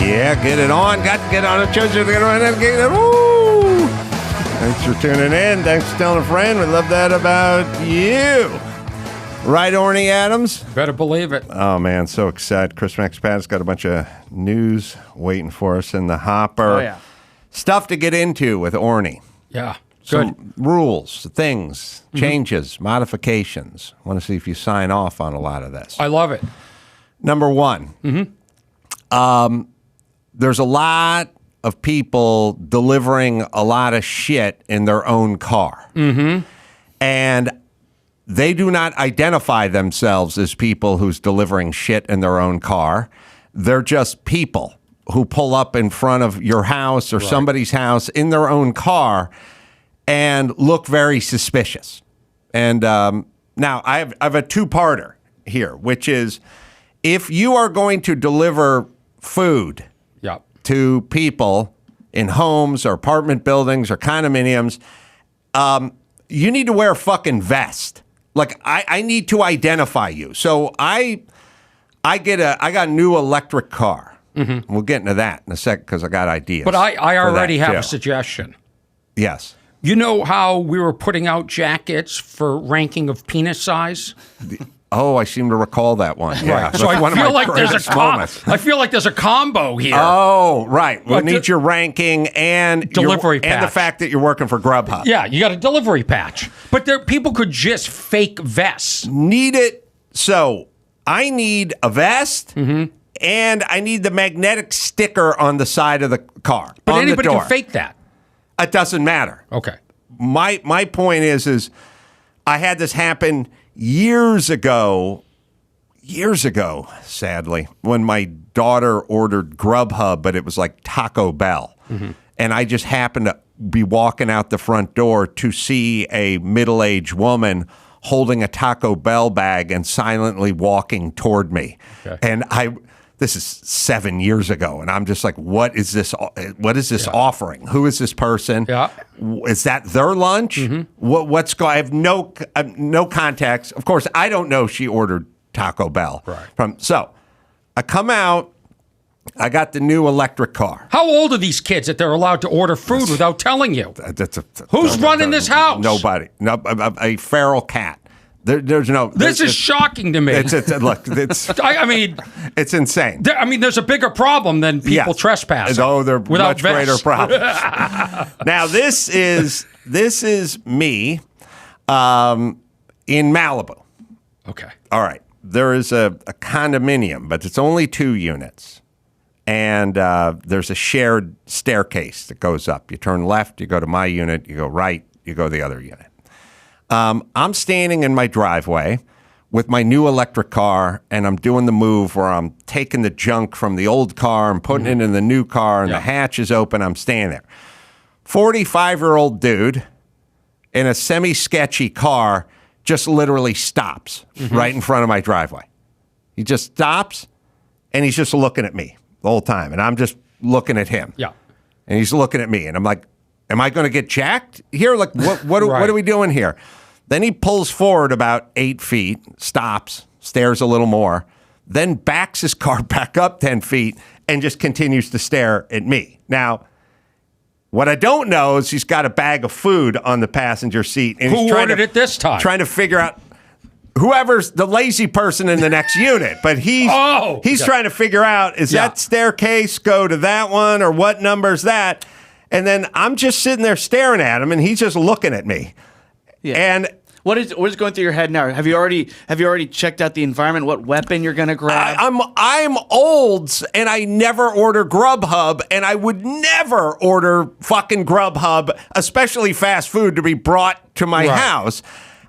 Yeah, get it on. Got to get on a church. Woo! Thanks for tuning in. Thanks for telling a friend. We love that about you. Right, Orny Adams? Better believe it. Oh, man, so excited. Chris McSpad's got a bunch of news waiting for us in the hopper. Oh, yeah. Stuff to get into with Orny. Yeah. Some Good. rules, things, changes, modifications. Want to see if you sign off on a lot of this. I love it. Number one, there's a lot of people delivering a lot of shit in their own car. And they do not identify themselves as people who's delivering shit in their own car. They're just people who pull up in front of your house or somebody's house in their own car and look very suspicious. And now I have a two-parter here, which is if you are going to deliver food Yeah. to people in homes or apartment buildings or condominiums, you need to wear a fucking vest. Like, I need to identify you. So I got a new electric car. We'll get into that in a sec because I got ideas. But I already have too. a suggestion. Yes. You know how we were putting out jackets for ranking of penis size? Oh, I seem to recall that one. Yeah. Right. So That's one I of feel my like there's greatest a moments. I feel like there's a combo here. Oh, right. We'll But need your ranking and Delivery and the patch. fact that you're working for Grubhub. Yeah, you got a delivery patch. But people could just fake vests. Need it. So I need a vest and I need the magnetic sticker on the side of the car. But on anybody the door. can fake that. It doesn't matter. Okay. My point is I had this happen years ago, sadly, when my daughter ordered Grubhub, but it was like Taco Bell. And I just happened to be walking out the front door to see a middle-aged woman holding a Taco Bell bag and silently walking toward me. Okay. And this is 7 years ago, and I'm just like, what is this? What is this offering? Who is this person? Yeah. Is that their lunch? What's going? I have no context. Of course, I don't know she ordered Taco Bell. Right. So I come out. I got the new electric car. How old are these kids that they're allowed to order food without telling you? Who's running this house? Nobody. No, a feral cat. There's no. This is shocking to me. Look, it's. I mean, it's insane. There's a bigger problem than people trespassing. Oh, they're without much greater vests. problems. Now, this is me in Malibu. Okay. All right. There is a condominium, but it's only 2 units. And there's a shared staircase that goes up. You turn left, you go to my unit. You go right, you go to the other unit. I'm standing in my driveway with my new electric car, and I'm doing the move where I'm taking the junk from the old car and putting it in the new car, and the hatch is open. I'm standing there. 45-year-old dude in a semi-sketchy car just literally stops right in front of my driveway. He just stops, and he's just looking at me the whole time, and I'm just looking at him. Yeah. And he's looking at me, and I'm like, am I going to get jacked here? Like, what are we doing here? Then he pulls forward about 8 feet, stops, stares a little more, then backs his car back up 10 feet and just continues to stare at me. Now, what I don't know is he's got a bag of food on the passenger seat. And Who ordered it this time? Trying to figure out whoever's the lazy person in the next unit. But he's trying to figure out, is that staircase go to that one or what number is that? And then I'm just sitting there staring at him, and he's just looking at me. Yeah. And what is going through your head now? Have you already checked out the environment? What weapon you're going to grab? I'm old, and I never order Grubhub, and I would never order fucking Grubhub, especially fast food, to be brought to my house.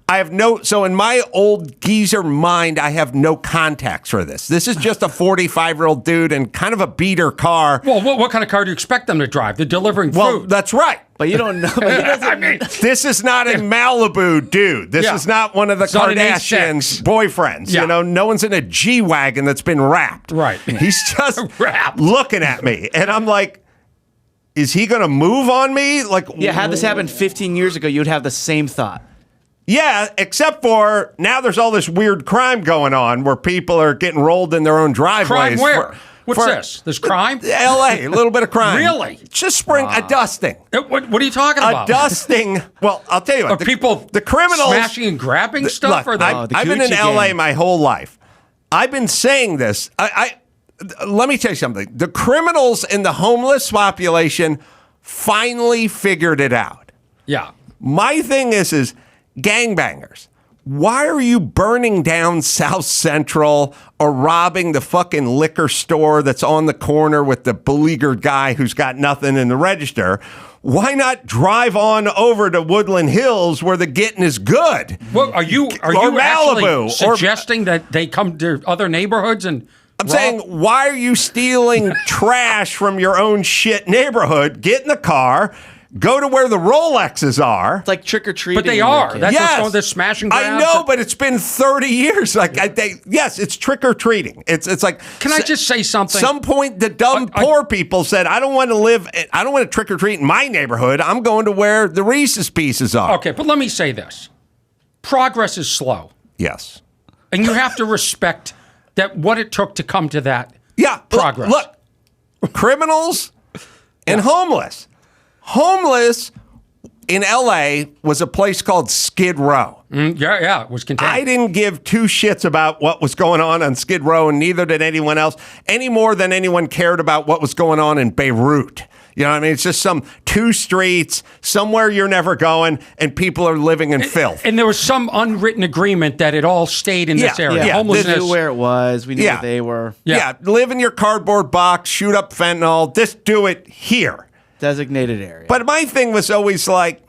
I have so in my old geezer mind, I have no context for this. This is just a 45-year-old dude in kind of a beater car. Well, what kind of car do you expect them to drive? They're delivering food. Well, that's right. But you don't know. I mean, this is not a Malibu dude. This is not one of the Kardashians' boyfriends. Yeah. You know, no one's in a G-Wagon that's been wrapped. Right. He's just looking at me. And I'm like, is he going to move on me? Like, had this happened 15 years ago, you'd have the same thought. Yeah, except for now there's all this weird crime going on where people are getting rolled in their own driveways. Crime where? What's this? There's crime? L.A., a little bit of crime. Really? Just a dusting. What are you talking about? A dusting. Well, I'll tell you what. The criminals smashing and grabbing stuff? Look, I've been in L.A. my whole life. I've been saying this. Let me tell you something. The criminals in the homeless population finally figured it out. Yeah. My thing is gangbangers. Why are you burning down South Central or robbing the fucking liquor store that's on the corner with the beleaguered guy who's got nothing in the register? Why not drive on over to Woodland Hills where the getting is good? Well, are you actually suggesting that they come to other neighborhoods and I'm saying, why are you stealing trash from your own shit neighborhood? Get in the car. Go to where the Rolexes are. It's like trick-or-treating. But they are. That's what's going, they're smashing grabs. I know, but it's been 30 years. Yes, it's trick-or-treating. It's like... Can I just say something? Some point, the dumb poor people said, I don't want to trick-or-treat in my neighborhood. I'm going to where the Reese's Pieces are. Okay, but let me say this. Progress is slow. Yes. And you have to respect that what it took to come to that progress. Look, criminals and homeless. Homeless in L.A. was a place called Skid Row. Yeah, it was contained. I didn't give two shits about what was going on Skid Row, and neither did anyone else, any more than anyone cared about what was going on in Beirut. You know what I mean? It's just some two streets, somewhere you're never going, and people are living in filth. And there was some unwritten agreement that it all stayed in this area. Yeah, Homelessness. we knew where it was. We knew where they were. Yeah, live in your cardboard box, shoot up fentanyl, just do it here. Designated area. But my thing was always like,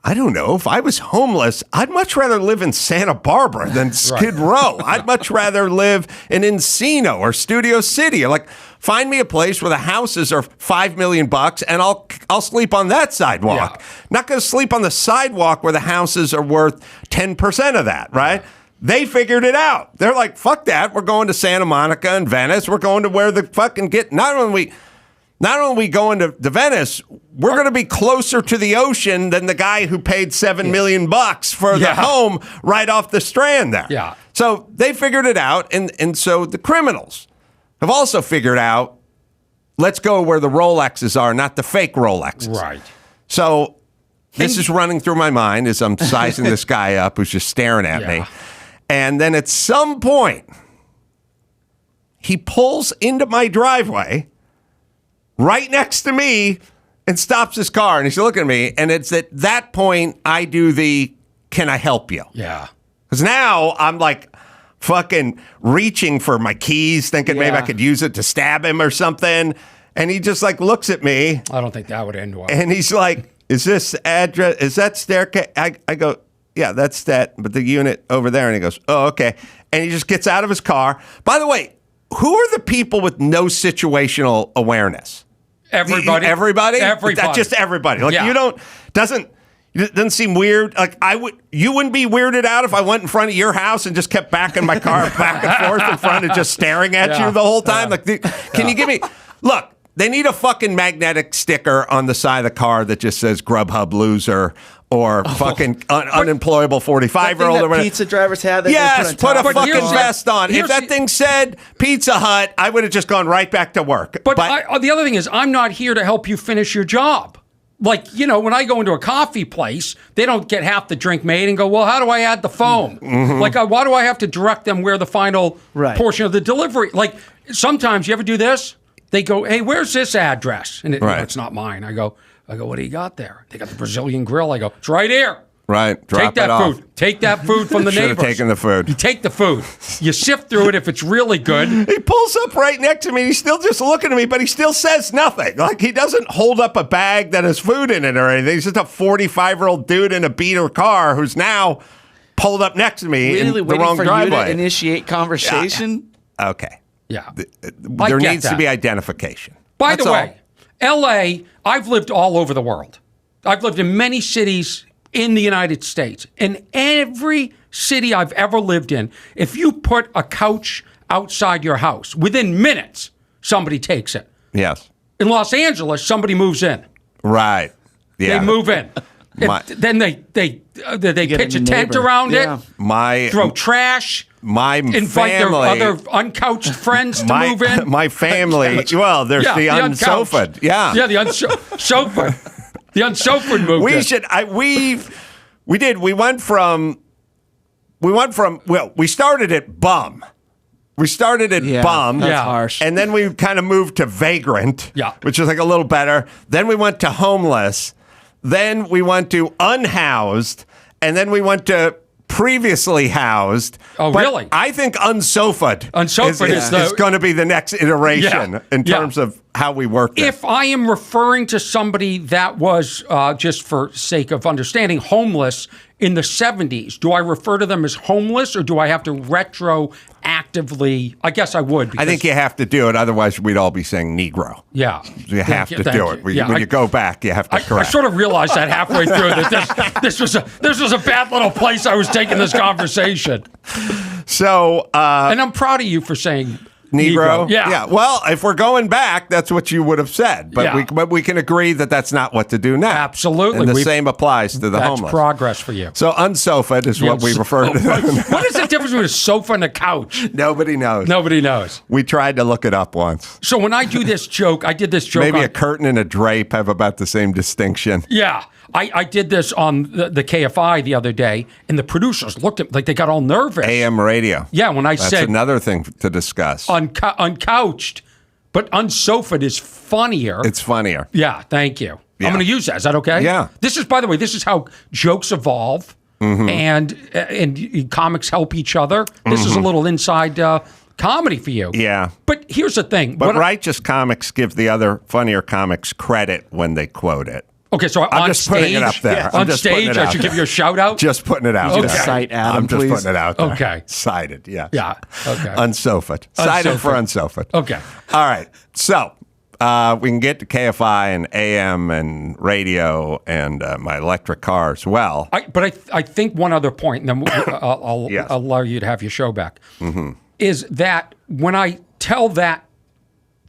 I don't know, if I was homeless, I'd much rather live in Santa Barbara than Skid Row. I'd much rather live in Encino or Studio City. Like, find me a place where the houses are $5 million and I'll sleep on that sidewalk. Yeah. Not going to sleep on the sidewalk where the houses are worth 10% of that, right? Yeah. They figured it out. They're like, fuck that. We're going to Santa Monica and Venice. We're going to where the fucking not only we going to Venice, we're going to be closer to the ocean than the guy who paid $7 million for the home right off the Strand there. Yeah. So they figured it out, and so the criminals have also figured out, let's go where the Rolexes are, not the fake Rolexes. Right. So this is running through my mind as I'm sizing this guy up who's just staring at me. And then at some point, he pulls into my driveway right next to me and stops his car. And he's looking at me. And it's at that point I do the, can I help you? Yeah. Because now I'm like fucking reaching for my keys, thinking maybe I could use it to stab him or something. And he just like looks at me. I don't think that would end well. And he's like, is this address, is that staircase? I go, yeah, that's that, but the unit over there. And he goes, oh, okay. And he just gets out of his car. By the way, who are the people with no situational awareness? Everybody. Everybody? Everybody. Just everybody. Like it doesn't seem weird. Like you wouldn't be weirded out if I went in front of your house and just kept backing my car back and forth in front and just staring at you the whole time. Like, can you give me, look, they need a fucking magnetic sticker on the side of the car that just says Grubhub loser or fucking unemployable 45-year-old or whatever. Pizza drivers have. Yes, put a fucking vest on. If that thing said Pizza Hut, I would have just gone right back to work. But the other thing is, I'm not here to help you finish your job. Like, when I go into a coffee place, they don't get half the drink made and go, well, how do I add the foam? Mm-hmm. Like, why do I have to direct them where the final portion of the delivery? Like, sometimes, you ever do this? They go, hey, where's this address? And it's not mine. I go, what do you got there? They got the Brazilian grill. I go, it's right here. Right. Take that food. Take that food from the neighbors. Should have taken the food. You take the food. You sift through it if it's really good. He pulls up right next to me. He's still just looking at me, but he still says nothing. Like, he doesn't hold up a bag that has food in it or anything. He's just a 45-year-old dude in a beater car who's now pulled up next to me in the wrong driveway. You to initiate conversation? Okay. Yeah. There needs to be identification. By the way, L.A., I've lived all over the world. I've lived in many cities in the United States. In every city I've ever lived in, if you put a couch outside your house, within minutes, somebody takes it. Yes. In Los Angeles, somebody moves in. Right. Yeah. They move in. Then they get pitch a a tent neighbor. around Yeah. it, throw trash, family, invite their other uncouched friends to move in. My family. Well, there's the unsofaed. Yeah, the unsofaed. The unsofaed moved. We in. should. We did. We went from. Well, we started at bum. We started at bum. That's harsh. And then we kind of moved to vagrant. Yeah. Which is like a little better. Then we went to homeless. Then we went to unhoused. And then we went to previously housed. Oh, but really? I think unsofaed. Unsofaed is going to be the next iteration in terms of how we work this. If I am referring to somebody that was, just for sake of understanding, homeless in the 70s, do I refer to them as homeless or do I have to retroactively? I guess I would. I think you have to do it. Otherwise, we'd all be saying Negro. Yeah. You have to do it. When you go back, you have to correct. I sort of realized that halfway through that this was a bad little place I was taking this conversation. So, and I'm proud of you for saying Negro. Yeah. Well, if we're going back, that's what you would have said. But we can agree that that's not what to do now. Absolutely. And the same applies to the homeless. That's progress for you. So unsofaed is what we refer to. What is the difference between a sofa and a couch? Nobody knows. Nobody knows. We tried to look it up once. So when I do this joke, I did this joke. Maybe a curtain and a drape have about the same distinction. Yeah. I did this on the KFI the other day, and the producers looked at like they got all nervous. AM radio. Yeah, when I That's said another thing to discuss. Uncouched, but unsofaed is funnier. It's funnier. Yeah, thank you. Yeah. I'm going to use that. Is that okay? Yeah. This is, by the way, this is how jokes evolve, and comics help each other. This is a little inside comedy for you. Yeah. But here's the thing. But righteous comics give the other funnier comics credit when they quote it. Okay, so I'm on just stage, putting it up there. I'm on just putting stage, it I out should there. give you a shout out. Just putting it out Okay. there. Cite Adam, I'm just please. putting it out there. Okay. Cited, yes. Yeah. Okay. Unsofaed. Cited for unsofaed. Okay. All right. So we can get to KFI and AM and radio and my electric car as well. But I think one other point, and then I'll allow you to have your show back, is that when I tell that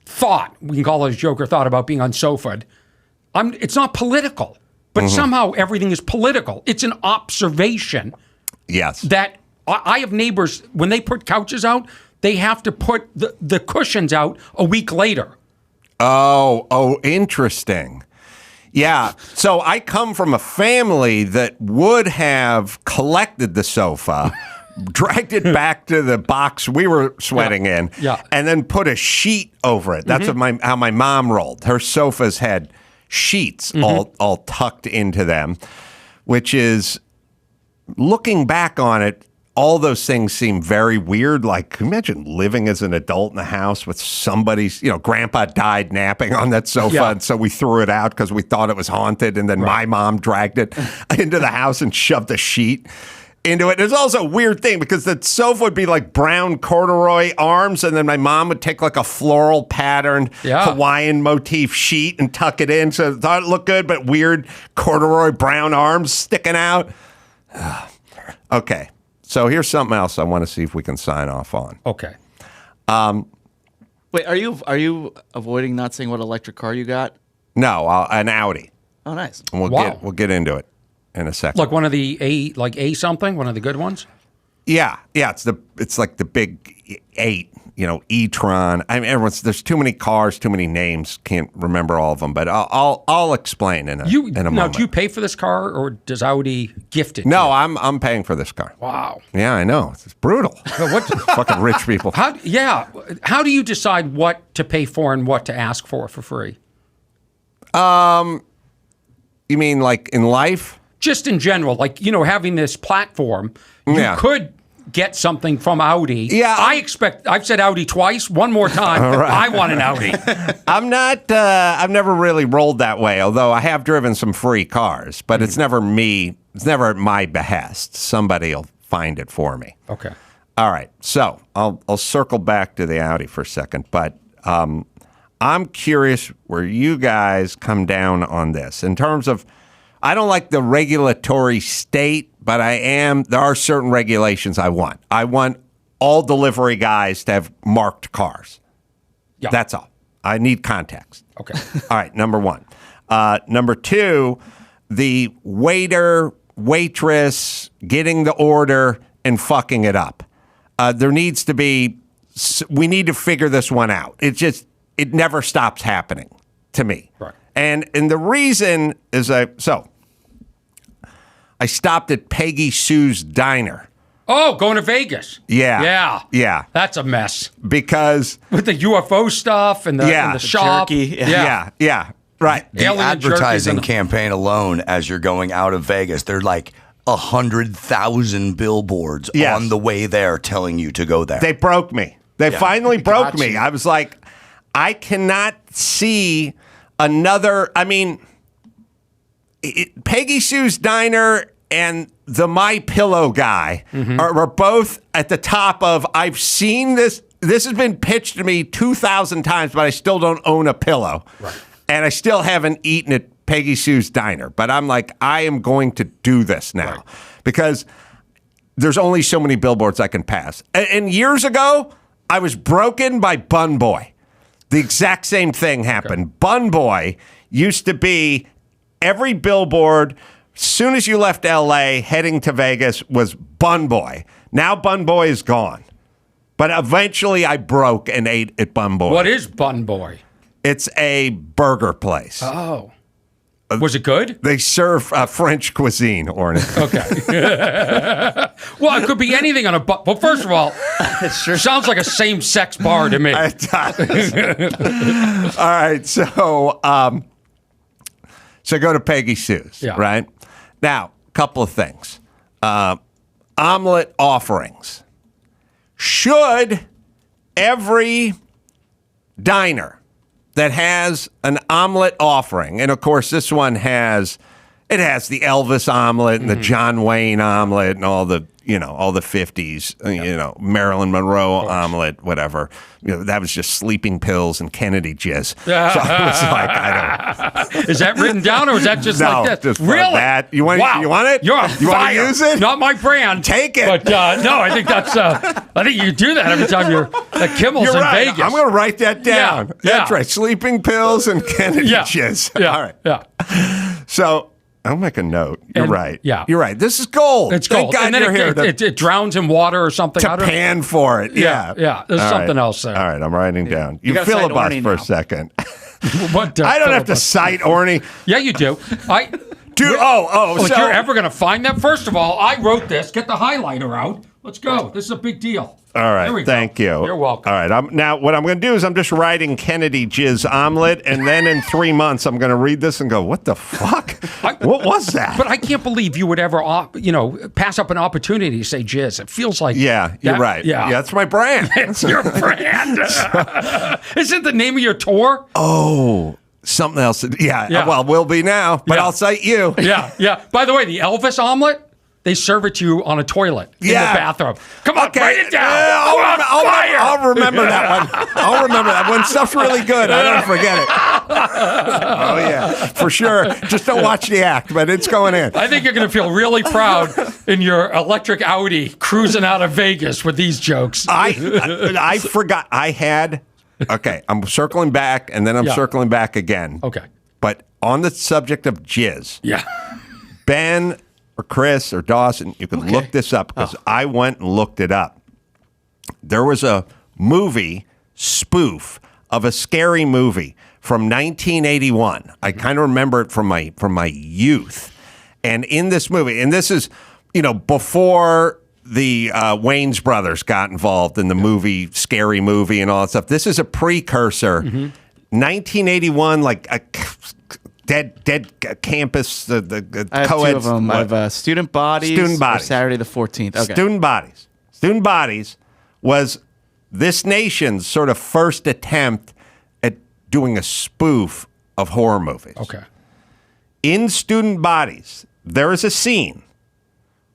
thought, we can call it a joke or thought about being unsofaed, it's not political. But somehow everything is political. It's an observation. Yes. That I have neighbors, when they put couches out, they have to put the cushions out a week later. Oh, interesting. Yeah. So I come from a family that would have collected the sofa, dragged it back to the box we were sweating in, and then put a sheet over it. That's how my mom rolled. Her sofas had sheets all tucked into them, which is, looking back on it, all those things seem very weird. Like, can you imagine living as an adult in a house with somebody's, grandpa died napping on that sofa, and so we threw it out because we thought it was haunted, and then my mom dragged it into the house and shoved a sheet into it. There's also a weird thing because the sofa would be like brown corduroy arms, and then my mom would take like a floral patterned Hawaiian motif sheet and tuck it in, so I thought it looked good, but weird corduroy brown arms sticking out. Okay, so here's something else I want to see if we can sign off on. Okay. Wait, are you avoiding not saying what electric car you got? No, an Audi. Oh, nice. And we'll get into it in a second. Like one of the A something, one of the good ones? Yeah. It's like the big 8, e-tron. I mean, there's too many cars, too many names. Can't remember all of them, but I'll explain in a moment. Now, do you pay for this car, or does Audi gift it? No, I'm paying for this car. Wow. Yeah, I know. It's brutal. Fucking rich people. How do you decide what to pay for and what to ask for free? You mean like in life? Just in general, like, having this platform, you could get something from Audi. Yeah. I've said Audi twice, one more time. Right. I want an Audi. I've never really rolled that way, although I have driven some free cars, but it's never me. It's never at my behest. Somebody will find it for me. Okay. All right. So I'll circle back to the Audi for a second, but I'm curious where you guys come down on this in terms of, I don't like the regulatory state, but there are certain regulations I want. I want all delivery guys to have marked cars. Yeah. That's all. I need context. Okay. All right, number one. Number two, the waiter, waitress getting the order and fucking it up. There needs to be, we need to figure this one out. It never stops happening to me. Right. And the reason is I stopped at Peggy Sue's Diner. Oh, going to Vegas. Yeah. Yeah. That's a mess. Because with the UFO stuff and the shop. Jerky. Yeah. Right. The Alien advertising jerkies campaign alone, as you're going out of Vegas, they're like 100,000 billboards on the way there telling you to go there. They broke me. They finally broke me. I was like, I cannot see another. I mean, Peggy Sue's Diner and the My Pillow guy are both at the top of. I've seen this. This has been pitched to me 2,000 times, but I still don't own a pillow, and I still haven't eaten at Peggy Sue's Diner. But I'm like, I am going to do this now because there's only so many billboards I can pass. And years ago, I was broken by Bun Boy. The exact same thing happened. Okay. Bun Boy used to be every billboard. As soon as you left L.A. heading to Vegas was Bun Boy. Now Bun Boy is gone. But eventually I broke and ate at Bun Boy. What is Bun Boy? It's a burger place. Oh. Was it good? They serve French cuisine, Orny. Okay. Well, it could be anything on a Well, first of all, it sure sounds like a same-sex bar to me. It does. All right, so go to Peggy Sue's, right? Now, a couple of things. Omelet offerings. Should every diner that has an omelet offering, and of course this one has the Elvis omelet and the John Wayne omelet and all the 50s, Marilyn Monroe omelet, whatever. That was just sleeping pills and Kennedy jizz. So I was like, I don't. Is that written down or is that just like this? Just really? That. You want it? You're on You want to fire. use it? Not my brand. Take it. But no, I think that's. I think you do that every time you're at Kimmel's You're in right. Vegas. I'm going to write that down. That's right. Sleeping pills and Kennedy jizz. Yeah. All right. Yeah. So I'll make a note. You're right. Yeah. You're right. This is gold. It's gold. Thank God and then you're here it drowns in water or something. to pan for it. Yeah. Yeah. There's something else there. All right. I'm writing down. You gotta cite filibust Orny for a now. second. What, I don't have to cite Orny. Yeah, you do. Like If you're ever going to find them, first of all, I wrote this. Get the highlighter out. Let's go. This is a big deal. All right. There we Thank go. you. You're welcome. All right. Now, what I'm going to do is I'm just writing Kennedy jizz omelet, and then in 3 months, I'm going to read this and go, what the fuck? What was that? But I can't believe you would ever, pass up an opportunity to say jizz. It feels like you're right. Yeah, that's my brand. It's your brand. Is it the name of your tour? Oh, something else. Yeah. Well, will be now, but I'll cite you. Yeah. By the way, the Elvis omelet, they serve it to you on a toilet in the bathroom. Come on, write it down. I'll remember that one. I'll remember that. When stuff's really good, I don't forget it. Oh, yeah, for sure. Just don't watch the act, but it's going in. I think you're going to feel really proud in your electric Audi cruising out of Vegas with these jokes. I forgot. I had... Okay, I'm circling back, and then I'm circling back again. Okay. But on the subject of jizz, Ben or Chris or Dawson, you can look this up because I went and looked it up. There was a movie spoof of a scary movie from 1981. I kind of remember it from my youth. And in this movie, and this is, before the Wayans brothers got involved in the movie, scary movie and all that stuff. This is a precursor. 1981, like a dead campus, the I have co-eds. two of them. I have Student Bodies. Student Bodies. Or Saturday the 14th. Okay. Student Bodies. Student Bodies was this nation's sort of first attempt at doing a spoof of horror movies. Okay. In Student Bodies, there is a scene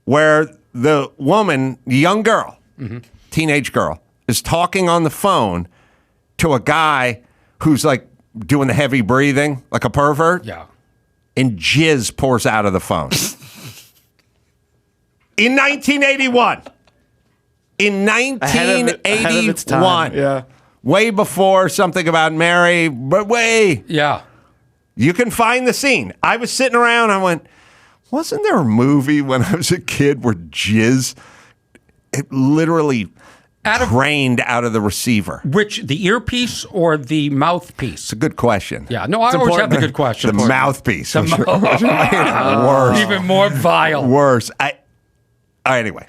where the woman, young girl, teenage girl, is talking on the phone to a guy who's like doing the heavy breathing, like a pervert. Yeah. And jizz pours out of the phone. In 1981. In 1981. Yeah. Way before Something About Mary, but way. Yeah. You can find the scene. I was sitting around. I went, wasn't there a movie when I was a kid where jizz, it literally drained out of the receiver? Which, the earpiece or the mouthpiece? It's a good question. Yeah, no, I always have the good question. The mouthpiece. Worse. Even more vile. Worse. Anyway.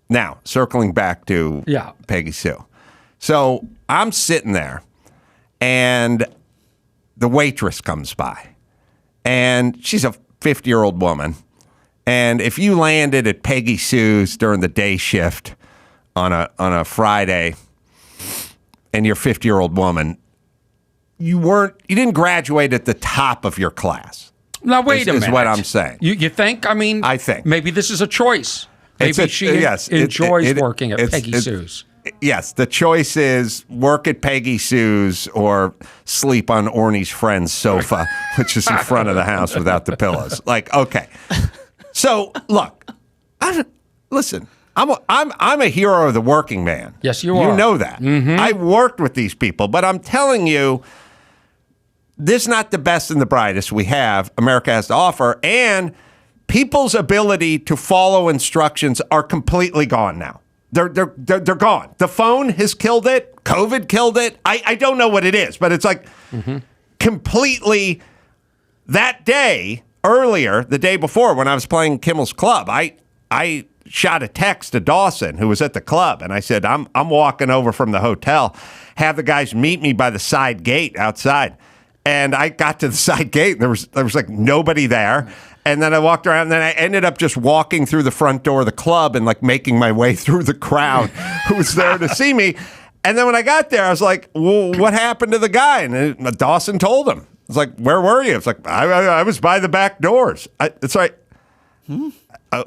Now, circling back to Peggy Sue. So I'm sitting there, and the waitress comes by, and she's a 50-year-old woman. And if you landed at Peggy Sue's during the day shift on a Friday, and you're a 50-year-old woman, you didn't graduate at the top of your class. Now wait a minute. Is what I'm saying. You think? I mean, I think maybe this is a choice. Maybe she enjoys working at Peggy Sue's. Yes, the choice is work at Peggy Sue's or sleep on Orny's friend's sofa, which is in front of the house without the pillows. Like, okay. So, look, listen, I'm a hero of the working man. Yes, you are. You know that. Mm-hmm. I worked with these people, but I'm telling you, this is not the best and the brightest America has to offer, and people's ability to follow instructions are completely gone now. They're gone. The phone has killed it. COVID killed it. I don't know what it is, but it's like completely. That day, earlier, the day before, when I was playing Kimmel's Club, I shot a text to Dawson, who was at the club, and I said, I'm walking over from the hotel. Have the guys meet me by the side gate outside. And I got to the side gate, and there was like nobody there. And then I walked around, and then I ended up just walking through the front door of the club and like making my way through the crowd who was there to see me. And then when I got there, I was like, well, what happened to the guy? And Dawson told him. I was like, where were you? It's like, I was by the back doors. It's like,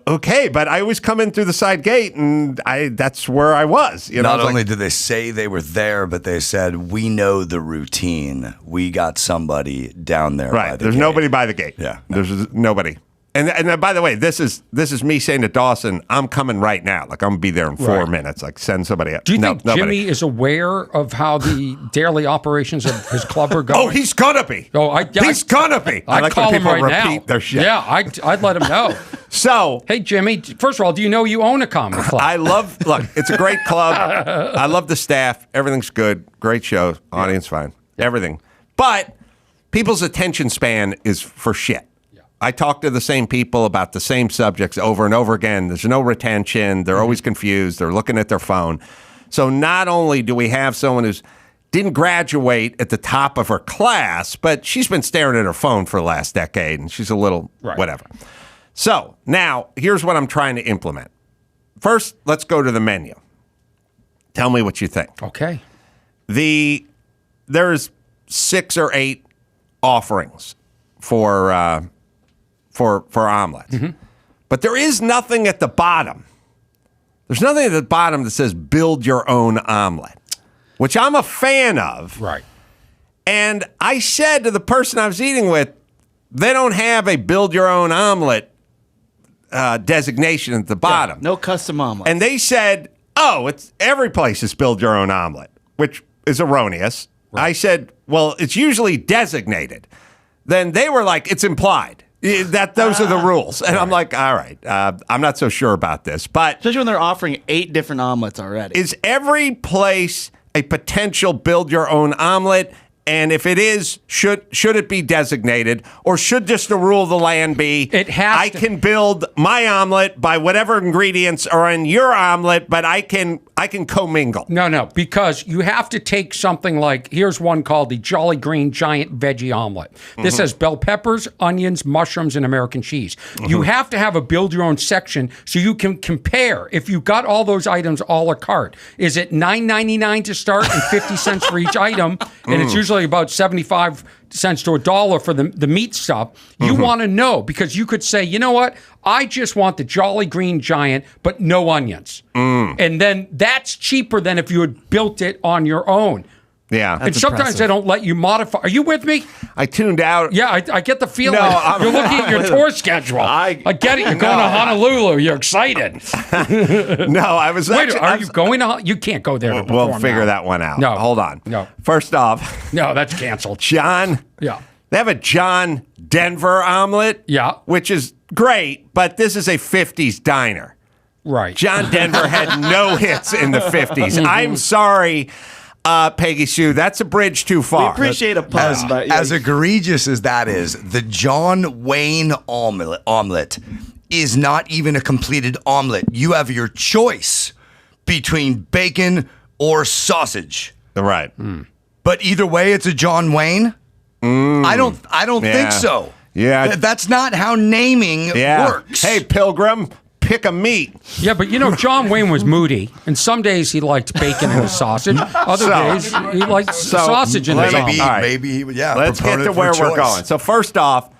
okay, but I always come in through the side gate, and that's where I was. Not only did they say they were there, but they said, we know the routine. We got somebody down there. Right. There's nobody by the gate. Yeah. There's nobody. And by the way, this is me saying to Dawson, I'm coming right now. Like, I'm going to be there in 4 minutes. Like, send somebody up. Do you think Jimmy is aware of how the daily operations of his club are going? Oh, he's going to be. He's going to be. I like call when him people right repeat now. their shit. Yeah, I'd let him know. So, hey, Jimmy, first of all, do you know you own a comedy club? Look, it's a great club. I love the staff. Everything's good. Great show. Audience fine. Everything. But people's attention span is for shit. I talk to the same people about the same subjects over and over again. There's no retention. They're always confused. They're looking at their phone. So not only do we have someone who's didn't graduate at the top of her class, but she's been staring at her phone for the last decade, and she's a little whatever. So now here's what I'm trying to implement. First, let's go to the menu. Tell me what you think. Okay. There's 6 or 8 offerings for omelets. Mm-hmm. But there is nothing at the bottom. There's nothing at the bottom that says build your own omelet, which I'm a fan of. Right. And I said to the person I was eating with, they don't have a build your own omelet designation at the bottom. Yeah, no custom omelet. And they said, oh, it's every place is build your own omelet, which is erroneous. Right. I said, well, it's usually designated. Then they were like, it's implied. That those are the rules. And I'm like, all right, I'm not so sure about this. But especially when they're offering 8 different omelets already. Is every place a potential build your own omelet? And if it is, should it be designated, or should just the rule of the land be? I can build my omelet by whatever ingredients are in your omelet, but I can commingle. No, because you have to take something like, here's one called the Jolly Green Giant Veggie Omelet. This has bell peppers, onions, mushrooms, and American cheese. You have to have a build your own section so you can compare. If you got all those items a la carte, is it $9.99 to start and 50 cents for each item? And it's usually about 75 cents to $1 for the meat stuff. You want to know, because you could say, you know what? I just want the Jolly Green Giant, but no onions. And then that's cheaper than if you had built it on your own. Yeah. And sometimes they don't let you modify. Are you with me? I tuned out. Yeah, I get the feeling. You're looking at your tour schedule. I get it. You're going to Honolulu. You're excited. No, I was Wait, are you going to? You can't go there. We'll figure that one out. No. Hold on. No. First off. No, that's canceled. John. Yeah. They have a John Denver omelet, which is great, but this is a 50s diner. Right. John Denver had no hits in the 50s. I'm sorry, Peggy Sue. That's a bridge too far. We appreciate a pun, but as egregious as that is, the John Wayne omelet is not even a completed omelet. You have your choice between bacon or sausage. Right. But either way, it's a John Wayne. I don't think so. Yeah. That's not how naming works. Hey, Pilgrim, pick a meat. Yeah, but John Wayne was moody, and some days he liked bacon in his sausage. Other days he liked sausage in his omelet. Maybe he would, Let's get to where we're going. So first off,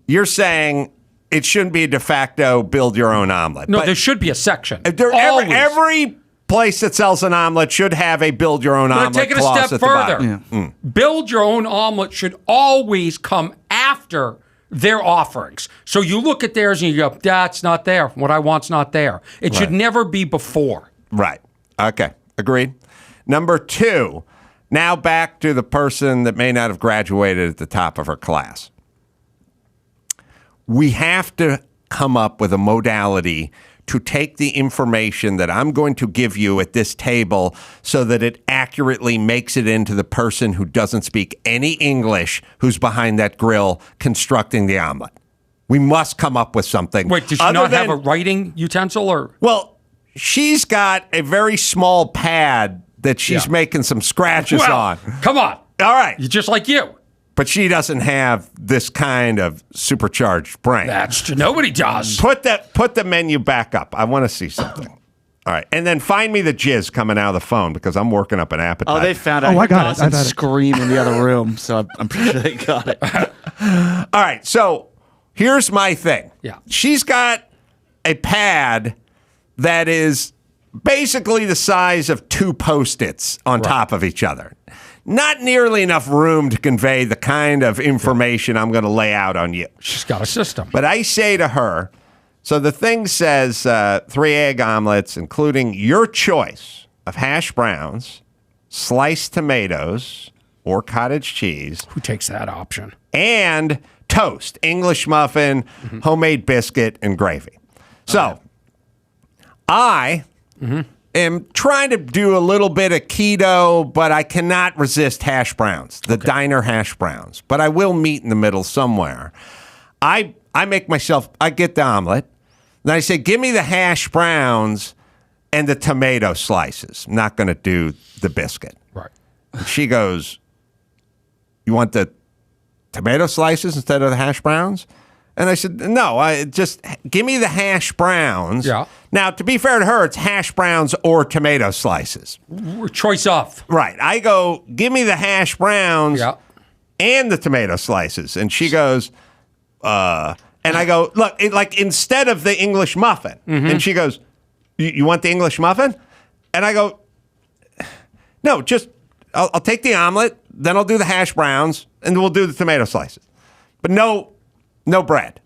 you're saying it shouldn't be a de facto build your own omelet. No, there should be a section. Every place that sells an omelet should have a build your own omelet. Take it a clause step at the further. bottom. Build your own omelet should always come after their offerings. So you look at theirs and you go, that's not there. What I want's not there. It should never be before. Right. Okay. Agreed. Number 2, now back to the person that may not have graduated at the top of her class. We have to come up with a modality to take the information that I'm going to give you at this table so that it accurately makes it into the person who doesn't speak any English who's behind that grill constructing the omelet. We must come up with something. Wait, does she not have a writing utensil? Or? Well, she's got a very small pad that she's making some scratches on. Come on. All right. Just like you. But she doesn't have this kind of supercharged brain. That's true. Nobody does. Put the menu back up. I want to see something. All right. And then find me the jizz coming out of the phone because I'm working up an appetite. Oh, they found out. I got it. I got it. Scream in the other room, so I'm pretty sure they got it. All right. So here's my thing. Yeah. She's got a pad that is basically the size of 2 Post-its on top of each other. Not nearly enough room to convey the kind of information I'm going to lay out on you. She's got a system. But I say to her, so the thing says 3 egg omelets, including your choice of hash browns, sliced tomatoes, or cottage cheese. Who takes that option? And toast, English muffin, homemade biscuit, and gravy. So I am trying to do a little bit of keto, but I cannot resist hash browns, the diner hash browns. But I will meet in the middle somewhere. I get the omelet, and I say, give me the hash browns and the tomato slices. I'm not going to do the biscuit. Right. And she goes, you want the tomato slices instead of the hash browns? And I said, no, just give me the hash browns. Yeah. Now, to be fair to her, it's hash browns or tomato slices. Choice off. Right. I go, give me the hash browns and the tomato slices. And she goes, and I go, look, instead of the English muffin. And she goes, you want the English muffin? And I go, no, just, I'll take the omelet, then I'll do the hash browns, and we'll do the tomato slices. But no bread.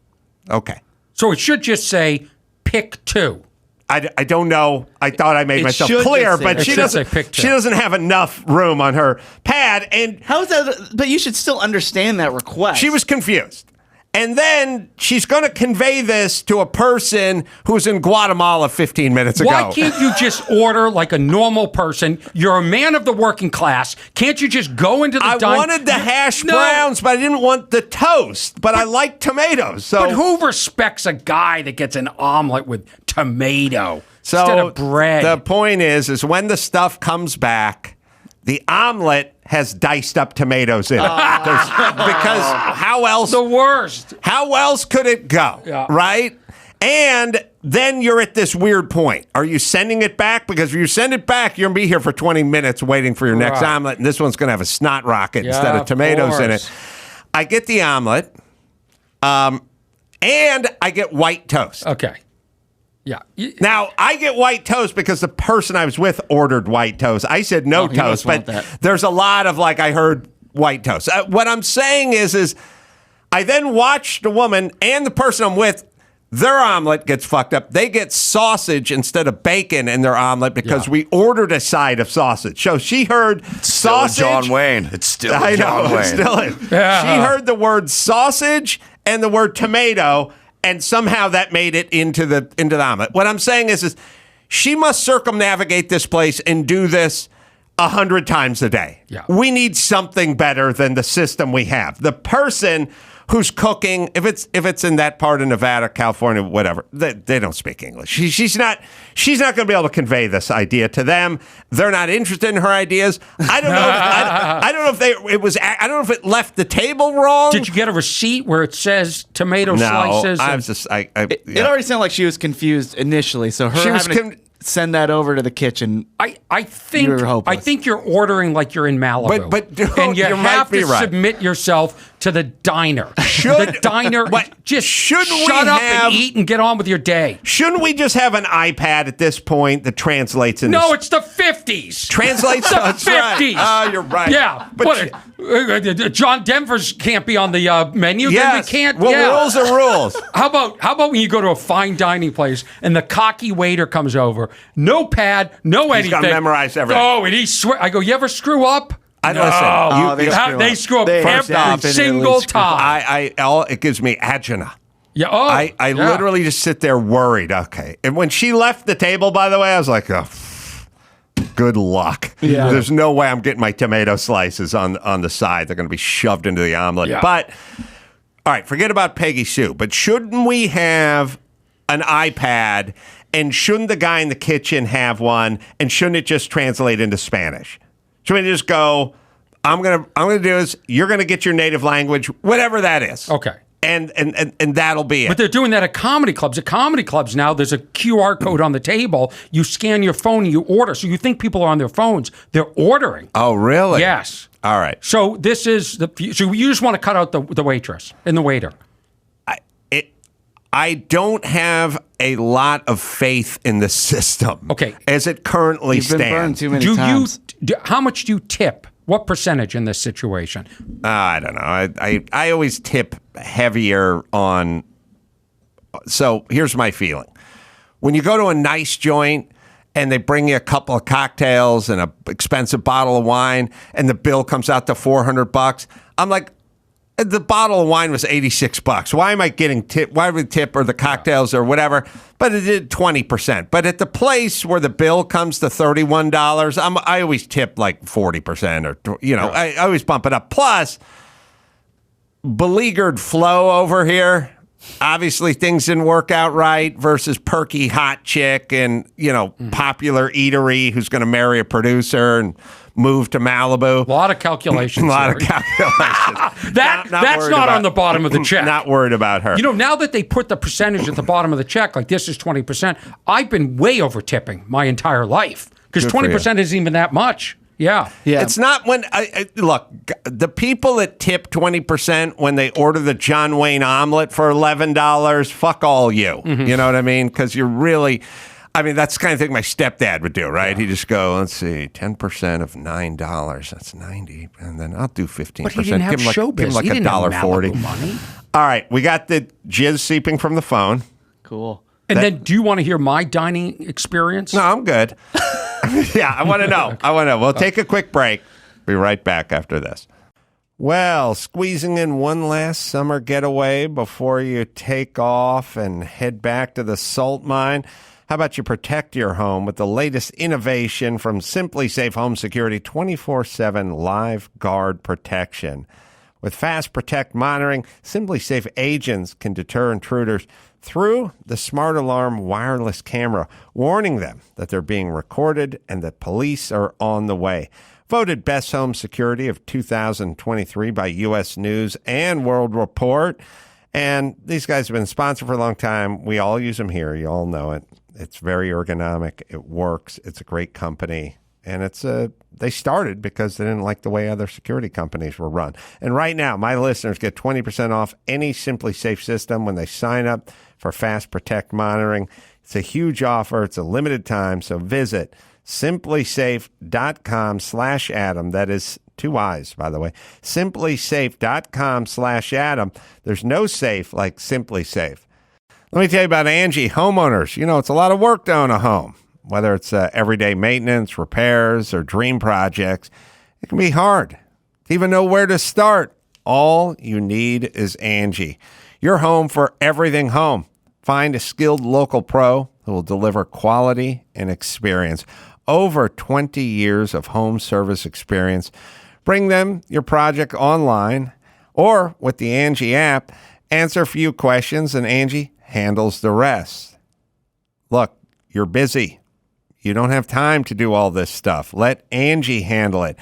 Okay. So it should just say pick 2. I don't know. I thought I made myself clear, but she doesn't have enough room on her pad. And how's that? But you should still understand that request. She was confused. And then she's going to convey this to a person who's in Guatemala 15 minutes ago. Why can't you just order like a normal person? You're a man of the working class. Can't you just go into the I wanted the hash browns, but I didn't want the toast. But I like tomatoes. So. But who respects a guy that gets an omelet with tomato instead of bread? The point is when the stuff comes back, the omelet has diced up tomatoes in it. Because how else? The worst. How else could it go? Yeah. Right? And then you're at this weird point. Are you sending it back? Because if you send it back, you're going to be here for 20 minutes waiting for your next omelet. And this one's going to have a snot rocket instead of tomatoes in it. I get the omelet. And I get white toast. Okay. Yeah. Now, I get white toast because the person I was with ordered white toast. I said no toast, but there's a lot of I heard white toast. What I'm saying is I then watched the woman and the person I'm with, Their omelet gets fucked up. They get sausage instead of bacon in their omelet because we ordered a side of sausage. So she heard sausage. Still John Wayne. It's still I John know, Wayne. it still is. She heard the word sausage and the word tomato, and somehow that made it into the omelet. What I'm saying is she must circumnavigate this place and do this 100 times a day. Yeah. We need something better than the system we have. The person who's cooking, if it's in that part of Nevada, California, whatever, they don't speak English. She's not going to be able to convey this idea to them. They're not interested in her ideas. I don't know. I don't know if it left the table wrong. Did you get a receipt where it says tomato slices? I was just It already sounded like she was confused initially, so her having to send that over to the kitchen. I think You're hopeless. I think you're ordering like you're in Malibu, But dude, and you you might have be to right. submit yourself to the diner. Should- the diner What- just shouldn't we shut up have- and eat and get on with your day? Shouldn't we just have an iPad at this point that translates into No, it's the 50s. translates? the That's right. 50s. Oh, you're right. Yeah, but John Denver's can't be on the menu. yes. Then we can't. Well, yeah. rules are rules. How about when you go to a fine dining place and the cocky waiter comes over, no pad, no anything. He's got to memorize everything. Oh, and he I go, you ever screw up? Listen. They screw up First every off, single screw up. time. It gives me agina. Yeah. Oh, I yeah. literally just sit there worried. Okay. And when she left the table, by the way, I was like, oh, good luck. Yeah. There's no way I'm getting my tomato slices on the side. They're going to be shoved into the omelet. Yeah. But, all right, forget about Peggy Sue. But shouldn't we have an iPad, and shouldn't the guy in the kitchen have one, and shouldn't it just translate into Spanish? Should we just go, I'm gonna do this, you're gonna get your native language, whatever that is. Okay. And that'll be it. But they're doing that at comedy clubs. At comedy clubs now, there's a QR code on the table. You scan your phone and you order. So you think people are on their phones. They're ordering. Oh, really? Yes. All right. So this is so you just want to cut out the waitress and the waiter. I don't have a lot of faith in the system. Okay. As it currently You've been burned stands. too many times. How much do you tip? What percentage in this situation? I don't know. I always tip heavier on. So here's my feeling. When you go to a nice joint and they bring you a couple of cocktails and an expensive bottle of wine and the bill comes out to $400, I'm like, the bottle of wine was $86. Why am I getting tip? Why would tip or the cocktails or whatever? But it did 20%. But at the place where the bill comes to $31, I always tip like 40% or I always bump it up. Plus, beleaguered Flo over here. Obviously, things didn't work out right versus perky hot chick and popular eatery who's going to marry a producer and move to Malibu. A lot of calculations. A lot of calculations. That's not on the bottom of the check. Not worried about her. Now that they put the percentage at the bottom of the check, like this is 20%, I've been way over tipping my entire life because Good for 20% isn't even that much. Yeah. It's not when look, the people that tip 20% when they order the John Wayne omelet for $11, fuck all you. Mm-hmm. You know what I mean? Because you're really, that's the kind of thing my stepdad would do, right? He'd just go, let's see, 10% of $9, that's 90, and then I'll do 15%. But he didn't have showbiz. Give him like He didn't have $1.40. Malibu money. All right, we got the jizz seeping from the phone. Cool. And then do you want to hear my dining experience? No, I'm good. Yeah, I want to know. We'll take a quick break. Be right back after this. Well, squeezing in one last summer getaway before you take off and head back to the salt mine. How about you protect your home with the latest innovation from Simply Safe Home Security 24/7 Live Guard Protection. With Fast Protect monitoring, Simply Safe agents can deter intruders through the Smart Alarm wireless camera, warning them that they're being recorded and that police are on the way. Voted Best Home Security of 2023 by U.S. News and World Report. And these guys have been sponsored for a long time. We all use them here. You all know it. It's very ergonomic. It works. It's a great company. And they started because they didn't like the way other security companies were run. And right now, my listeners get 20% off any Simply Safe system when they sign up for Fast Protect monitoring. It's a huge offer. It's a limited time. So visit simplysafe.com/Adam. That is 2 I's, by the way. simplysafe.com/Adam. There's no safe like Simply Safe. Let me tell you about Angie homeowners. You know, it's a lot of work to own a home, whether it's everyday maintenance, repairs, or dream projects. It can be hard to even know where to start. All you need is Angie, your home for everything home. Find a skilled local pro who will deliver quality and experience. Over 20 years of home service experience. Bring them your project online or with the Angie app. Answer a few questions and Angie handles the rest. Look, you're busy. You don't have time to do all this stuff. Let Angie handle it.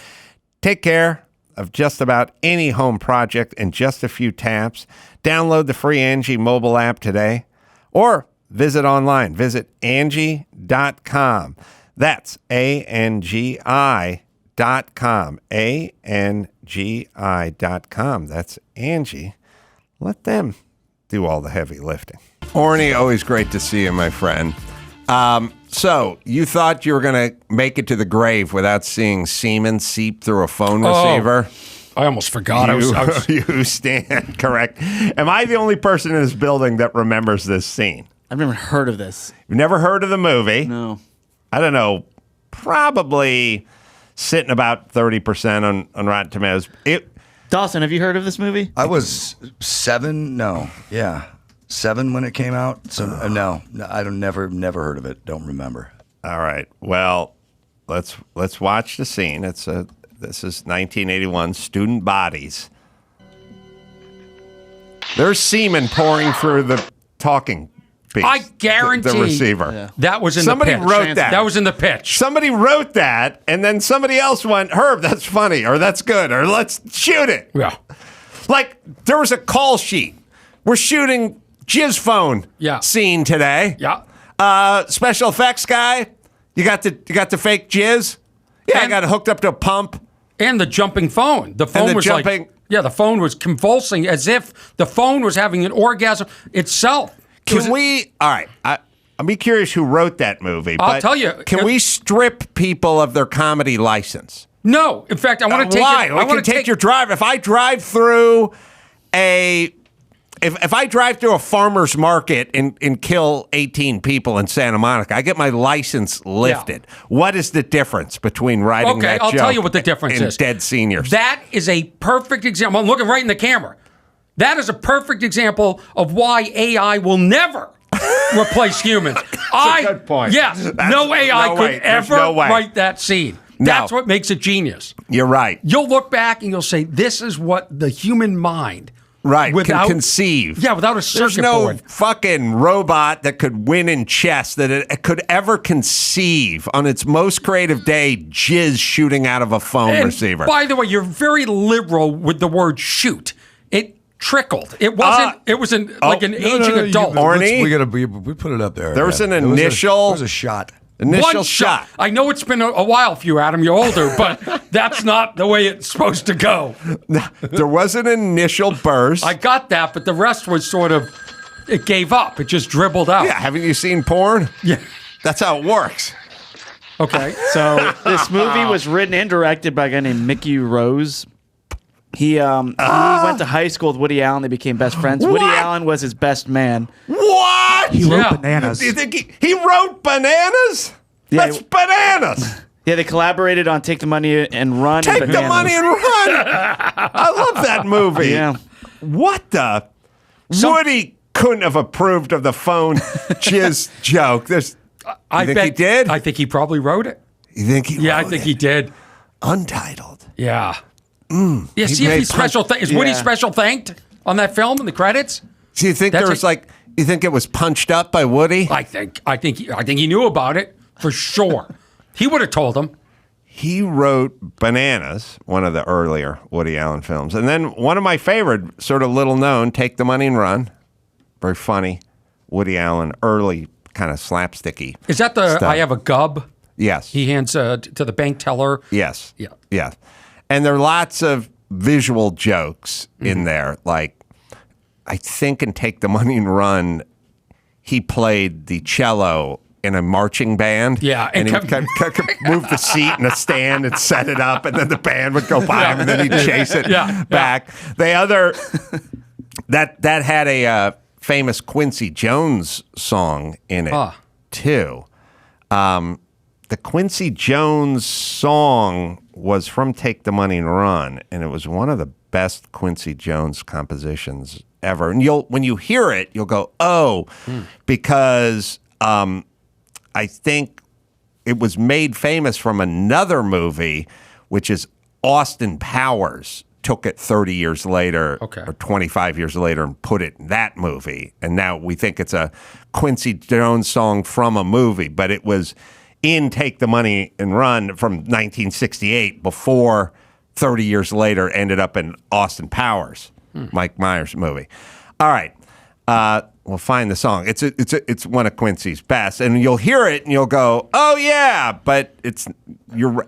Take care of just about any home project in just a few taps. Download the free Angie mobile app today or visit online. Visit Angie.com. That's ANGI.com. ANGI.com. That's Angie. Let them do all the heavy lifting. Orny, always great to see you, my friend. So you thought you were going to make it to the grave without seeing semen seep through a phone receiver? I almost forgot. You stand correct. Am I the only person in this building that remembers this scene? I've never heard of this. You've never heard of the movie? No. I don't know. Probably sitting about 30% on Rotten Tomatoes. Dawson, have you heard of this movie? I was 7. No, yeah, 7 when it came out. So no, I don't never heard of it. Don't remember. All right. Well, let's watch the scene. This is 1981. Student bodies. There's semen pouring through the talking piece. I guarantee the receiver. That was in Somebody the pitch. wrote that. That was in the pitch. Somebody wrote that, and then somebody else went, Herb, that's funny, or that's good, or let's shoot it. Yeah. Like, there was a call sheet. We're shooting jizz phone scene today. Yeah. Special effects guy, you got the fake jizz? Yeah, I got it hooked up to a pump. And the jumping phone. The phone was jumping. the phone was convulsing as if the phone was having an orgasm itself. All right, I'll be curious who wrote that movie. I'll tell you. Can we strip people of their comedy license? No. In fact, I want to take why? it. I want to take your drive. If I drive through if I drive through a farmer's market and kill 18 people in Santa Monica, I get my license lifted. Yeah. What is the difference between writing that joke? I'll tell you what the difference is. Dead seniors. That is a perfect example. I'm looking right in the camera. That is a perfect example of why AI will never replace humans. That's a good point. Yes, no AI could ever write that scene. That's what makes it genius. You're right. You'll look back and you'll say, this is what the human mind can conceive. Yeah, without a circuit board. There's no fucking robot that could win in chess that it could ever conceive on its most creative day jizz shooting out of a phone receiver. By the way, you're very liberal with the word shoot. It trickled. It wasn't. It was like an aging adult. Orny, we put it up there. There was an initial. There was a shot. Initial shot. I know it's been a while for you, Adam. You're older, but that's not the way it's supposed to go. There was an initial burst. I got that, but the rest was sort of, it gave up. It just dribbled out. Yeah, haven't you seen porn? Yeah. That's how it works. Okay. So this movie was written and directed by a guy named Mickey Rose. He went to high school with Woody Allen. They became best friends. Woody Allen was his best man. What? He wrote Bananas. Do you think he wrote Bananas? Yeah, That's bananas. Yeah, they collaborated on Take the Money and Run. Take the Money and Run. I love that movie. Yeah. What the? Woody couldn't have approved of the phone jizz joke. I think bet he did? I think he probably wrote it. You think he Yeah, I wrote think it? he did. Untitled. Yeah. Yeah, see if he's special. Is Woody special thanked on that film in the credits? Do you think you think it was punched up by Woody? I think he knew about it for sure. He would have told him. He wrote Bananas, one of the earlier Woody Allen films. And then one of my favorite, sort of little known, Take the Money and Run. Very funny. Woody Allen, early kind of slapsticky. Is that the stuff. I have a gub? Yes. He hands to the bank teller. Yes. Yeah. Yeah. And there are lots of visual jokes in there. Like, I think in Take the Money and Run, he played the cello in a marching band. Yeah. And he would move the seat in a stand and set it up, and then the band would go by him, and then he'd chase it back. The other, that had a famous Quincy Jones song in it, too. The Quincy Jones song was from Take the Money and Run, and it was one of the best Quincy Jones compositions ever. And when you hear it, you'll go, oh, because I think it was made famous from another movie, which is Austin Powers took it 30 years later or 25 years later and put it in that movie. And now we think it's a Quincy Jones song from a movie, but it was in Take the Money and Run from 1968 before 30 years later ended up in Austin Powers, Mike Myers movie. All right. We'll find the song. It's one of Quincy's best. And you'll hear it and you'll go, oh, yeah, but you're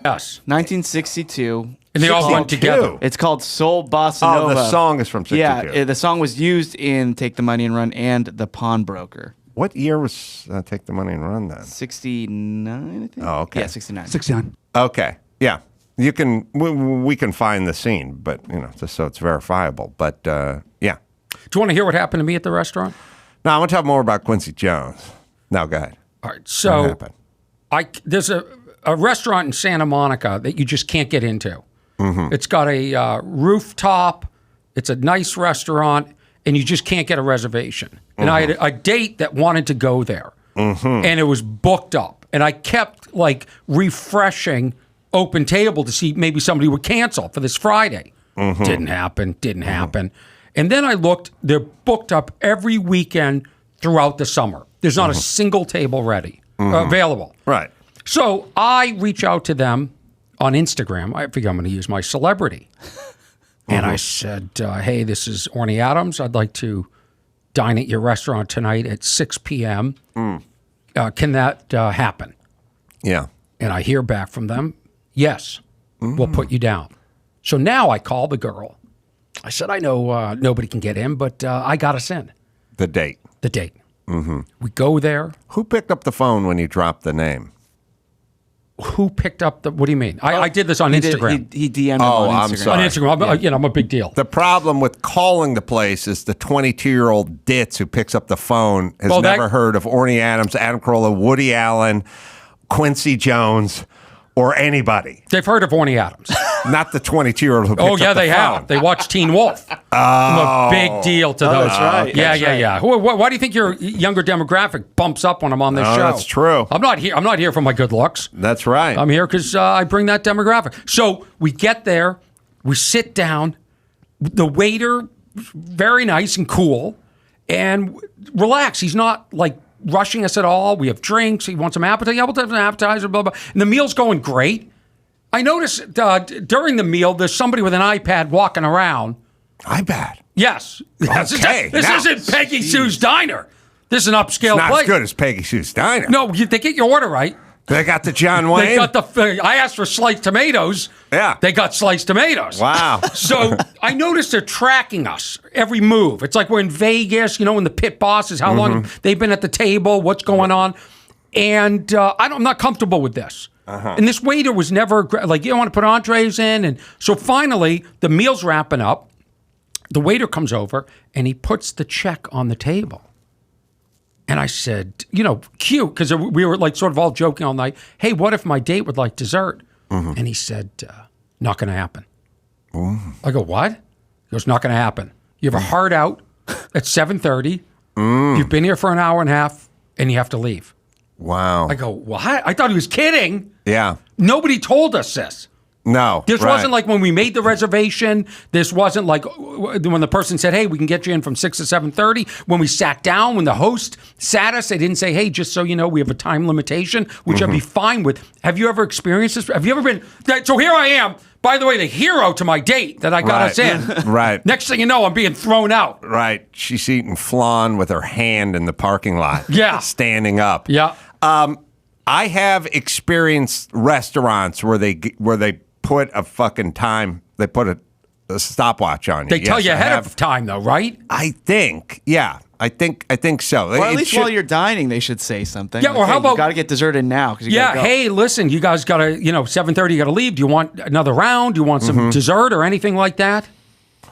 Yes. 1962. And they all went together. It's called Soul Bossa Nova. Oh, the song is from 62. Yeah, the song was used in Take the Money and Run and The Pawnbroker. What year was Take the Money and Run then? 69, I think. Oh, okay. Yeah, 69. 69. Okay. Yeah. We can find the scene, but, just so it's verifiable. But, yeah. Do you want to hear what happened to me at the restaurant? No, I want to talk more about Quincy Jones. No, go ahead. All right. What So happened? there's a restaurant in Santa Monica that you just can't get into. It's got a rooftop. It's a nice restaurant, and you just can't get a reservation. And I had a date that wanted to go there, and it was booked up. And I kept refreshing Open Table to see maybe somebody would cancel for this Friday. Didn't happen. And then I looked. They're booked up every weekend throughout the summer. There's not a single table ready available. Right. So I reach out to them on Instagram. I figure I'm going to use my celebrity. And I said, hey, this is Orny Adams. I'd like to dine at your restaurant tonight at 6 p.m. Can that happen? Yeah. And I hear back from them, yes, we'll put you down. So now I call the girl. I said, I know nobody can get in, but I got us in. The date. The date. We go there. Who picked up the phone when you dropped the name? Who picked up the? What do you mean? I did this on Instagram. He DM'd him on Instagram. I'm sorry. On Instagram, I'm a big deal. The problem with calling the place is the 22-year-old ditz who picks up the phone has Well, never heard of Orny Adams, Adam Carolla, Woody Allen, Quincy Jones, or anybody. They've heard of Orny Adams. Not the 22-year-old who picks up the phone. They have. They watch Teen Wolf. I'm a big deal to those. That's right. Yeah. Why do you think your younger demographic bumps up when I'm on this show? That's true. I'm not here for my good looks. That's right. I'm here because I bring that demographic. So we get there, we sit down. The waiter, very nice and cool, and relax. He's not rushing us at all. We have drinks. He wants some appetizer. Yeah, we'll have an appetizer. Blah blah. And the meal's going great. I noticed during the meal, there's somebody with an iPad walking around. iPad. Yes. Okay. This isn't Peggy Sue's Diner. This is an upscale Not place. as good as Peggy Sue's Diner. No, they get your order right. They got the John Wayne. They got I asked for sliced tomatoes. Yeah. They got sliced tomatoes. Wow. So I noticed they're tracking us every move. It's like we're in Vegas, when the pit bosses, how long they've been at the table, what's going on. And I'm not comfortable with this. And this waiter was never you don't want to put entrees in. And so finally, the meal's wrapping up. The waiter comes over and he puts the check on the table. And I said, cute, because we were sort of all joking all night. Hey, what if my date would like dessert? And he said, not going to happen. I go, what? He goes, not going to happen. You have a hard out at 7:30. You've been here for an hour and a half, and you have to leave. Wow. I go, what? I thought he was kidding. Yeah. Nobody told us this. No. This right. wasn't like when we made the reservation. This wasn't like when the person said, hey, we can get you in from 6 to 7:30. When we sat down, when the host sat us, they didn't say, hey, just so you know, we have a time limitation, which I'd be fine with. Have you ever experienced this? Have you ever been? So here I am, by the way, the hero to my date that I got us in. Right. Next thing you know, I'm being thrown out. Right. She's eating flan with her hand in the parking lot. Yeah. Standing up. Yeah. I have experienced restaurants where they put a fucking time. They put a stopwatch on you. They tell you ahead of time, though, right? I think. Yeah. I think so. Or at least while you're dining, they should say something. Yeah, or how about... You got to get dessert in now. Yeah, hey, listen, you guys got to, 7:30, you got to leave. Do you want another round? Do you want some dessert or anything like that?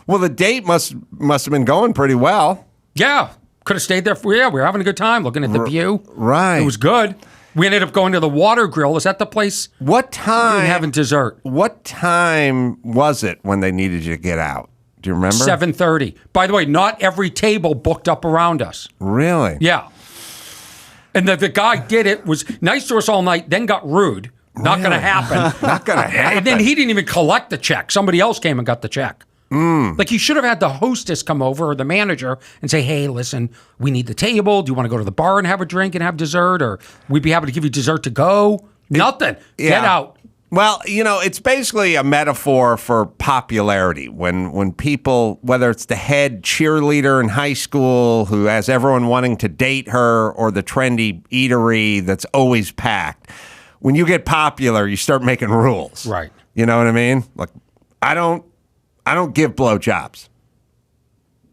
Well, the date must have been going pretty well. Yeah. Could have stayed there we were having a good time looking at the view. Right. It was good. We ended up going to the Water Grill. Is that the place? What time? And having dessert. What time was it when they needed you to get out? Do you remember? 7:30. By the way, not every table booked up around us. Really? Yeah. And the guy did it, was nice to us all night, then got rude. Not going to happen. Not going to happen. And then he didn't even collect the check. Somebody else came and got the check. Like, you should have had the hostess come over or the manager and say, hey, listen, we need the table. Do you want to go to the bar and have a drink and have dessert? Or we'd be happy to give you dessert to go. Nothing. Get out. Well, it's basically a metaphor for popularity. When people, whether it's the head cheerleader in high school who has everyone wanting to date her or the trendy eatery that's always packed, when you get popular, you start making rules. Right. You know what I mean? Like, I don't give blowjobs.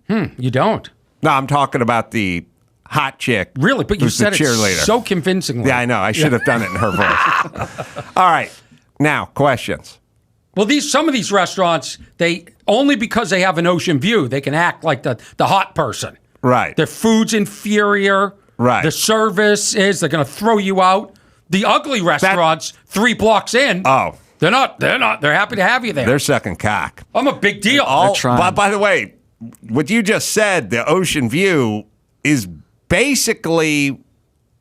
You don't? No, I'm talking about the hot chick. Really? But you who's said the it cheerleader. so convincingly. Yeah, I know. I should have done it in her voice. All right. Now, questions. Well, some of these restaurants, they only because they have an ocean view, they can act like the hot person. Right. Their food's inferior. Right. The service is, they're going to throw you out. The ugly restaurants, 3 blocks in. Oh. They're not. They're happy to have you there. They're sucking cock. I'm a big deal. But by the way, what you just said, the ocean view is basically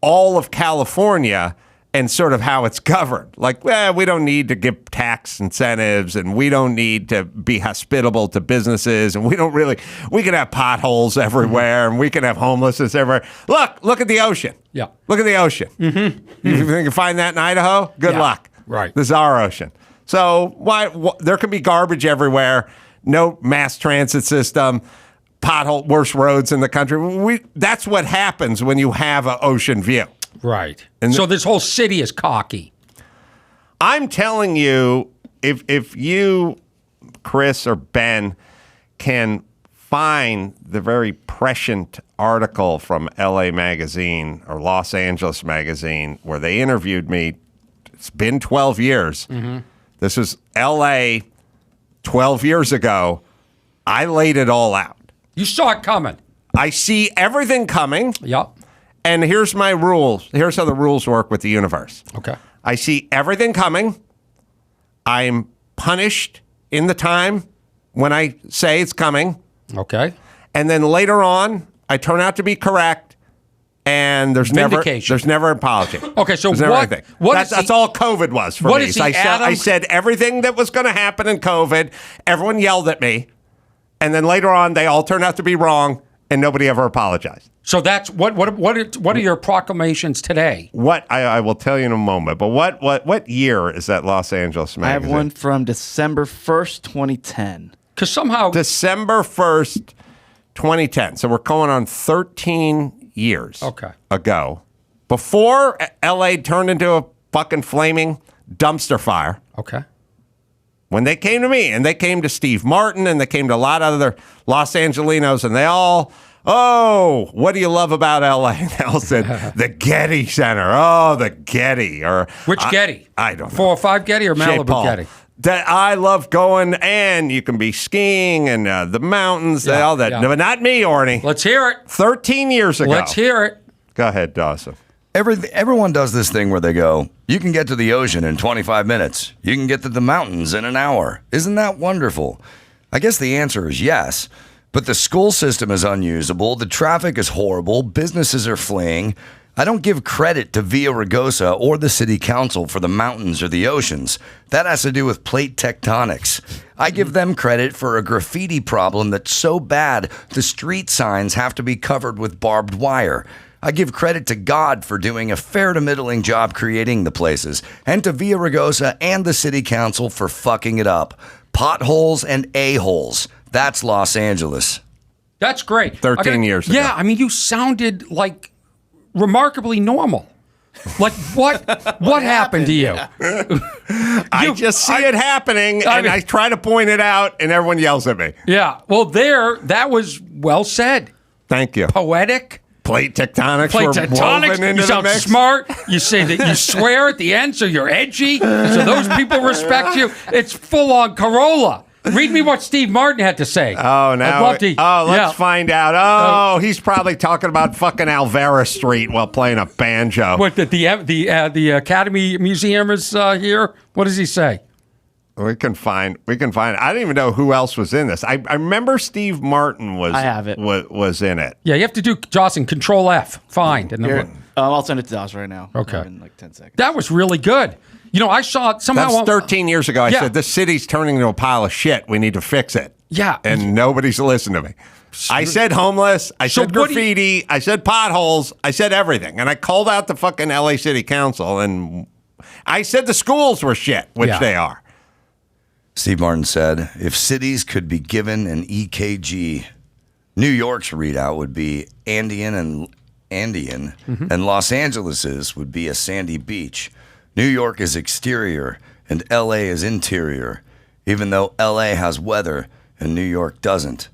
all of California and sort of how it's governed. Like, we don't need to give tax incentives and we don't need to be hospitable to businesses and we can have potholes everywhere and we can have homelessness everywhere. Look at the ocean. Yeah. Look at the ocean. Mm-hmm. You think you can find that in Idaho? Good luck. Right. This is our ocean. So why there can be garbage everywhere, no mass transit system, worst roads in the country. That's what happens when you have an ocean view. Right. And so this whole city is cocky. I'm telling you, if you, Chris or Ben, can find the very prescient article from LA Magazine or Los Angeles Magazine where they interviewed me, it's been 12 years. Mm-hmm. This was LA 12 years ago. I laid it all out. You saw it coming. I see everything coming. Yep. And here's my rules. Here's how the rules work with the universe. Okay. I see everything coming. I'm punished in the time when I say it's coming. Okay. And then later on, I turn out to be correct. And there's never an apology. Okay, so that's all COVID was for me. So I said everything that was going to happen in COVID. Everyone yelled at me. And then later on, they all turned out to be wrong. And nobody ever apologized. So that's what are your proclamations today? What I will tell you in a moment. But what year is that Los Angeles Magazine? I have one from December 1st, 2010. Because somehow December 1st, 2010. So we're going on 13 years ago. Before LA turned into a fucking flaming dumpster fire. Okay. When they came to me, and they came to Steve Martin, and they came to a lot of other Los Angelinos, and they all, what do you love about LA? And they all said, the Getty Center. Oh, the Getty. Or which Getty? I don't know. 405 Getty or Malibu Getty? That I love going, and you can be skiing and the mountains, all that. Yeah. But not me, Orny. Let's hear it. 13 years ago. Let's hear it. Go ahead, Dawson. Everyone does this thing where they go, you can get to the ocean in 25 minutes. You can get to the mountains in an hour. Isn't that wonderful? I guess the answer is yes. But the school system is unusable. The traffic is horrible. Businesses are fleeing. I don't give credit to Villa Rugosa or the city council for the mountains or the oceans. That has to do with plate tectonics. I give them credit for a graffiti problem that's so bad the street signs have to be covered with barbed wire. I give credit to God for doing a fair to middling job creating the places, and to Villa Rugosa and the city council for fucking it up. Potholes and a-holes. That's Los Angeles. That's great. 13 years ago. Yeah, I mean, you sounded like remarkably normal. Like, what happened to you? I just see it happening, and I try to point it out, and everyone yells at me. Yeah, well, that was well said. Thank you. Poetic. Plate tectonics were woven into you sound the mix. Smart. You say that you swear at the end, so you're edgy. So those people respect you. It's full on Carolla. Read me what Steve Martin had to say. Oh, now. I'd love to, let's find out. Oh, he's probably talking about fucking Alvera Street while playing a banjo. What the Academy Museum is here? What does he say? We can find. I didn't even know who else was in this. I remember Steve Martin was. I have it. Was in it. Yeah, you have to do Jocelyn Control F. Find and then Here, I'll send it to Josh right now. Okay. In like 10 seconds. that was really good. You know, I saw it somehow. That's 13 years ago. I Yeah. said this city's turning into a pile of shit. We need to fix it. Yeah. And nobody's listened to me. I said homeless. I said what do you- graffiti. I said potholes. I said everything. And I called out the fucking LA City Council. And I said the schools were shit, which Yeah. they are. Steve Martin said, if cities could be given an EKG, New York's readout would be Andean, and Los Angeles's would be a sandy beach. New York is exterior, and LA is interior, even though LA has weather and New York doesn't.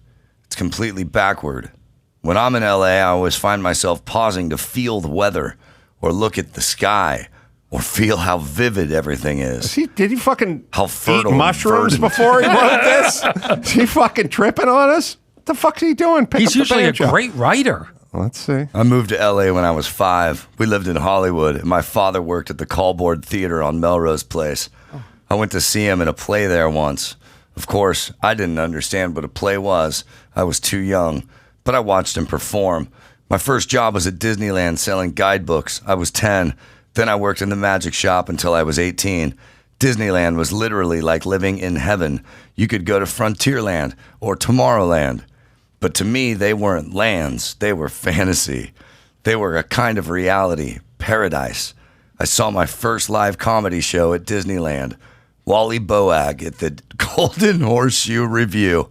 It's completely backward. When I'm in LA, I always find myself pausing to feel the weather, or look at the sky, or feel how vivid everything is. Did he fucking How eat fertile and mushrooms verdant. before he wrote this? Is he fucking tripping on us? What the fuck's he doing? Pick He's up the usually a banjo. great writer. Let's see. I moved to LA when I was 5. We lived in Hollywood, and my father worked at the Callboard Theater on Melrose Place. I went to see him in a play there once. Of course, I didn't understand what a play was. I was too young, but I watched him perform. My first job was at Disneyland selling guidebooks. I was 10. Then I worked in the magic shop until I was 18. Disneyland was literally like living in heaven. You could go to Frontierland or Tomorrowland. But to me, they weren't lands. They were fantasy. They were a kind of reality, paradise. I saw my first live comedy show at Disneyland. Wally Boag at the Golden Horseshoe Review.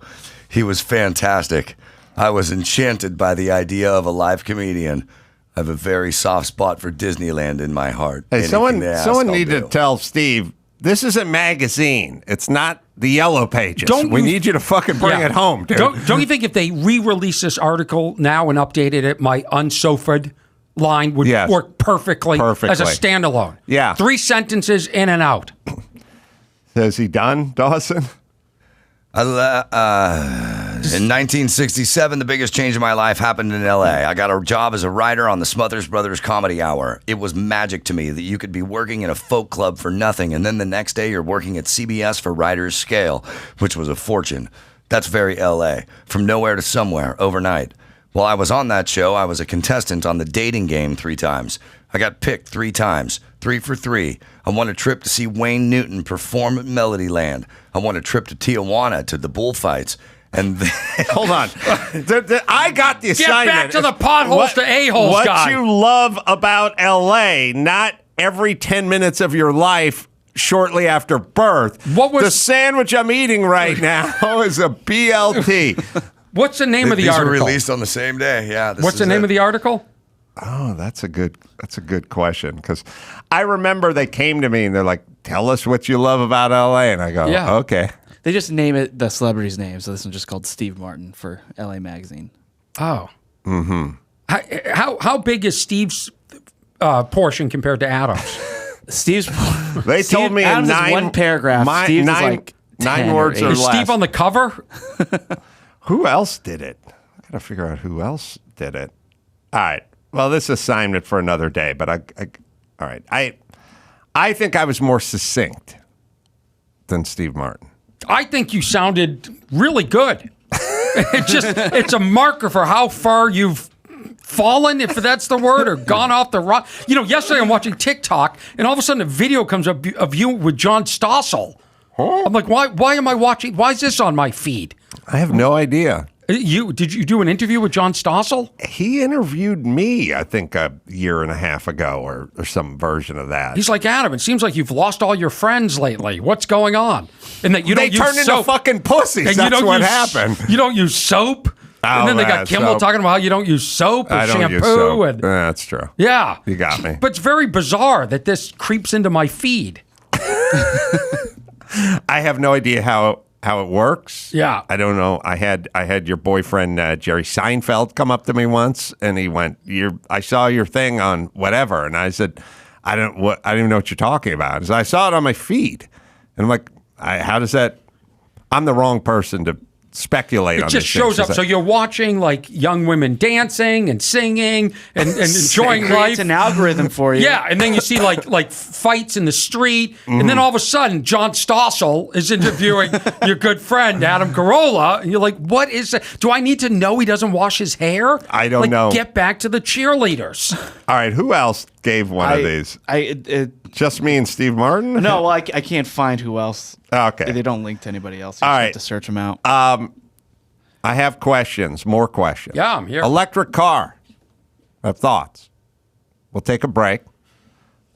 He was fantastic. I was enchanted by the idea of a live comedian. I have a very soft spot for Disneyland in my heart. Hey, Anything they ask, someone I'll need to do. tell Steve, this is a magazine. It's not the Yellow Pages. Don't we you- need you to fucking bring Yeah. it home, dude. Don't you think if they re-release this article now and updated it, my unsofaed line would Yes. work perfectly as a Perfectly. standalone? Yeah. 3 sentences in and out. Is he done, Dawson? In 1967, the biggest change in my life happened in LA. I got a job as a writer on the Smothers Brothers Comedy Hour. It was magic to me that you could be working in a folk club for nothing, and then the next day you're working at CBS for Writers' Scale, which was a fortune. That's very LA. From nowhere to somewhere, overnight. While I was on that show, I was a contestant on the dating game 3 times. I got picked 3 times, 3 for 3. I won a trip to see Wayne Newton perform at Melodyland. I won a trip to Tijuana to the bullfights. And then, Hold on. I got the assignment. back to the potholes to a-holes What guy. you love about L.A., not every 10 minutes of your life shortly after birth. What was- the sandwich I'm eating right now is a BLT. What's the name of the these were article? released on the same day. Yeah. What's the name of the article? Oh, that's a good question, because I remember they came to me and they're like, "Tell us what you love about LA," and I go, Yeah. "Okay." They just name it the celebrity's name, so this one's just called Steve Martin for LA Magazine. Oh. Mm-hmm. How big is Steve's portion compared to Adam's? Steve's. They told me Adams in is 9 one paragraph. Steve's is like 9 10 words or or eight. Is less. Steve on the cover? Who else did it? I gotta figure out who else did it. All right. Well, this assignment for another day. But all right. I think I was more succinct than Steve Martin. I think you sounded really good. It's a marker for how far you've fallen, if that's the word, or gone off the rock. You know, yesterday I'm watching TikTok, and all of a sudden a video comes up of you with John Stossel. Huh? I'm like, why am I watching? Why is this on my feed? I have no idea. Did you do an interview with John Stossel? He interviewed me, I think, a year and a half ago, or some version of that. He's like, Adam, it seems like you've lost all your friends lately. What's going on? And that you they don't turned use into soap. fucking pussies. And That's what use, happened. You don't use soap. And then they got Kimmel soap. talking about how you don't use soap or I don't shampoo. use soap. And, That's true. yeah. You got me. But it's very bizarre that this creeps into my feed. I have no idea how it works. Yeah. I don't know. I had your boyfriend Jerry Seinfeld come up to me once, and he went, I saw your thing on whatever," and I said, I don't even know what you're talking about." And so I saw it on my feed, and I'm like, how does that? I'm the wrong person to speculate on It this. just shows up. So you're watching like young women dancing and singing and enjoying It life. creates an algorithm for you. Yeah, and then you see like fights in the street, and then all of a sudden John Stossel is interviewing your good friend Adam Carolla, and you're like, "What is that? Do I need to know he doesn't wash his hair? I don't know. Get back to the cheerleaders." All right, who else gave one of these? Just me and Steve Martin? No, well, I can't find who else. Okay. They don't link to anybody else. You All just right. have to search them out. I have questions, more questions. Yeah, I'm here. Electric car. I have thoughts. We'll take a break.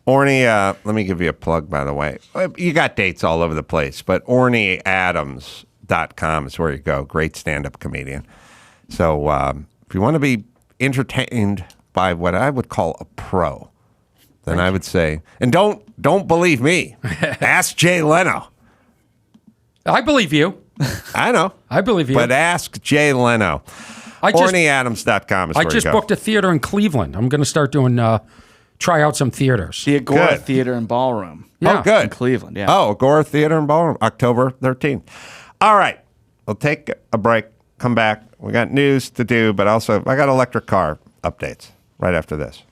Orny, let me give you a plug, by the way. You got dates all over the place, but ornyadams.com is where you go. Great stand-up comedian. So if you want to be entertained by what I would call a pro, then I would say, and don't believe me. Ask Jay Leno. I believe you. I know. I believe you. But ask Jay Leno. OrnyAdams.com is where I just you go. booked a theater in Cleveland. I'm going to start doing try out some theaters. The Agora Good. Theater and Ballroom. Yeah. Oh, good. In Cleveland, yeah. Oh, Agora Theater and Ballroom, October 13th. All right. We'll take a break, come back. We got news to do, but also I got electric car updates right after this.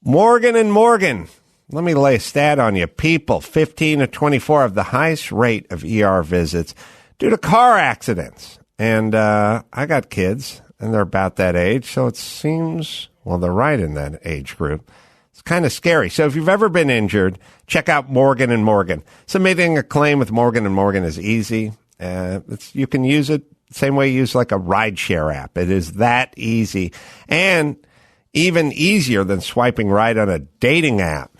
Morgan & Morgan. Let me lay a stat on you. People 15 to 24 have the highest rate of ER visits due to car accidents. And I got kids, and they're about that age, so it seems, well, they're right in that age group. It's kind of scary. So if you've ever been injured, check out Morgan & Morgan. Submitting a claim with Morgan & Morgan is easy. You can use it the same way you use like a rideshare app. It is that easy. And even easier than swiping right on a dating app,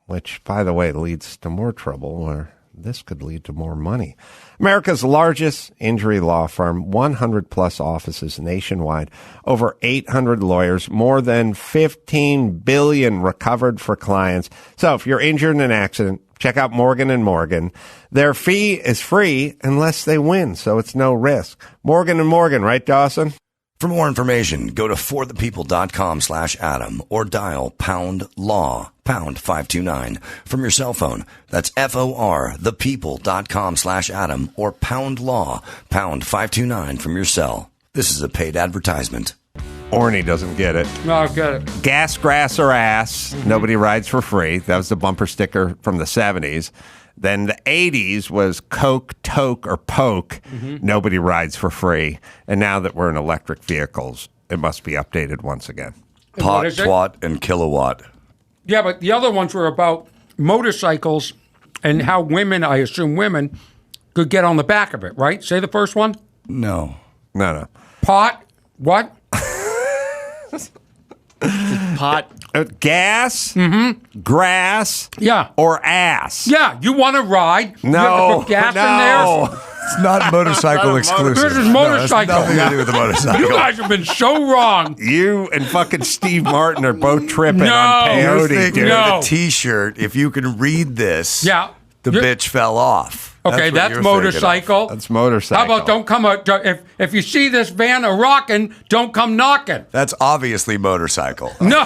which, by the way, leads to more trouble, or this could lead to more money. America's largest injury law firm, 100-plus offices nationwide, over 800 lawyers, more than $15 billion recovered for clients. So if you're injured in an accident, check out Morgan & Morgan. Their fee is free unless they win, so it's no risk. Morgan & Morgan, right, Dawson? For more information, go to forthepeople.com/Adam or dial #law, #529 from your cell phone. That's FOR, thepeople.com/Adam or #law, #529 from your cell. This is a paid advertisement. Orny doesn't get it. No, I've got it. Gas, grass, or ass. Nobody rides for free. That was the bumper sticker from the 70s. Then the 80s was Coke, Toke, or Poke. Nobody rides for free. And now that we're in electric vehicles, it must be updated once again. And what Pot, is it? twat, and kilowatt. Yeah, but the other ones were about motorcycles and how women, I assume women, could get on the back of it, right? Say the first one. No. No. Pot, what? Pot. Gas, grass, Yeah. or ass. Yeah, you want to ride? You have to No, put gas no. in there? It's not motorcycle exclusive. This is motorcycle. No, it has nothing to do with the motorcycle. You guys have been so wrong. You and fucking Steve Martin are both tripping No. on You're peyote, thinking dude. No. of the T-shirt. If you can read this, Yeah. the You're- bitch fell off. Okay, what that's you're thinking of. motorcycle. That's motorcycle. How about don't come if you see this van a rocking, don't come knocking. That's obviously motorcycle. No.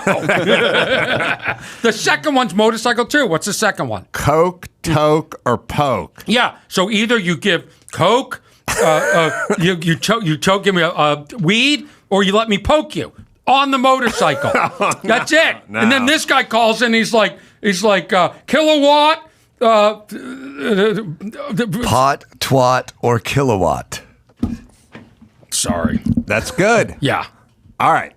The second one's motorcycle too. What's the second one? Coke, Toke, or Poke? Yeah. So either you give Coke, you choke, give me a weed, or you let me poke you on the motorcycle. That's it. no. And then this guy calls in. He's like kilowatt. Pot, twat, or kilowatt. Sorry. That's good. Yeah. All right.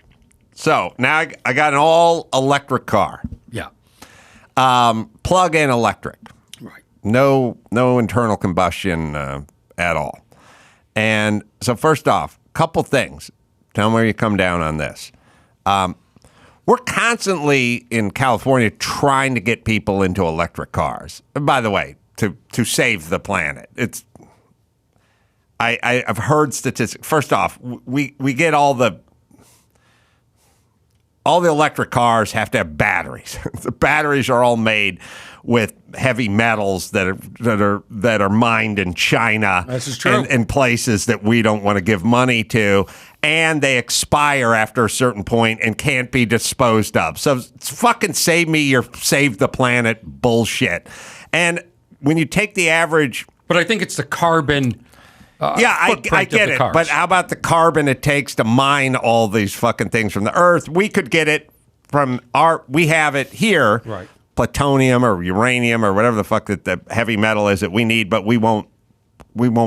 So now I got an all-electric car. Yeah. Plug-in electric. Right. No internal combustion at all. And so first off, couple things. Tell me where you come down on this. We're constantly in California trying to get people into electric cars. And by the way, to save the planet. I've heard statistics. First off, we get all the electric cars have to have batteries. The batteries are all made with heavy metals that are mined in China. This is true. In places that we don't want to give money to, and they expire after a certain point and can't be disposed of. So it's fucking save the planet bullshit. And when you take the average, But I think it's the carbon I get it. But how about the carbon it takes to mine all these fucking things from the earth? We could get it from we have it here, right? Plutonium or uranium or whatever the fuck that the heavy metal is that we need, but we won't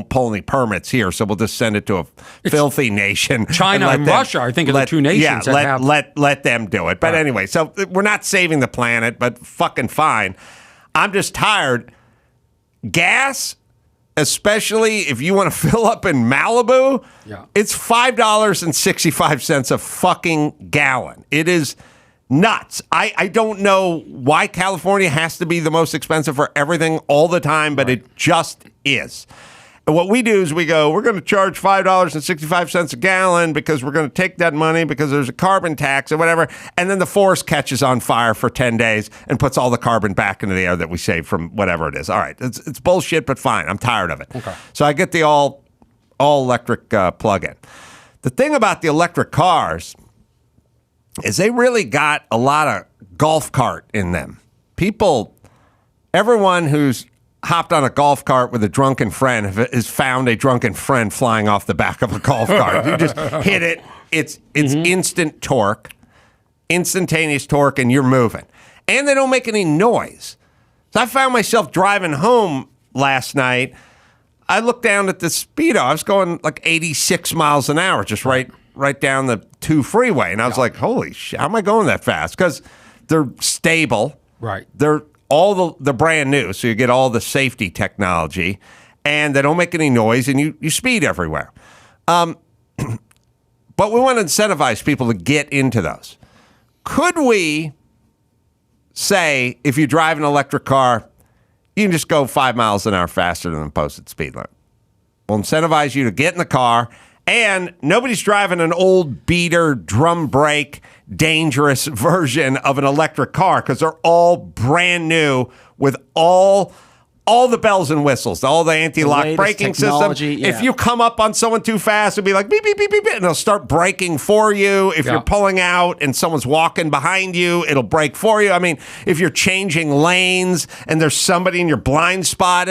pull any permits here, so we'll just send it to a filthy nation. China and Russia, I think, are the two nations that have... let them do it. But anyway, so we're not saving the planet, but fucking fine. I'm just tired. Gas, especially if you want to fill up in Malibu, it's $5.65 a fucking gallon. It is nuts. I don't know why California has to be the most expensive for everything all the time, but it just is. And what we do is we're going to charge $5.65 a gallon because we're going to take that money because there's a carbon tax or whatever. And then the forest catches on fire for 10 days and puts all the carbon back into the air that we save from whatever it is. All right. It's bullshit, but fine. I'm tired of it. Okay. So I get the all electric plug-in. The thing about the electric cars is they really got a lot of golf cart in them. Everyone who's hopped on a golf cart with a drunken friend has found a drunken friend flying off the back of a golf cart. You just hit it. It's instant torque, instantaneous torque, and you're moving. And they don't make any noise. So I found myself driving home last night. I looked down at the speedo. I was going like 86 miles an hour, just right down the 2 freeway. And I was like, holy shit, how am I going that fast? Because they're stable. Right. They're brand new, so you get all the safety technology, and they don't make any noise, and you speed everywhere. But we want to incentivize people to get into those. Could we say, if you drive an electric car, you can just go 5 miles an hour faster than the posted speed limit? We'll incentivize you to get in the car, and nobody's driving an old beater, drum brake, dangerous version of an electric car because they're all brand new with all the bells and whistles, all the anti-lock braking system. Yeah. If you come up on someone too fast, it'll be like beep, beep, beep, beep, beep, and it'll start braking for you. If you're pulling out and someone's walking behind you, it'll brake for you. I mean, if you're changing lanes and there's somebody in your blind spot,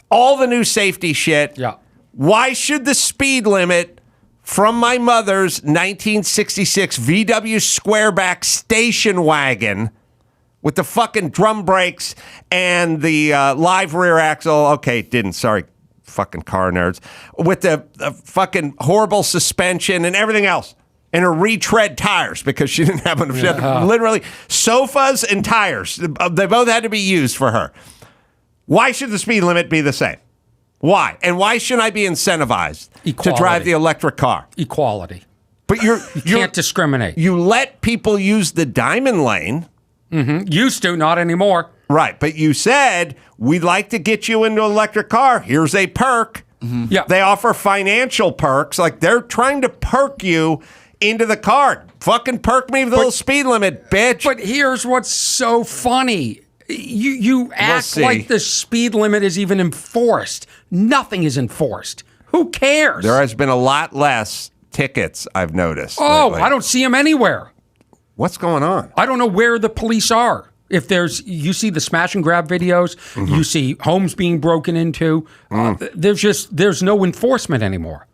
all the new safety shit. Yeah. Why should the speed limit from my mother's 1966 VW Squareback station wagon with the fucking drum brakes and the live rear axle? Okay, it didn't. Sorry, fucking car nerds. With the fucking horrible suspension and everything else. And her retread tires because she didn't have enough. She had literally sofas and tires. They both had to be used for her. Why should the speed limit be the same? Why? And why shouldn't I be incentivized to drive the electric car? Equality. But you can't discriminate. You let people use the diamond lane. Mm-hmm. Used to, not anymore. Right. But you said, we'd like to get you into an electric car. Here's a perk. Mm-hmm. Yeah. They offer financial perks. Like they're trying to perk you into the car. Fucking perk me with a little speed limit, bitch. But here's what's so funny. You act like the speed limit is even enforced. Nothing is enforced. Who cares? There has been a lot less tickets, I've noticed. Oh, lately. I don't see them anywhere. What's going on? I don't know where the police are. If you see the smash and grab videos, you see homes being broken into. There's no enforcement anymore.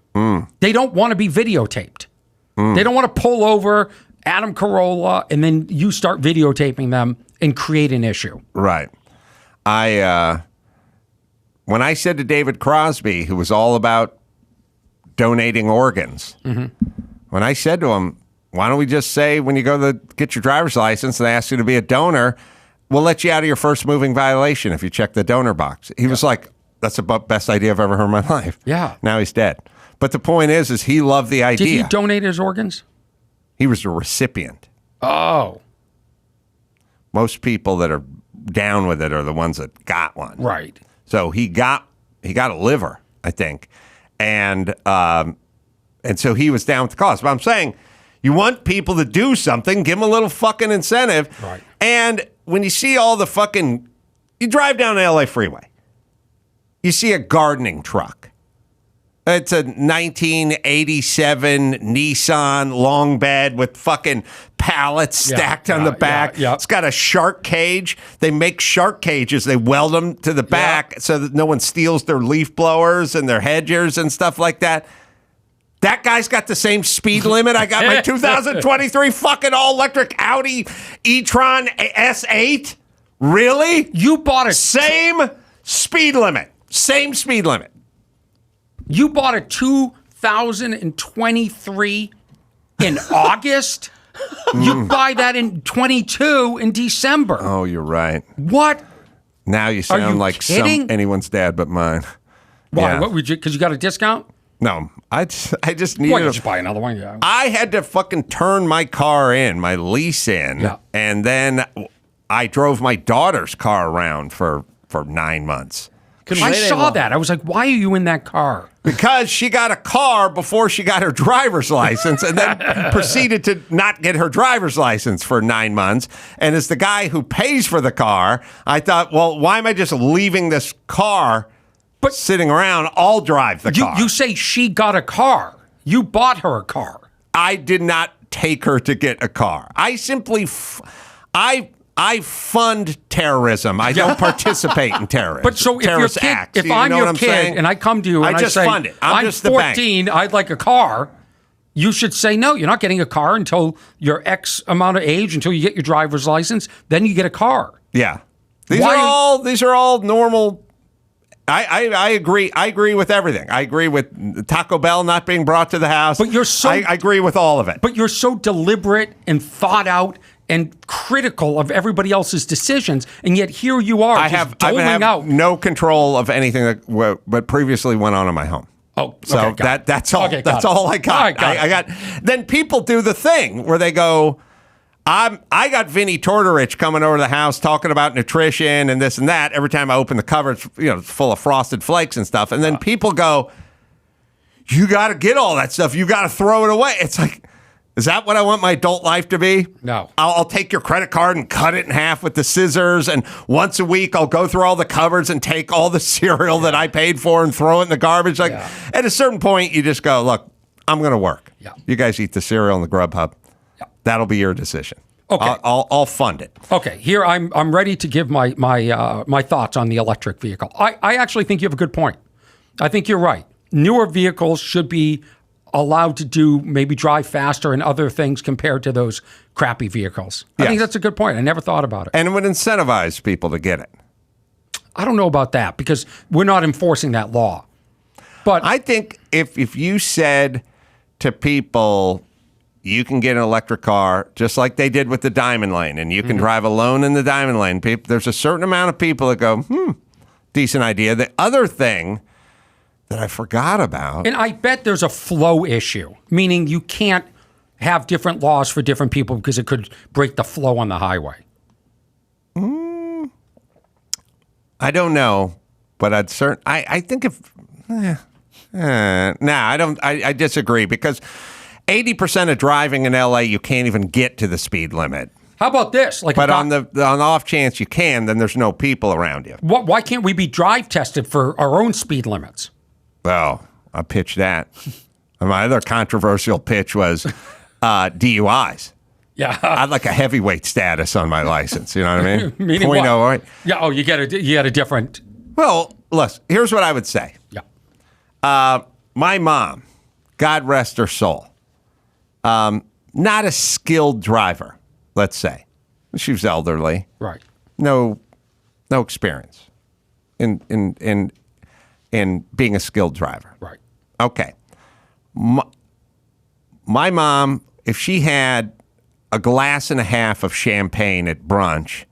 They don't want to be videotaped. They don't want to pull over Adam Carolla and then you start videotaping them and create an issue. Right. When I said to David Crosby, who was all about donating organs, when I said to him, why don't we just say when you go to get your driver's license and they ask you to be a donor, we'll let you out of your first moving violation if you check the donor box. He was like, that's the best idea I've ever heard in my life. Yeah. Now he's dead. But the point is he loved the idea. Did he donate his organs? He was a recipient. Oh. Most people that are down with it are the ones that got one. Right. So he got a liver, I think. And so he was down with the cause. But I'm saying you want people to do something, give them a little fucking incentive. Right. And when you see all the fucking, you drive down the LA freeway, you see a gardening truck. It's a 1987 Nissan long bed with fucking pallets stacked on the back. It's got a shark cage. They make shark cages. They weld them to the back so that no one steals their leaf blowers and their hedgers and stuff like that. That guy's got the same speed limit. I got my 2023 fucking all-electric Audi e-tron S8. Really? You bought a same speed limit. Same speed limit. You bought a 2023 in August? You buy that in 22 in December. Oh, you're right. What? Now you sound like anyone's dad but mine. Why? Yeah. What would you? Because you got a discount? No, I just needed. Why did you buy another one? Yeah. I had to fucking turn my car in, my lease in, and then I drove my daughter's car around for 9 months. I saw that. I was like, why are you in that car? Because she got a car before she got her driver's license and then proceeded to not get her driver's license for 9 months. And as the guy who pays for the car, I thought, well, why am I just leaving this car sitting around? I'll drive the car. You say she got a car. You bought her a car. I did not take her to get a car. I simply... I fund terrorism. I don't participate in terrorism. But so if your kid, if I'm your kid and I come to you and I just say, fund it. I'm just 14, I'd like a car, you should say, no, you're not getting a car until you're X amount of age, until you get your driver's license, then you get a car. Yeah. These are all normal. I agree. I agree with everything. I agree with Taco Bell not being brought to the house. But you're so... I agree with all of it. But you're so deliberate and thought out and critical of everybody else's decisions, and yet here you are. I have no control of anything that what previously went on in my home. Oh, so okay, that's all. Okay, that's all I got. I got. Then people do the thing where they go, I got Vinny Tortorich coming over to the house talking about nutrition and this and that. Every time I open the cover, it's full of Frosted Flakes and stuff. And then people go, you got to get all that stuff. You got to throw it away. It's like, is that what I want my adult life to be? No. I'll take your credit card and cut it in half with the scissors. And once a week, I'll go through all the cupboards and take all the cereal that I paid for and throw it in the garbage. Like at a certain point, you just go, look, I'm going to work. Yeah. You guys eat the cereal in the Grubhub. Yeah. That'll be your decision. Okay. I'll fund it. Okay. Here, I'm ready to give my thoughts on the electric vehicle. I actually think you have a good point. I think you're right. Newer vehicles should be allowed to maybe drive faster and other things compared to those crappy vehicles. I think that's a good point. I never thought about it. And it would incentivize people to get it. I don't know about that because we're not enforcing that law. But I think if you said to people, you can get an electric car just like they did with the Diamond Lane, and you can drive alone in the Diamond Lane. There's a certain amount of people that go, decent idea. The other thing that I forgot about. And I bet there's a flow issue, meaning you can't have different laws for different people because it could break the flow on the highway. I don't know, but I think if... I don't. I disagree because 80% of driving in LA, you can't even get to the speed limit. How about this? But on the off chance you can, then there's no people around you. Why can't we be drive tested for our own speed limits? Well, I pitched that. My other controversial pitch was DUIs. Yeah, I'd like a heavyweight status on my license. You know what I mean? Meaning what? Right? Yeah. Oh, you get a different. Well, listen. Here's what I would say. Yeah. My mom, God rest her soul, not a skilled driver. Let's say she was elderly. Right. No experience in being a skilled driver. Right. Okay. My mom, if she had a glass and a half of champagne at brunch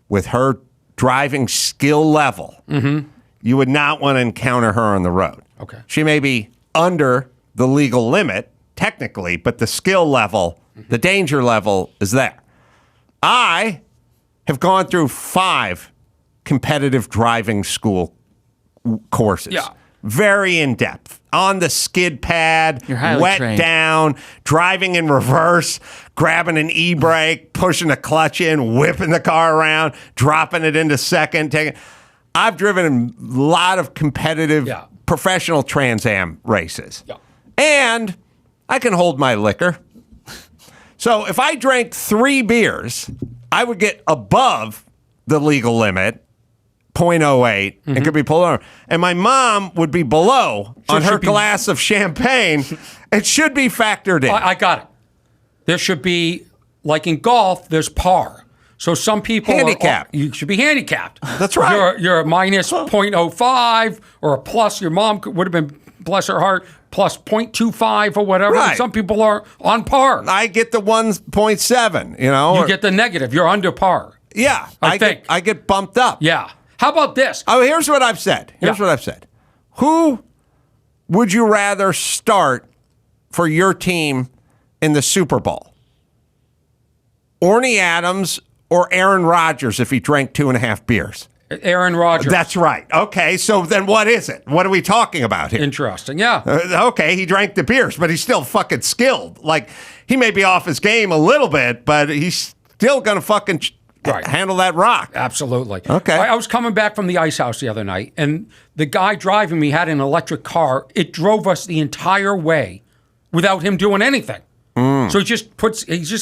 with her driving skill level, you would not want to encounter her on the road. Okay. She may be under the legal limit, technically, but the skill level, the danger level is there. I have gone through 5 competitive driving school courses. Yeah. Very in-depth. On the skid pad, wet trained. down, driving in reverse, grabbing an e-brake, pushing a clutch in, whipping the car around, dropping it into second. I've driven a lot of competitive professional Trans Am races. Yeah. And I can hold my liquor. So if I drank 3 beers, I would get above the legal limit, 0.08, and could be pulled over. And my mom would be below on her glass of champagne. It should be factored in. I got it. There should be, like in golf, there's par. So some people Handicapped. you should be handicapped. That's right. You're a minus 0.05 or a plus. Your mom would have been, bless her heart, plus 0.25 or whatever. Right. And some people are on par. I get the 1.7, you know. You get the negative. You're under par. Yeah. I think. I get bumped up. Yeah. How about this? Oh, here's what I've said. Here's what I've said. Who would you rather start for your team in the Super Bowl? Orny Adams or Aaron Rodgers if he drank 2.5 beers? Aaron Rodgers. That's right. Okay, so then what is it? What are we talking about here? Interesting. Yeah. Okay, he drank the beers, but he's still fucking skilled. Like, he may be off his game a little bit, but he's still going to fucking handle that rock. Absolutely. Okay. I was coming back from the ice house the other night, and the guy driving me had an electric car. It drove us the entire way without him doing anything. So he just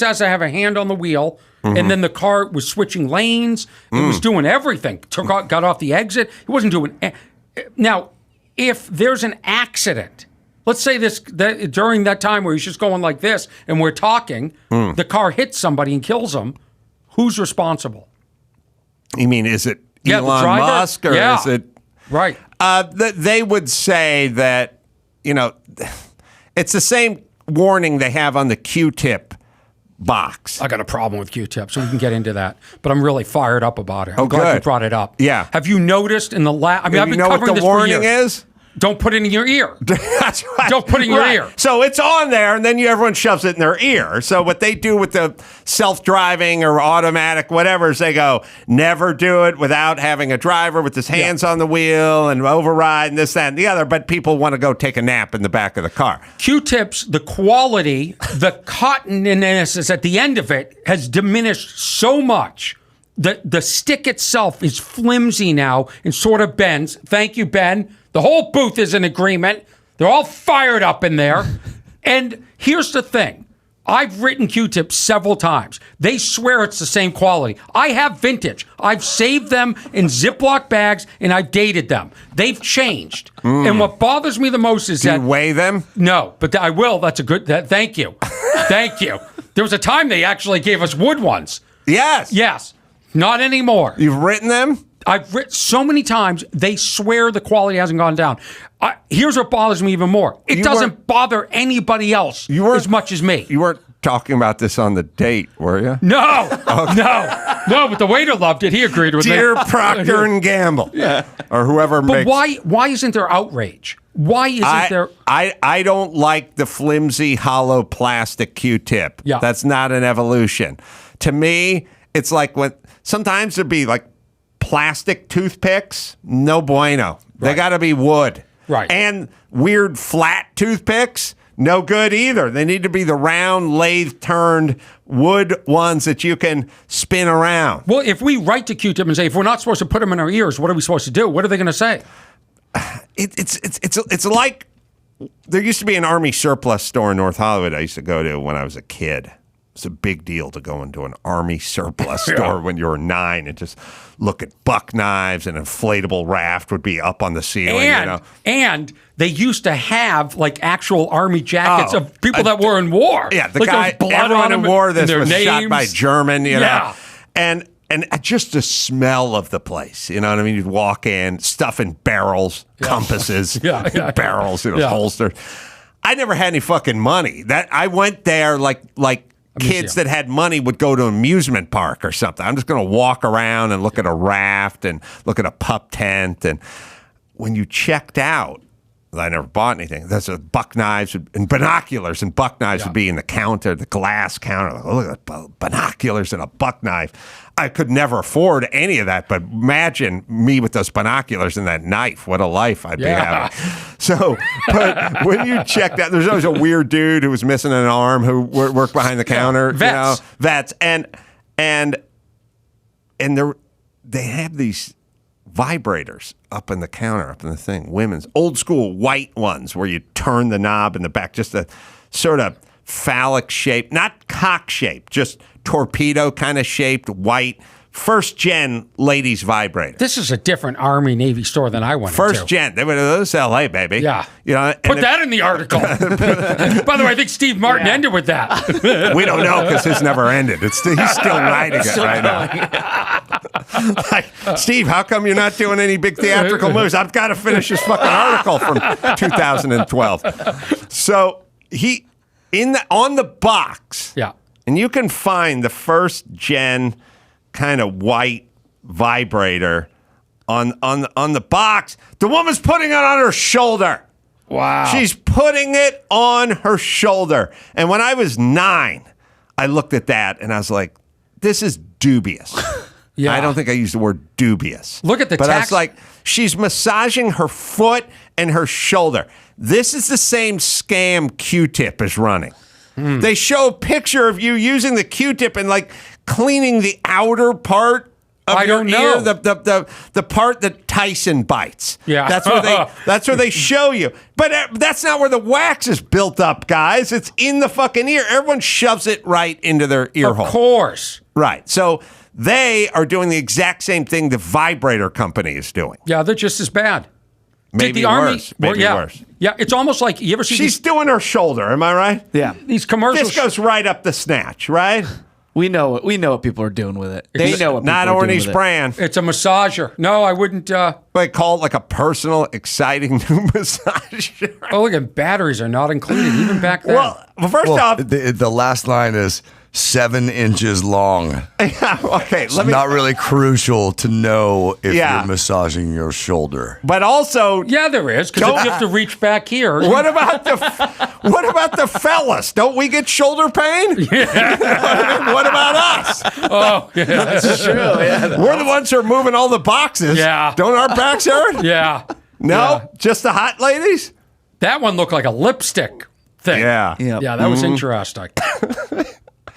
has to have a hand on the wheel, and then the car was switching lanes. It was doing everything. Got off the exit. He wasn't doing. Now, if there's an accident, let's say during that time where he's just going like this, and we're talking, the car hits somebody and kills him. Who's responsible? You mean, is it Yeah, the Elon driver? Musk or Yeah. is it? Right. They would say that, you know, it's the same warning they have on the Q-tip box. I got a problem with Q-tips, so we can get into that. But I'm really fired up about it. I'm glad you good. brought it up. Yeah. Have you noticed in the last? I mean, I've been you know what covering the this for warning years. is? Don't put it in your ear. That's right. Don't put it in your ear. So it's on there, and then everyone shoves it in their ear. So what they do with the self-driving or automatic whatever is they go, never do it without having a driver with his hands on the wheel and override and this, that, and the other. But people want to go take a nap in the back of the car. Q-tips, the quality, the cottoniness at the end of it has diminished so much. The stick itself is flimsy now and sort of bends. Thank you, Ben. The whole booth is in agreement. They're all fired up in there. And here's the thing. I've written Q-tips several times. They swear it's the same quality. I have vintage. I've saved them in Ziploc bags, and I've dated them. They've changed. And what bothers me the most is Do that... you weigh them? No, but I will. That's a good... thank you. Thank you. There was a time they actually gave us wood ones. Yes. Yes. Not anymore. You've written them? I've written so many times, they swear the quality hasn't gone down. Here's what bothers me even more. It doesn't bother anybody else as much as me. You weren't talking about this on the date, were you? No, no, but the waiter loved it. He agreed with Dear me. Procter and Gamble, or whoever But makes. why isn't there outrage? Why isn't there? I don't like the flimsy, hollow plastic Q-tip. Yeah. That's not an evolution. To me, it's like when sometimes there'd be like plastic toothpicks. No bueno. They got to be wood. Right. And weird flat toothpicks. No good either. They need to be the round, lathe-turned wood ones that you can spin around. Well, if we write to Q-tip and say, if we're not supposed to put them in our ears, what are we supposed to do? What are they going to say? It's like there used to be an Army surplus store in North Hollywood I used to go to when I was a kid. It's a big deal to go into an Army surplus store when you were 9 and just look at buck knives, and an inflatable raft would be up on the ceiling. And they used to have like actual Army jackets of people that were in war. Yeah, the like guy everyone in war this was shot by German, you know. And just the smell of the place, you know what I mean? You'd walk in, stuff in barrels, compasses, barrels, holsters. I never had any fucking money. That I went there like kids that had money would go to an amusement park or something. I'm just going to walk around and look at a raft and look at a pup tent. And when you checked out, I never bought anything. There's a buck knives and binoculars, and buck knives would be in the counter, the glass counter. Like, look at the binoculars and a buck knife. I could never afford any of that, but imagine me with those binoculars and that knife. What a life I'd be having. So, but when you checked out, there's always a weird dude who was missing an arm who worked behind the counter. Vets. Vets. And they have these vibrators up in the counter, up in the thing. Women's old school white ones where you turn the knob in the back just to sort of phallic shaped, not cock shaped, just torpedo kind of shaped, white, first gen ladies vibrator. This is a different Army Navy store than I went First into. gen. They went to those LA, baby. Yeah. You know, Put that in the article. By the way, I think Steve Martin ended with that. We don't know because his never ended. He's still writing it right now. Like, Steve, how come you're not doing any big theatrical movies? I've got to finish this fucking article from 2012. So on the box, Yeah. and you can find the first gen kind of white vibrator on the box. The woman's putting it on her shoulder. Wow. She's putting it on her shoulder. And when I was 9, I looked at that and I was like, this is dubious. Yeah. I don't think I used the word dubious. Look at the But I text. was like, she's massaging her foot and her shoulder. This is the same scam Q-tip is running. They show a picture of you using the Q-tip and like cleaning the outer part of your ear, the part that Tyson bites. Yeah. That's where they show you. But that's not where the wax is built up, guys. It's in the fucking ear. Everyone shoves it right into their ear hole. Of course. Right. So they are doing the exact same thing the vibrator company is doing. Yeah, they're just as bad. Maybe Did the Army, worse. Maybe yeah, worse. Yeah, it's almost like, you ever see She's doing her shoulder. Am I right? Yeah. these commercials? This goes right up the snatch, right? We know what people are doing with it. They know what people Not are doing Orny's with it. brand. It's a massager. No, I wouldn't. They call it like a personal, exciting new massager. Oh, look at batteries are not included even back then. Well, first off, the last line is 7 inches long. okay, It's not really crucial to know if Yeah. you're massaging your shoulder. but also, yeah, there is, because Don't- you have to reach back here. what about the fellas? Don't we get shoulder pain? What about us? Oh, yeah. That's true. Yeah. We're the ones who are moving all the boxes. Yeah. Don't our backs hurt? Yeah. No, Yeah. just the hot ladies. That one looked like a lipstick thing. Yeah. Yeah. Yeah, that was interesting.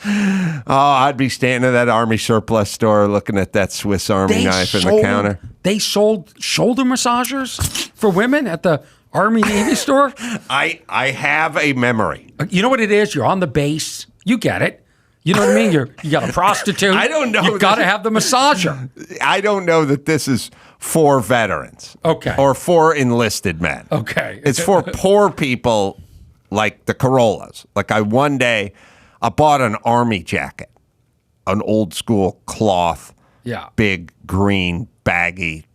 Oh, I'd be standing at that Army surplus store looking at that Swiss Army knife in the counter. They sold shoulder massagers for women at the Army Navy store. I have a memory. You know what it is? You're on the base. You get it. You know what I mean? You got a prostitute. I don't know You got to this- have the massager. I don't know that this is for veterans. Okay. Or for enlisted men. Okay. It's for poor people like the Carollas. Like I bought an Army jacket, an old school cloth, Yeah. big green baggy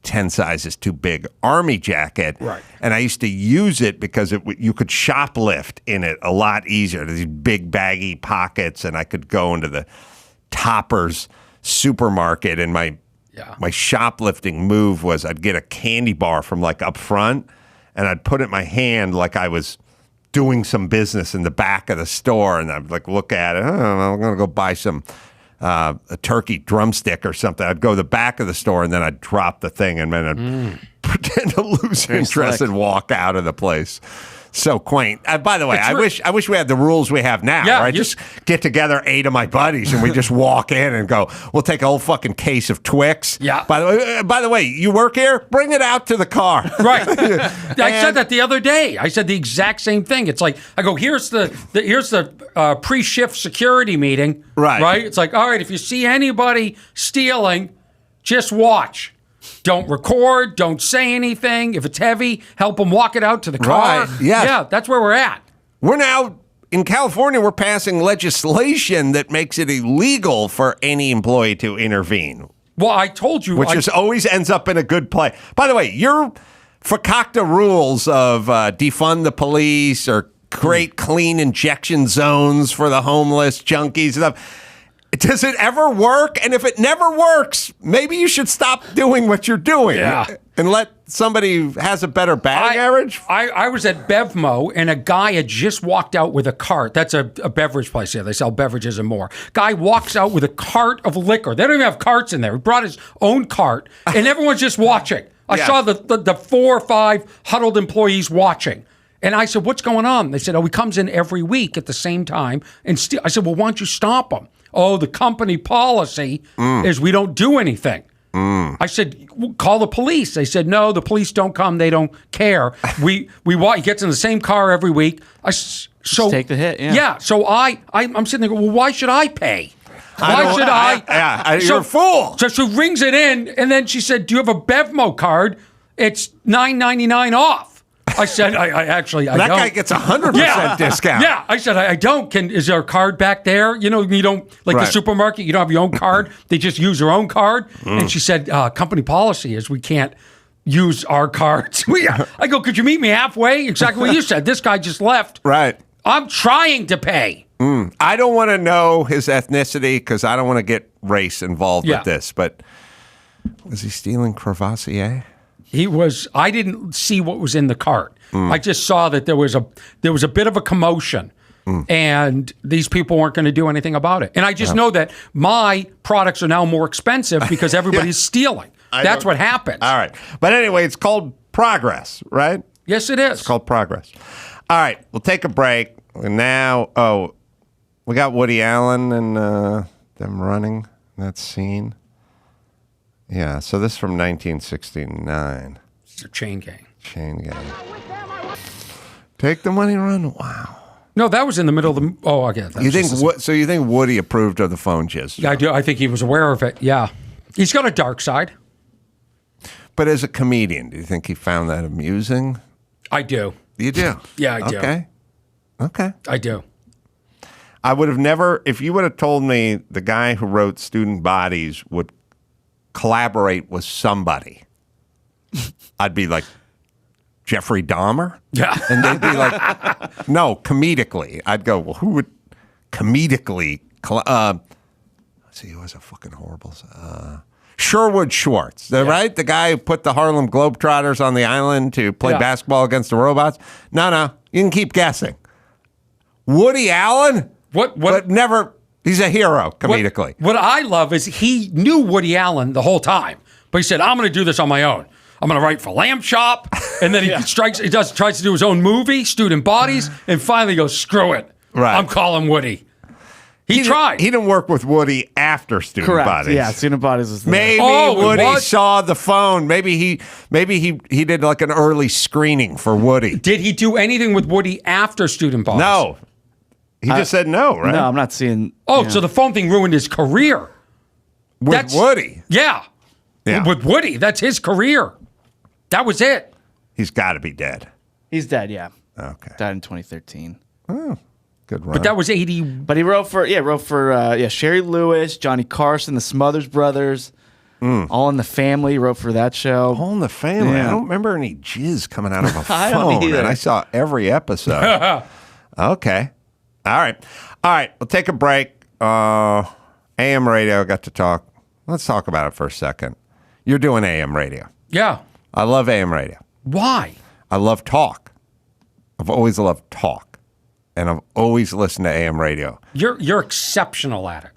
10 sizes too big Army jacket. Right. And I used to use it because you could shoplift in it a lot easier. These big baggy pockets, and I could go into the Toppers supermarket, and my shoplifting move was I'd get a candy bar from like up front, and I'd put it in my hand like I was doing some business in the back of the store, and I'd like look at it. Oh, I'm going to go buy some a turkey drumstick or something. I'd go to the back of the store, and then I'd drop the thing, and then I'd pretend to lose interest slick. and walk out of the place. So quaint. By the way, I wish we had the rules we have now. Yeah, right? Just get together 8 of my buddies and we just walk in and go. We'll take a whole fucking case of Twix. Yeah. By the way, you work here? Bring it out to the car. Right. I said that the other day. I said the exact same thing. It's like I go, here's the pre-shift security meeting. Right. Right. It's like, all right, if you see anybody stealing, just watch. Don't record. Don't say anything. If it's heavy, help them walk it out to the car. Right, yes. Yeah, that's where we're at. We're now in California. We're passing legislation that makes it illegal for any employee to intervene, Well, I told you. which just always ends up in a good play. By the way, your fakakta rules of defund the police or create clean injection zones for the homeless, junkies, and stuff. Does it ever work? And if it never works, maybe you should stop doing what you're doing and let somebody who has a better batting average. I was at Bevmo, and a guy had just walked out with a cart. That's a beverage place. Yeah, they sell beverages and more. Guy walks out with a cart of liquor. They don't even have carts in there. He brought his own cart, and everyone's just watching. I saw the 4 or 5 huddled employees watching. And I said, what's going on? They said, he comes in every week at the same time. And I said, well, why don't you stop him? Oh, the company policy is we don't do anything. I said, call the police. They said, no, the police don't come. They don't care. We he gets in the same car every week. So take the hit. Yeah. Yeah. So I'm sitting there going, well, why should I pay? Why should I? Yeah, you're a fool. So she rings it in, and then she said, do you have a Bevmo card? It's $9.99 off. I said, I actually don't. That guy gets 100% discount. Yeah, I said, I don't. Is there a card back there? You know, you don't, like the supermarket, you don't have your own card. They just use their own card. And she said, company policy is we can't use our cards. I go, could you meet me halfway? Exactly what you said. This guy just left. Right. I'm trying to pay. I don't want to know his ethnicity because I don't want to get race involved with this. But was he stealing Crevassier? I didn't see what was in the cart. I just saw that there was a bit of a commotion and these people weren't going to do anything about it. And I just know that my products are now more expensive because everybody's stealing. That's what happened. All right. But anyway, it's called progress, right? Yes, it is. It's called progress. All right. We'll take a break. And now, we got Woody Allen and them running that scene. Yeah, so this is from 1969. It's a chain gang. Chain gang. Take the money, run. Wow. No, that was in the middle of the. Oh, okay. You think so? You think Woody approved of the phone jizz? Yeah, I do. I think he was aware of it. Yeah, he's got a dark side. But as a comedian, do you think he found that amusing? I do. You do? Yeah, I do. Okay. I do. I would have never, if you would have told me the guy who wrote Student Bodies would collaborate with somebody, I'd be like, Jeffrey Dahmer? Yeah. And they'd be like, no, comedically. I'd go, well, who would comedically, see, who was a fucking horrible, Sherwood Schwartz, right? The guy who put the Harlem Globetrotters on the island to play basketball against the robots? No, you can keep guessing. Woody Allen? What? But never, he's a hero comedically. What I love is he knew Woody Allen the whole time, but he said, I'm going to do this on my own. I'm going to write for Lamb Chop. And then he tries to do his own movie, Student Bodies, and finally goes, screw it. Right. I'm calling Woody. He tried. He didn't work with Woody after Student Bodies. Yeah, Student Bodies was the Maybe Woody saw the phone. Maybe he did like an early screening for Woody. Did he do anything with Woody after Student Bodies? No. He just said no, right? No, I'm not seeing. So the phone thing ruined his career. With Woody. Yeah. With Woody. That's his career. That was it. He's got to be dead. He's dead, yeah. Okay. Died in 2013. Oh, good run. But that was 80. But he wrote for Sherry Lewis, Johnny Carson, the Smothers Brothers, All in the Family. He wrote for that show. All in the Family. Yeah. I don't remember any jizz coming out of a phone. I don't either. And I saw every episode. Okay. All right. We'll take a break. AM radio got to talk. Let's talk about it for a second. You're doing AM radio. Yeah. I love AM radio. Why? I love talk. I've always loved talk. And I've always listened to AM radio. You're exceptional at it.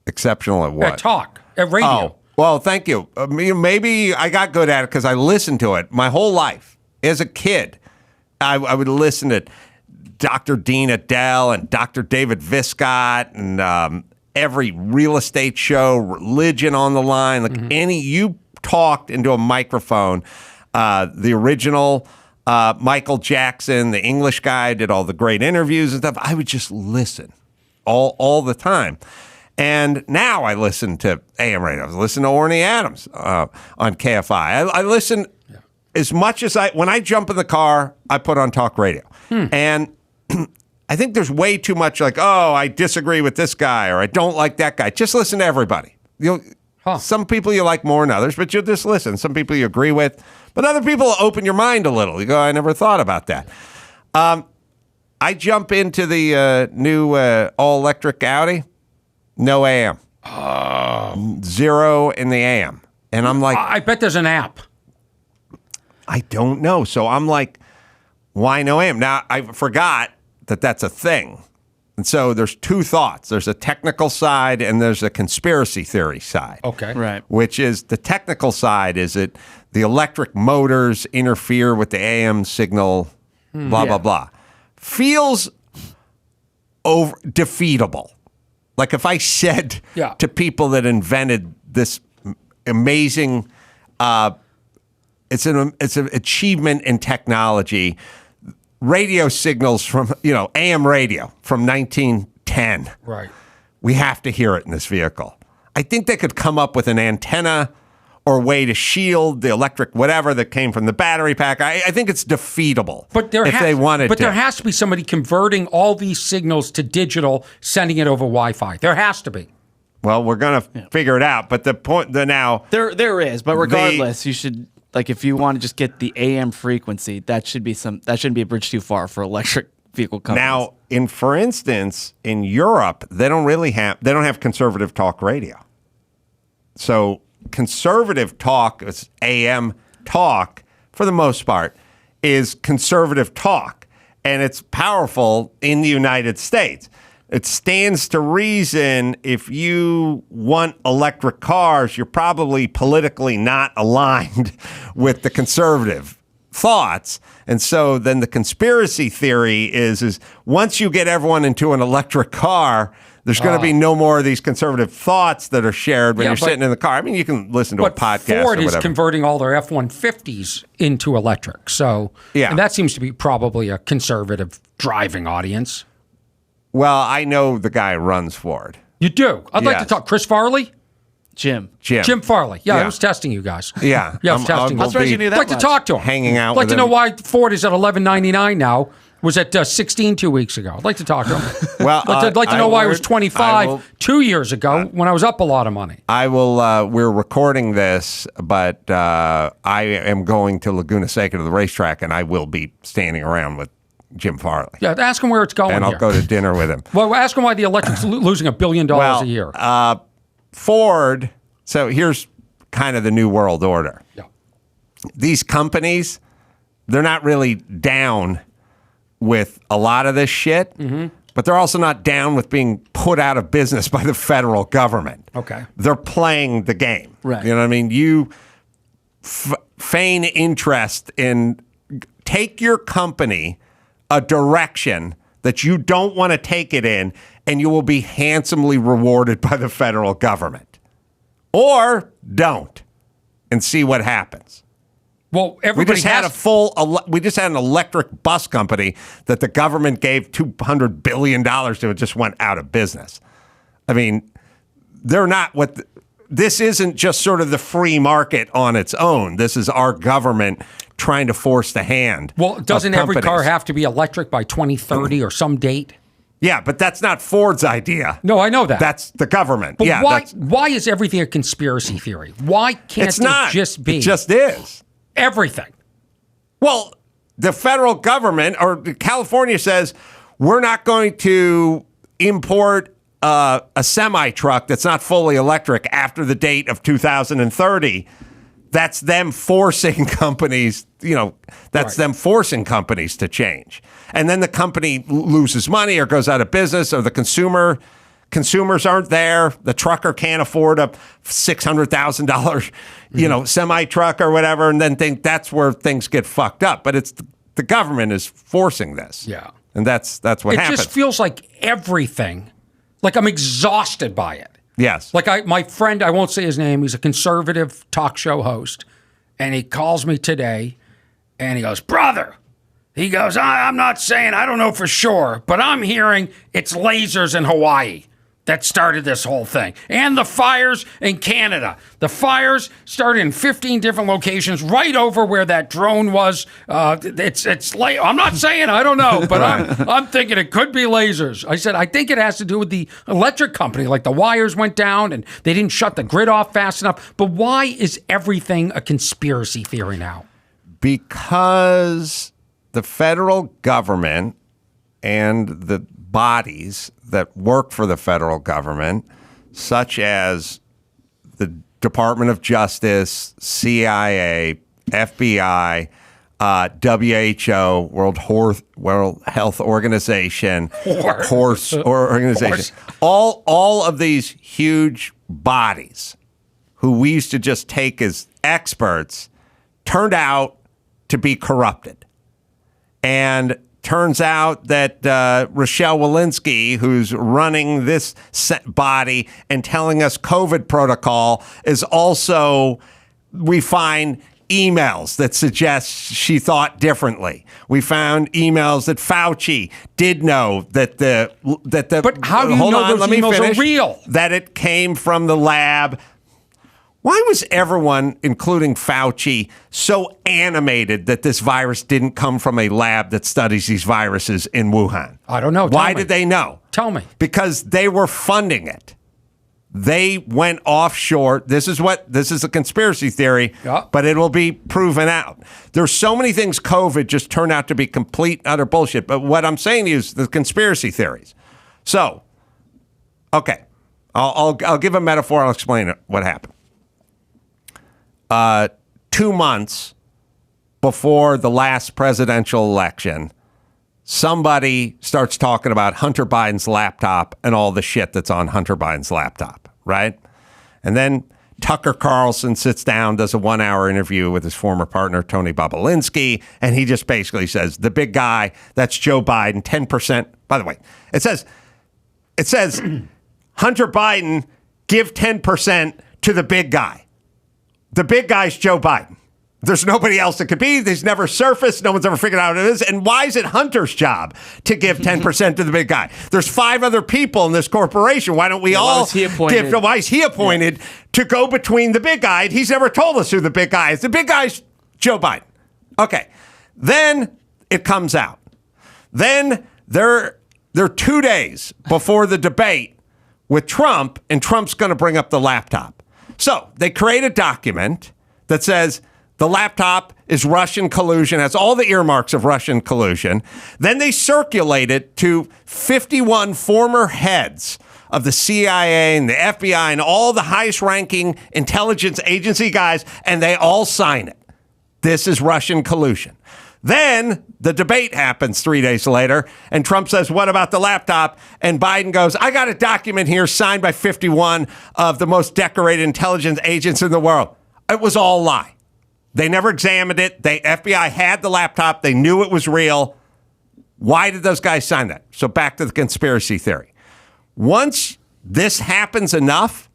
Exceptional at what? At talk. At radio. Oh, well, thank you. Maybe I got good at it because I listened to it my whole life. As a kid, I would listen to Dr. Dean Adele and Dr. David Viscott and every real estate show, religion on the line. Like you talked into a microphone. The original Michael Jackson, the English guy, did all the great interviews and stuff. I would just listen all the time. And now I listen to AM radio. I listen to Orny Adams on KFI. I listen as much as when I jump in the car, I put on talk radio. And I think there's way too much like, I disagree with this guy or I don't like that guy. Just listen to everybody. Some people you like more than others, but you'll just listen. Some people you agree with, but other people open your mind a little. You go, I never thought about that. I jump into the new all-electric Audi, no AM. 0 in the AM. And I'm like... I bet there's an app. I don't know. So I'm like, why no AM? Now, I forgot that that's a thing. And so there's two thoughts. There's a technical side and there's a conspiracy theory side. Okay. Right. Which is the technical side is it the electric motors interfere with the AM signal, blah, blah. Feels defeatable. Like if I said to people that invented this amazing. It's an achievement in technology. Radio signals from AM radio from 1910. Right. We have to hear it in this vehicle. I think they could come up with an antenna or a way to shield the electric whatever that came from the battery pack. I think it's defeatable. But there has to be somebody converting all these signals to digital, sending it over Wi-Fi. There has to be. Well, we're gonna figure it out. But there is. But regardless, you should if you want to just get the AM frequency, that shouldn't be a bridge too far for electric vehicle companies. Now, for instance, in Europe, they don't have conservative talk radio. So conservative talk, it's AM talk for the most part, is conservative talk, and it's powerful in the United States. It stands to reason if you want electric cars, you're probably politically not aligned with the conservative thoughts. And so then the conspiracy theory is once you get everyone into an electric car, there's going to be no more of these conservative thoughts that are shared when you're sitting in the car. I mean, you can listen to a podcast Ford or whatever. is converting all their F-150s into electric. So and that seems to be probably a conservative driving audience. Well, I know the guy who runs Ford. You do? I'd like to talk. Chris Farley? Jim Farley. Yeah, I was testing you guys. Yeah. I was testing you. I'm surprised you knew that I'd like to talk to him. Hanging out I'd like with to know him. why Ford is at $11.99 now. Was at 16 2 weeks ago. I'd like to talk to him. Well, I'd like to know why it was 25 2 years ago when I was up a lot of money. I will. We're recording this, but I am going to Laguna Seca to the racetrack, and I will be standing around with Jim Farley. Yeah, ask him where it's going. And I'll go to dinner with him. Well, ask him why the electric's losing $1 billion a year. Ford. So here's kind of the new world order. Yeah. These companies, they're not really down with a lot of this shit, but they're also not down with being put out of business by the federal government. Okay. They're playing the game. Right. You know what I mean? You feign interest in, take your company a direction that you don't want to take it in, and you will be handsomely rewarded by the federal government. Or don't, and see what happens. Well, We just had an electric bus company that the government gave $200 billion to. It just went out of business. I mean, they're not this isn't just sort of the free market on its own. This is our government trying to force the hand. Well, doesn't every car have to be electric by 2030 or some date? Yeah, but that's not Ford's idea. No, I know that. That's the government. But why is everything a conspiracy theory? Why can't it's not. Just be? It just is. Everything. Well, the federal government or California says we're not going to import a semi truck that's not fully electric after the date of 2030. That's them forcing companies, them forcing companies to change. And then the company loses money or goes out of business, or the consumers aren't there. The trucker can't afford a $600,000, semi truck or whatever, and then think that's where things get fucked up. But it's the government is forcing this. Yeah. And that's what happens. It just feels like everything, like I'm exhausted by it. Yes. Like my friend, I won't say his name, he's a conservative talk show host, and he calls me today, and he goes, brother, he goes, I'm not saying, I don't know for sure, but I'm hearing it's lasers in Hawaii that started this whole thing. And the fires in Canada. The fires started in 15 different locations right over where that drone was. I'm not saying, I don't know, but I'm thinking it could be lasers. I said, I think it has to do with the electric company. Like the wires went down and they didn't shut the grid off fast enough. But why is everything a conspiracy theory now? Because the federal government and the bodies that work for the federal government, such as the Department of Justice, CIA, FBI, WHO, World Health Organization, all of these huge bodies who we used to just take as experts turned out to be corrupted. And turns out that Rochelle Walensky, who's running this body and telling us COVID protocol, is also, we find emails that suggest she thought differently. We found emails that Fauci did know that the But how do you know those emails are real? That it came from the lab. Why was everyone, including Fauci, so animated that this virus didn't come from a lab that studies these viruses in Wuhan? I don't know. Why did they know? Tell me. Because they were funding it. They went offshore. This is a conspiracy theory, but it will be proven out. There's so many things COVID just turned out to be complete, utter bullshit. But what I'm saying is the conspiracy theories. So, okay, I'll give a metaphor. I'll explain what happened. 2 months before the last presidential election, somebody starts talking about Hunter Biden's laptop and all the shit that's on Hunter Biden's laptop, right? And then Tucker Carlson sits down, does a 1-hour interview with his former partner, Tony Bobulinski, and he just basically says, the big guy, that's Joe Biden, 10%. By the way, it says Hunter Biden, give 10% to the big guy. The big guy's Joe Biden. There's nobody else that could be. He's never surfaced. No one's ever figured out what it is. And why is it Hunter's job to give 10% to the big guy? There's 5 other people in this corporation. Why don't we all give? Why is he appointed to go between the big guy? He's never told us who the big guy is. The big guy's Joe Biden. Okay. Then it comes out. Then they're 2 days before the debate with Trump, and Trump's going to bring up the laptop. So they create a document that says the laptop is Russian collusion, has all the earmarks of Russian collusion. Then they circulate it to 51 former heads of the CIA and the FBI and all the highest ranking intelligence agency guys, and they all sign it. This is Russian collusion. Then the debate happens 3 days later, and Trump says, what about the laptop? And Biden goes, I got a document here signed by 51 of the most decorated intelligence agents in the world. It was all a lie. They never examined it. The FBI had the laptop. They knew it was real. Why did those guys sign that? So back to the conspiracy theory. Once this happens enough,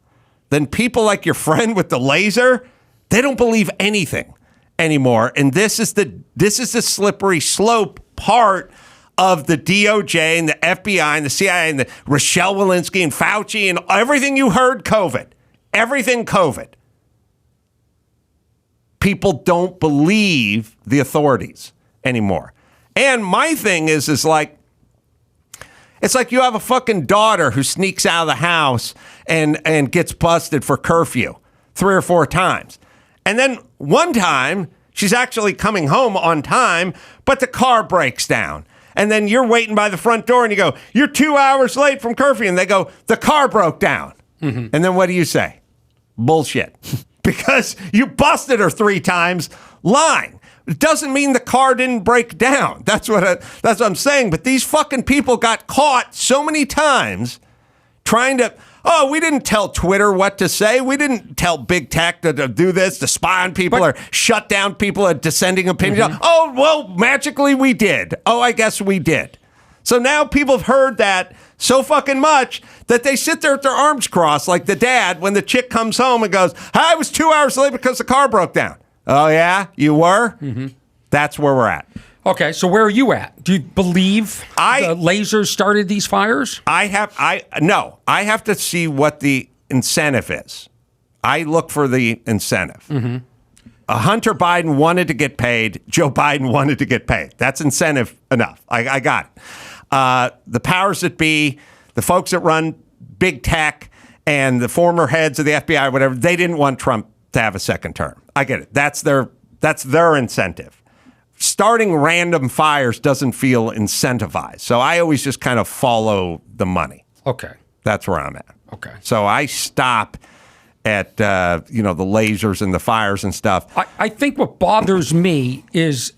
then people like your friend with the laser, they don't believe anything anymore. And this is the slippery slope part of the DOJ and the FBI and the CIA and the Rochelle Walensky and Fauci and everything you heard COVID. Everything COVID. People don't believe the authorities anymore. And my thing is like, it's like you have a fucking daughter who sneaks out of the house and gets busted for curfew 3 or 4 times. And then one time, she's actually coming home on time, but the car breaks down. And then you're waiting by the front door and you go, you're 2 hours late from curfew. And they go, the car broke down. Mm-hmm. And then what do you say? Bullshit. Because you busted her 3 times lying. It doesn't mean the car didn't break down. That's what I'm saying. But these fucking people got caught so many times trying to, we didn't tell Twitter what to say. We didn't tell big tech to do this, to spy on people or shut down people at dissenting opinions. Mm-hmm. Oh, well, magically we did. Oh, I guess we did. So now people have heard that so fucking much that they sit there with their arms crossed like the dad when the chick comes home and goes, I was 2 hours late because the car broke down. Oh, yeah? You were? Mm-hmm. That's where we're at. Okay, so where are you at? Do you believe the lasers started these fires? No. I have to see what the incentive is. I look for the incentive. Mm-hmm. Hunter Biden wanted to get paid. Joe Biden wanted to get paid. That's incentive enough. I got it. The powers that be, the folks that run big tech and the former heads of the FBI, whatever, they didn't want Trump to have a second term. I get it. That's their incentive. Starting random fires doesn't feel incentivized. So I always just kind of follow the money. Okay. That's where I'm at. Okay. So I stop at, the lasers and the fires and stuff. I think what bothers me is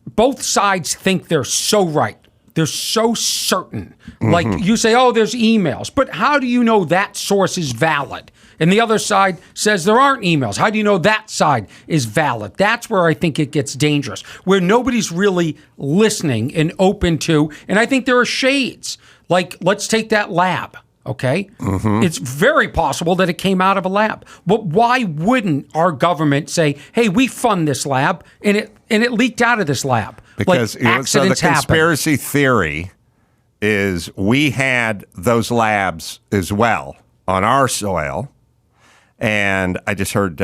both sides think they're so right. They're so certain. Mm-hmm. Like you say, there's emails. But how do you know that source is valid? And the other side says there aren't emails. How do you know that side is valid? That's where I think it gets dangerous, where nobody's really listening and open to. And I think there are shades. Like, let's take that lab. Okay? It's very possible that it came out of a lab. But why wouldn't our government say, hey, we fund this lab, and it leaked out of this lab? Because like, accidents so the conspiracy theory is we had those labs as well on our soil. And I just heard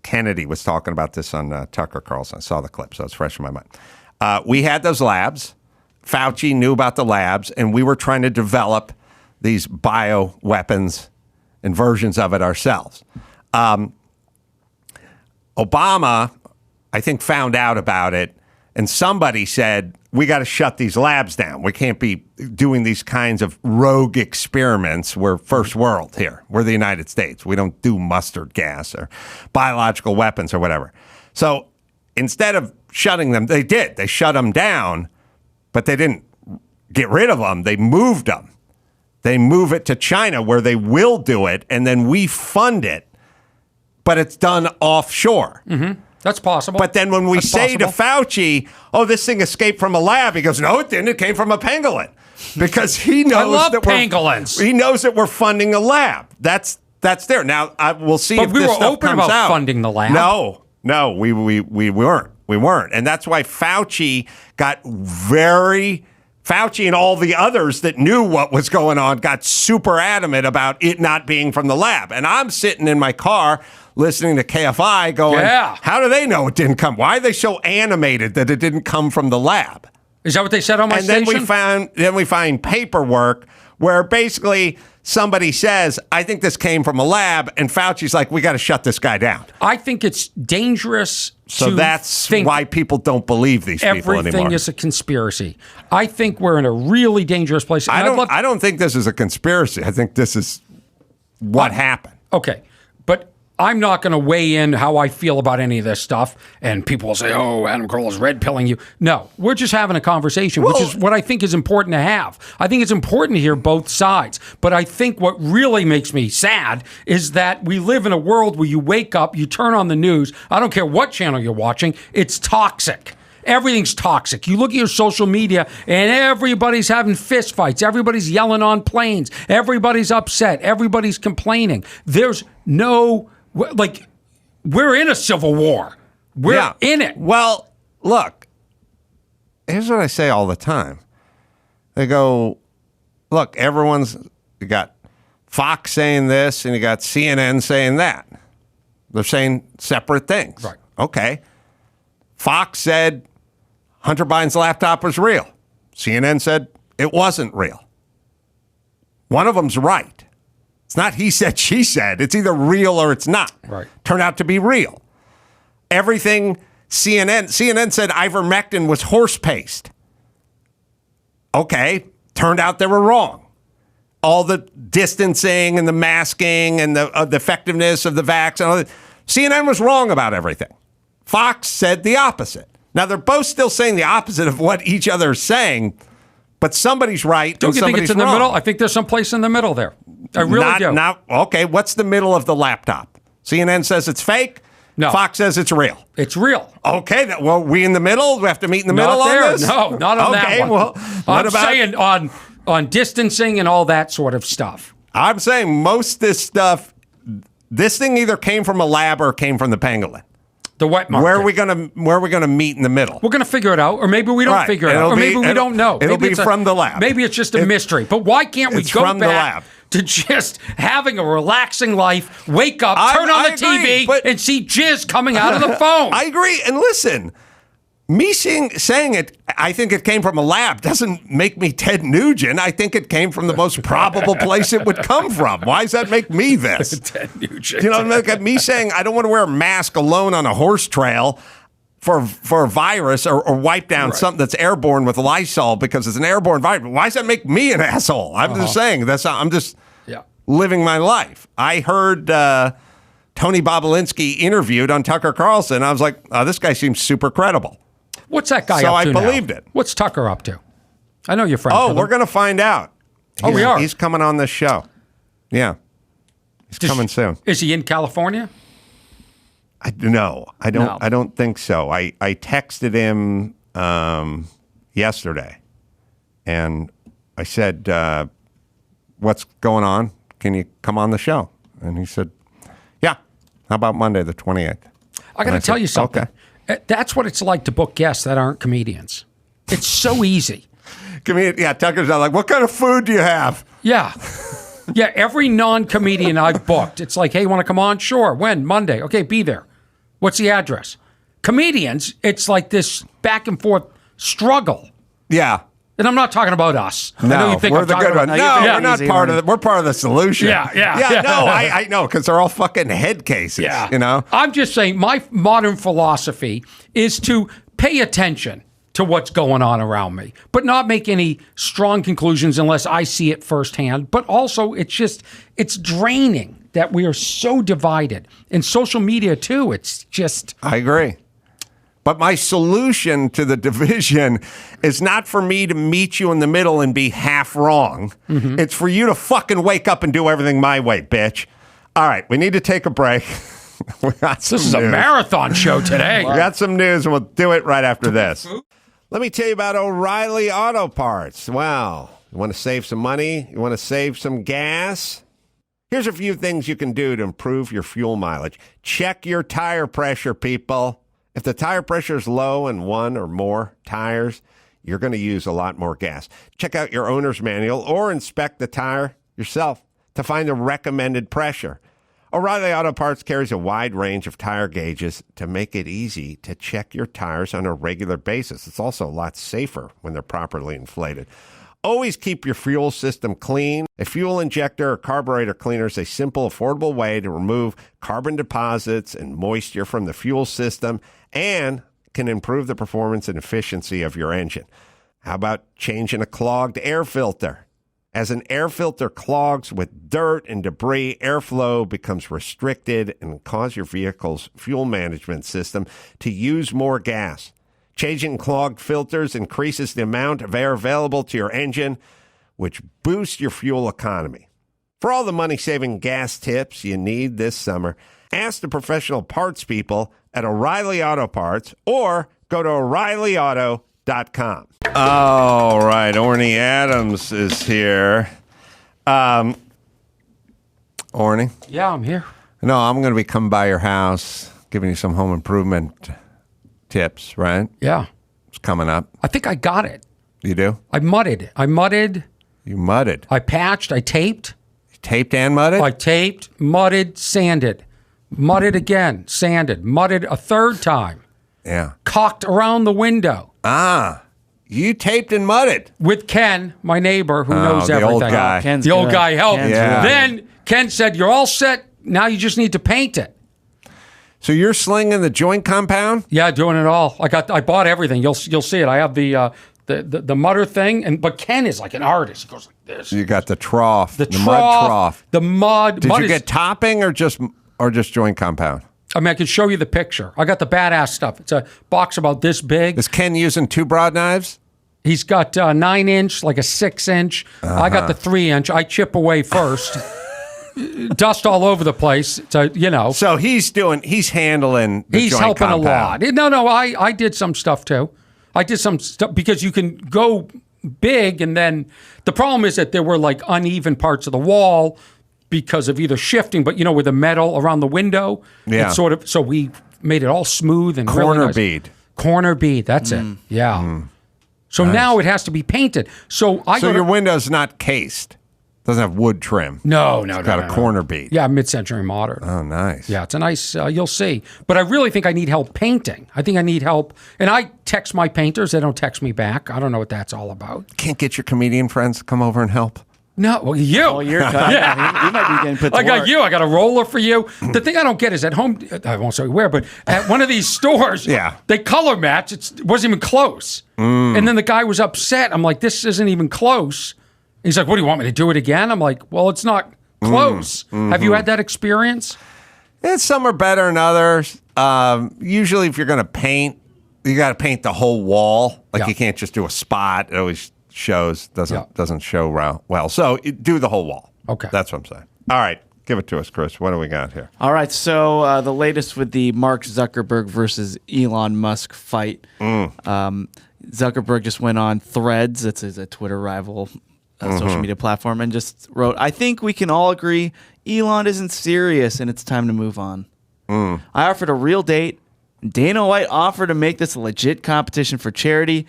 Kennedy was talking about this on Tucker Carlson. I saw the clip, so it's fresh in my mind. We had those labs. Fauci knew about the labs, and we were trying to develop these bio weapons and versions of it ourselves. Obama, I think, found out about it, and somebody said, we got to shut these labs down. We can't be doing these kinds of rogue experiments. We're first world here. We're the United States. We don't do mustard gas or biological weapons or whatever. So instead of shutting them, they did. They shut them down, but they didn't get rid of them. They moved them. They move it to China where they will do it, and then we fund it, but it's done offshore. That's possible. But then when we say to Fauci, oh, this thing escaped from a lab, he goes, no, it didn't. It came from a pangolin. Because he knows I love that pangolins. He knows that we're funding a lab. That's there. Now, we'll see but if we this were stuff open comes about out. funding the lab. No, we weren't. We weren't. And that's why Fauci and all the others that knew what was going on got super adamant about it not being from the lab. And I'm sitting in my car listening to KFI going, how do they know it didn't come? Why are they so animated that it didn't come from the lab? Is that what they said on my station? station? Then we find paperwork where basically somebody says, I think this came from a lab, and Fauci's like, we got to shut this guy down. I think it's dangerous So to that's think why people don't believe these people anymore. everything is a conspiracy. I think we're in a really dangerous place. I don't think this is a conspiracy. I think this is what happened. Okay, but I'm not going to weigh in how I feel about any of this stuff, and people will say, oh, Adam Carolla's red pilling you. No, we're just having a conversation, which is what I think is important to have. I think it's important to hear both sides, but I think what really makes me sad is that we live in a world where you wake up, you turn on the news, I don't care what channel you're watching, it's toxic. Everything's toxic. You look at your social media and everybody's having fist fights. Everybody's yelling on planes. Everybody's upset. Everybody's complaining. There's no... Like, we're in a civil war. We're in it. Well, look, here's what I say all the time. They go, look, you got Fox saying this and you got CNN saying that. They're saying separate things. Right. Okay. Fox said Hunter Biden's laptop was real. CNN said it wasn't real. One of them's right. It's not he said, she said. It's either real or it's not. Right. Turned out to be real. Everything CNN said ivermectin was horse paste. Okay. Turned out they were wrong. All the distancing and the masking and the effectiveness of the vax and all that. CNN was wrong about everything. Fox said the opposite. Now, they're both still saying the opposite of what each other is saying, but somebody's right. Don't you think it's in the middle? I think there's some place in the middle there. I really do. Okay, what's the middle of the laptop? CNN says it's fake. No. Fox says it's real. It's real. Okay, well, we in the middle? We have to meet in the middle Not there. on this? No, not on that one. Well, I'm saying on distancing and all that sort of stuff. I'm saying most this stuff, this thing either came from a lab or came from the pangolin. The wet market. Where are we gonna meet in the middle? We're gonna figure it out, or maybe we don't figure it out, or maybe we don't know. It'll be from the lab. Maybe it's just a mystery. But why can't we go back to just having a relaxing life, wake up, turn on the TV, and see jizz coming out of the phone? I agree. And listen, me saying it, I think it came from a lab, doesn't make me Ted Nugent. I think it came from the most probable place it would come from. Why does that make me this? Ted Nugent. You know, look at me saying I don't want to wear a mask alone on a horse trail for a virus or wipe down something that's airborne with Lysol because it's an airborne virus. Why does that make me an asshole? I'm just saying I'm just living my life. I heard Tony Bobolinsky interviewed on Tucker Carlson. I was like, oh, this guy seems super credible. What's that guy so up to I believed it. What's Tucker up to? I know you're friends with him. We're going to find out. We are? He's coming on this show. Yeah. He's coming soon. Is he in California? No, I don't. No. I don't think so. I texted him yesterday, and I said, "What's going on? Can you come on the show?" And he said, "Yeah. How about Monday the 28th?" I got to tell you something. Okay. That's what it's like to book guests that aren't comedians. It's so easy. Tucker's like, "What kind of food do you have?" Yeah. Yeah, every non-comedian I've booked, it's like, hey, want to come on? Sure. When? Monday. Okay, be there. What's the address? Comedians, it's like this back and forth struggle. Yeah. And I'm not talking about us. I know No, you think we're I'm the talking good one. about- No, Yeah. we're not Easy part one. of it. We're part of the solution. Yeah. No, I know, because they're all fucking head cases. Yeah. You know? I'm just saying my modern philosophy is to pay attention to what's going on around me, but not make any strong conclusions unless I see it firsthand. But also, it's draining that we are so divided. And social media, too, it's just... I agree. But my solution to the division is not for me to meet you in the middle and be half wrong. Mm-hmm. It's for you to fucking wake up and do everything my way, bitch. All right, we need to take a break. We got some This is a news. marathon show today. We got some news, and we'll do it right after this. Let me tell you about O'Reilly Auto Parts. Wow. You want to save some money? You want to save some gas? Here's a few things you can do to improve your fuel mileage. Check your tire pressure, people. If the tire pressure is low in one or more tires, you're going to use a lot more gas. Check out your owner's manual or inspect the tire yourself to find the recommended pressure. O'Reilly Auto Parts carries a wide range of tire gauges to make it easy to check your tires on a regular basis. It's also a lot safer when they're properly inflated. Always keep your fuel system clean. A fuel injector or carburetor cleaner is a simple, affordable way to remove carbon deposits and moisture from the fuel system and can improve the performance and efficiency of your engine. How about changing a clogged air filter? As an air filter clogs with dirt and debris, airflow becomes restricted and cause your vehicle's fuel management system to use more gas. Changing clogged filters increases the amount of air available to your engine, which boosts your fuel economy. For all the money-saving gas tips you need this summer, ask the professional parts people at O'Reilly Auto Parts or go to O'ReillyAuto.com. All right, Orny Adams is here. Orny? Yeah, I'm here. No, I'm going to be coming by your house, giving you some home improvement tips, right? Yeah. It's coming up. I think I got it. You do? I mudded. You mudded. I patched. I taped. Taped and mudded? I taped, mudded, sanded. Mudded again, sanded. Mudded a third time. Yeah. Caulked around the window. You taped and mudded. With Ken, my neighbor, who knows the everything. old guy. Ken's The old good. guy helped. Ken's Yeah. good. Then Ken said, "You're all set. Now you just need to paint it." So you're slinging the joint compound? Yeah, doing it all. I bought everything. You'll see it. I have the mutter thing, but Ken is like an artist. He goes like this. You got the trough, The mud trough. The mud. Did mud you is- get topping or just joint compound? I mean, I can show you the picture. I got the badass stuff. It's a box about this big. Is Ken using two broadknives? He's got 9-inch, like a 6-inch. I got the 3-inch. I chip away first. Dust all over the place. So, So he's handling the he's joint helping compound. a lot. No, I did some stuff too. I did some stuff because you can go big, and then the problem is that there were like uneven parts of the wall because of either shifting, but with the metal around the window, Yeah. it's sort of, so we made it all smooth and Corner really nice. bead. Corner bead, that's it. Yeah. So now it has to be painted. So Your window's not cased. Doesn't have wood trim. No. Got a corner bead. Yeah, mid-century modern. Oh, nice. Yeah, it's a nice, you'll see. But I really think I need help painting. I think I need help. And I text my painters. They don't text me back. I don't know what that's all about. Can't get your comedian friends to come over and help? No, well, you. Oh, you're cut. Yeah. You might be getting put to I got work. you. I got a roller for you. The thing I don't get is at home, I won't say where, but at one of these stores, Yeah. they color match. It wasn't even close. And then the guy was upset. I'm like, this isn't even close. He's like, what do you want me to do it again? I'm like, well, it's not close. Have you had that experience? Some are better than others. Usually if you're going to paint, you got to paint the whole wall. Like Yeah. you can't just do a spot. It always doesn't show well. So do the whole wall. Okay. That's what I'm saying. All right. Give it to us, Chris. What do we got here? All right, so the latest with the Mark Zuckerberg versus Elon Musk fight. Zuckerberg just went on Threads. It's a Twitter rival social media platform, and just wrote, "I think we can all agree Elon isn't serious, and it's time to move on. I offered a real date. Dana White offered to make this a legit competition for charity.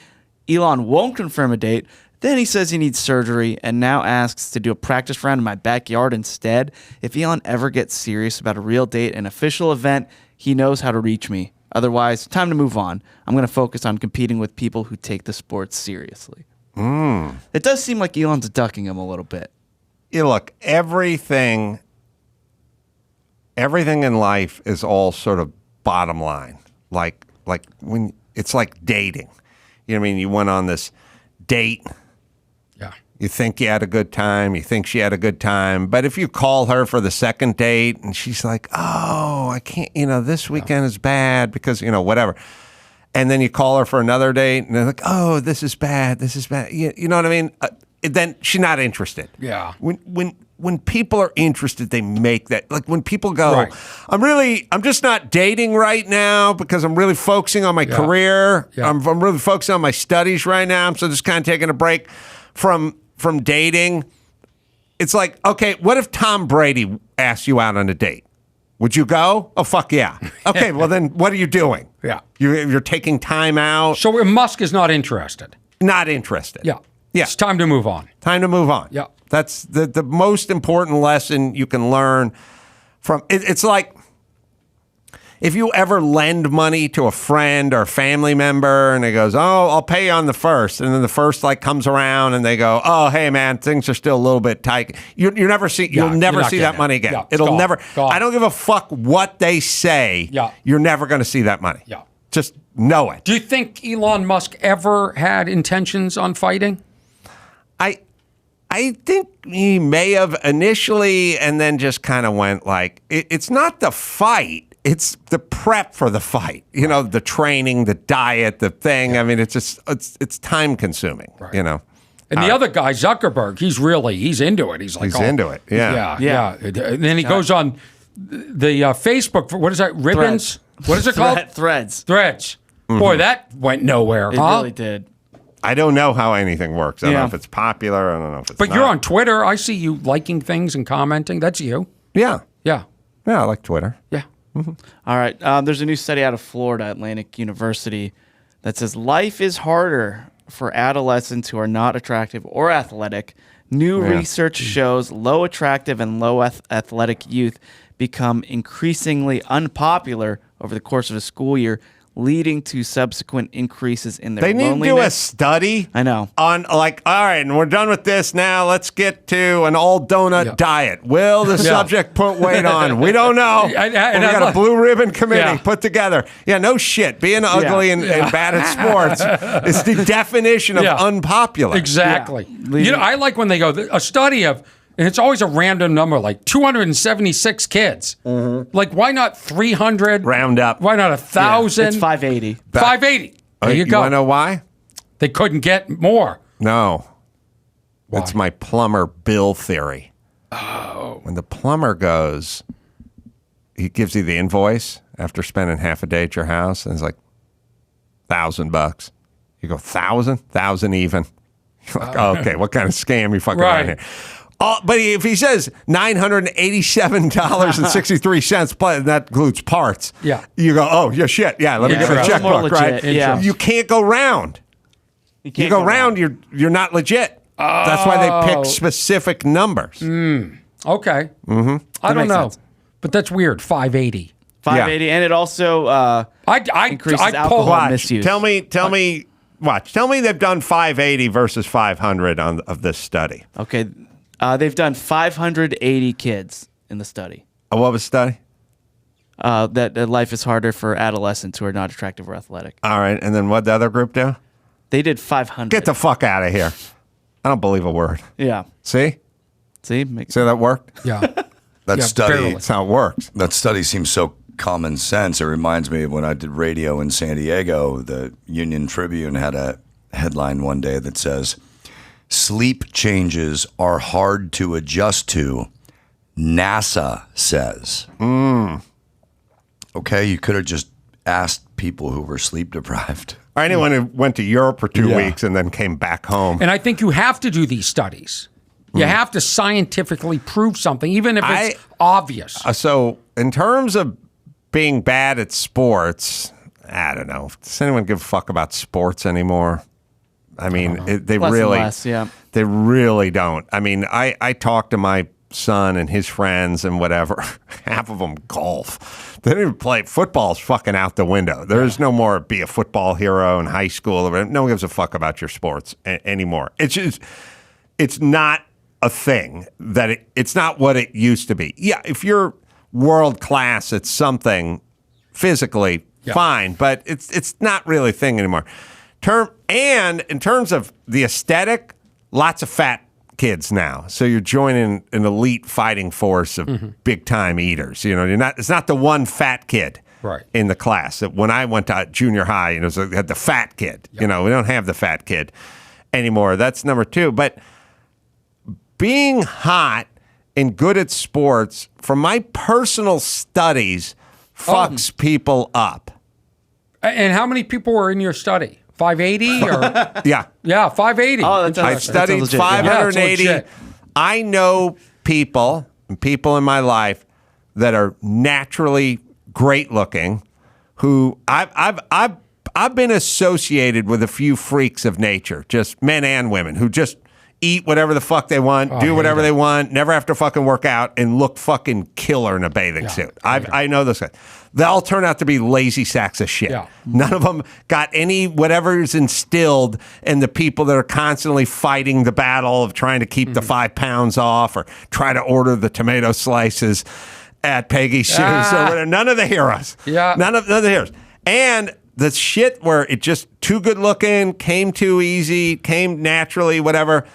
Elon won't confirm a date. Then he says he needs surgery and now asks to do a practice round in my backyard instead. If Elon ever gets serious about a real date, an official event, he knows how to reach me. Otherwise, time to move on. I'm going to focus on competing with people who take the sport seriously." It does seem like Elon's ducking him a little bit. You look, everything in life is all sort of bottom line. Like when it's like dating. You know what I mean? You went on this date. Yeah. You think you had a good time. You think she had a good time. But if you call her for the second date and she's like, oh, I can't, this weekend is bad because, whatever. And then you call her for another date and they're like, oh, this is bad. This is bad. You know what I mean? Then she's not interested. Yeah. When people are interested, they make that. Like when people go, Right. I'm just not dating right now because I'm really focusing on my career. Yeah. I'm really focusing on my studies right now. So just kind of taking a break from dating. It's like, okay, what if Tom Brady asked you out on a date? Would you go? Oh, fuck yeah. Okay, well then what are you doing? Yeah. You're taking time out. So Musk is not interested. Not interested. Yeah. Yeah. It's time to move on. Time to move on. Yeah. That's the most important lesson you can learn from it. It's like if you ever lend money to a friend or a family member and it goes, oh, I'll pay you on the first. And then the first comes around and they go, oh, hey man, things are still a little bit tight. You'll never see that money again. Yeah, It'll gone. never, Gone. I don't give a fuck what they say. Yeah. You're never going to see that money. Yeah. Just know it. Do you think Elon Musk ever had intentions on fighting? I think he may have initially and then just kind of went like, it's not the fight. It's the prep for the fight. The training, the diet, the thing. I mean, it's time consuming, Right. And the other guy, Zuckerberg, he's into it. He's like, He's into it. Yeah. Yeah. And then he goes on the Facebook, what is that, Ribbons? Threads. What is it called? Threads. Threads. Boy, that went nowhere, It huh? really did. I don't know how anything works. I don't know Yeah. if it's popular. I don't know if it's But not. you're on Twitter. I see you liking things and commenting. That's you. Yeah. Yeah. Yeah, I like Twitter. Yeah. All right. There's a new study out of Florida Atlantic University that says life is harder for adolescents who are not attractive or athletic. New research shows low attractive and low athletic youth become increasingly unpopular over the course of a school year, leading to subsequent increases in their They need loneliness. to do a study. I know. On all right, and we're done with this now. Let's get to an all donut diet. Will the subject put weight on? We don't know. We got a blue ribbon committee put together. Yeah, no shit. Being ugly and bad at sports is the definition of unpopular. Exactly. I like when they go, a study of, and it's always a random number, like 276 kids. Like, why not 300? Round up. Why not 1,000? It's 580. 580. There you go. You want to know why? They couldn't get more. No. Why? It's my plumber bill theory. Oh. When the plumber goes, he gives you the invoice after spending half a day at your house, and it's like $1,000. You go, 1,000? 1,000 even. You're like, okay, what kind of scam you fucking around here? But if he says $987.63, plus that includes parts, you go, oh, yeah, shit. Yeah, let me get a checkbook, right? Yeah. You can't go round. You go round, you're not legit. That's why they pick specific numbers. Okay. I don't know. Sense. But that's weird. 580. 580, and it also increases I'd alcohol pull, misuse. Tell me they've done 580 versus 500 of this study. Okay. They've done 580 kids in the study. What was the study? That life is harder for adolescents who are not attractive or athletic. All right, and then what'd the other group do? They did 500. Get the fuck out of here. I don't believe a word. Yeah. See that worked? Yeah. That study. barely. That's how it works. That study seems so common sense. It reminds me of when I did radio in San Diego. The Union Tribune had a headline one day that says, "Sleep changes are hard to adjust to. NASA says. Okay, you could have just asked people who were sleep deprived. Or anyone who went to Europe for 2 weeks and then came back home. And I think you have to do these studies. You have to scientifically prove something, even if it's obvious. So in terms of being bad at sports, I don't know. Does anyone give a fuck about sports anymore? I mean, they Less and really, less, yeah. they really don't. I mean, I talk to my son and his friends and whatever. Half of them golf. They don't even play. Football's fucking out the window. There's no more be a football hero in high school. No one gives a fuck about your sports anymore. It's just, it's not a thing that it's not what it used to be. Yeah, if you're world class at something physically, fine, but it's not really a thing anymore. And in terms of the aesthetic, lots of fat kids now. So you're joining an elite fighting force of big time eaters. You know, it's not the one fat kid in the class. When I went to junior high, you know, so we had the fat kid. You know, we don't have the fat kid anymore. That's number two. But being hot and good at sports, from my personal studies, fucks people up. And how many people were in your study? 580 or Yeah, 580. Oh, that's I studied legit, 580. Yeah, it's legit. I know people in my life that are naturally great looking, who I've been associated with a few freaks of nature, just men and women, who just eat whatever the fuck they want, do whatever they want, never have to fucking work out, and look fucking killer in a bathing suit. I know this guy. They all turn out to be lazy sacks of shit. Yeah. None of them got any whatever's instilled in the people that are constantly fighting the battle of trying to keep the 5 pounds off or try to order the tomato slices at Peggy's Shoes. Or whatever. None of the heroes. Yeah. None of the heroes. And the shit where it just too good looking, came too easy, came naturally, whatever.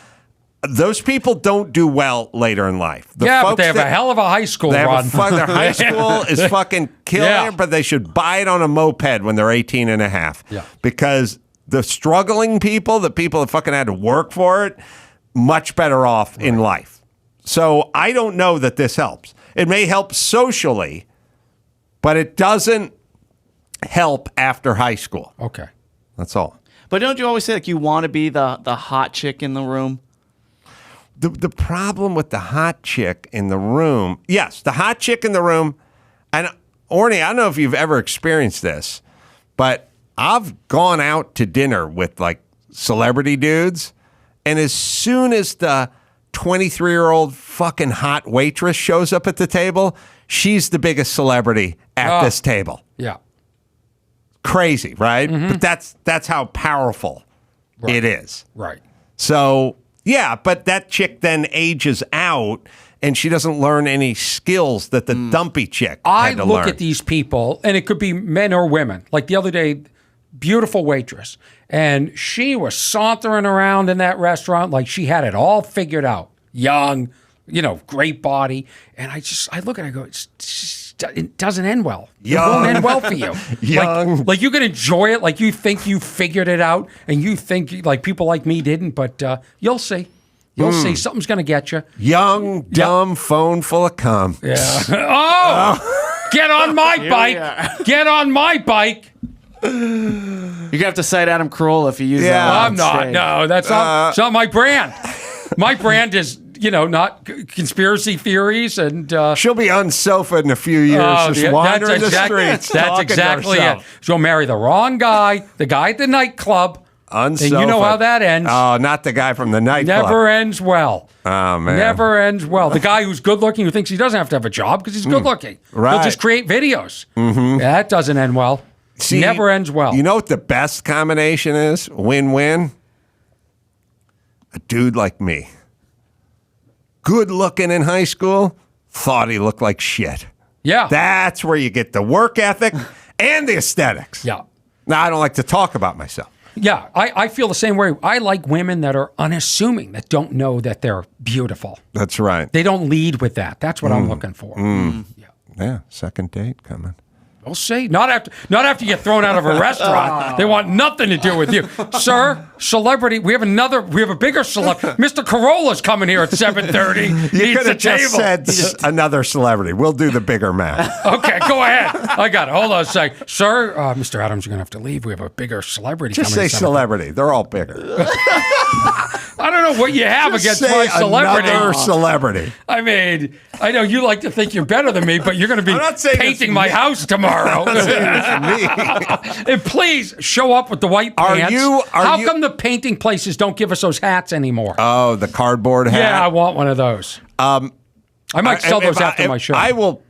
Those people don't do well later in life. But they have a hell of a high school run. Their high school is fucking killer, but they should buy it on a moped when they're 18 and a half. Yeah. Because the struggling people, the people that fucking had to work for it, much better off in life. So I don't know that this helps. It may help socially, but it doesn't help after high school. Okay. That's all. But don't you always say like you want to be the hot chick in the room? The problem with the hot chick in the room, yes, the hot chick in the room, and Orny, I don't know if you've ever experienced this, but I've gone out to dinner with like celebrity dudes, and as soon as the 23-year-old fucking hot waitress shows up at the table, she's the biggest celebrity at this table. Yeah. Crazy, right? But that's how powerful it is. Right. So, yeah, but that chick then ages out and she doesn't learn any skills that the dumpy chick I had to look learn. at these people, and it could be men or women. Like the other day, beautiful waitress, and she was sauntering around in that restaurant like she had it all figured out. Young, you know, great body. And I look at her and I go, it doesn't end well. It won't end well for you. Young. Like you can enjoy it, like you think you figured it out, and you think like people like me didn't, but you'll see. You'll see. Something's going to get you. Young, dumb, phone full of cum. Yeah. Oh! Get on my bike. Get on my bike. You're going to have to cite Adam Carolla if you use Yeah. that. I'm not. No, that's not, it's not my brand. My brand is, you know, not conspiracy theories and. She'll be on sofa in a few years, just wandering the streets. That's talking to exactly it. herself. She'll marry the wrong guy, the guy at the nightclub. On And you know sofa. how that ends. Oh, not the guy from the nightclub. Never ends well. Oh, man. Never ends well. The guy who's good looking, who thinks he doesn't have to have a job because he's good looking. Right. He'll just create videos. Mm-hmm. That doesn't end well. See, Never ends well. You know what the best combination is? Win-win. A dude like me. Good looking in high school, thought he looked like shit. Yeah. That's where you get the work ethic and the aesthetics. Yeah. Now, I don't like to talk about myself. Yeah, I feel the same way. I like women that are unassuming, that don't know that they're beautiful. That's right. They don't lead with that. That's what I'm looking for. Yeah. Yeah, second date coming. We'll see. Not after you get thrown out of a restaurant. They want nothing to do with you, sir. Celebrity. We have a bigger celebrity. Mr. Carolla's coming here at 7:30. You could have just said another celebrity. We'll do the bigger man. Okay, go ahead. I got it. Hold on a sec, sir. Mr. Adams, you're gonna have to leave. We have a bigger celebrity. Just coming say celebrity. They're all bigger. I don't know what you have against my celebrity. Another celebrity. I mean, I know you like to think you're better than me, but you're going to be painting my house tomorrow. And please show up with the white pants. How come the painting places don't give us those hats anymore? Oh, the cardboard hat? Yeah, I want one of those. I might sell those after my show. I will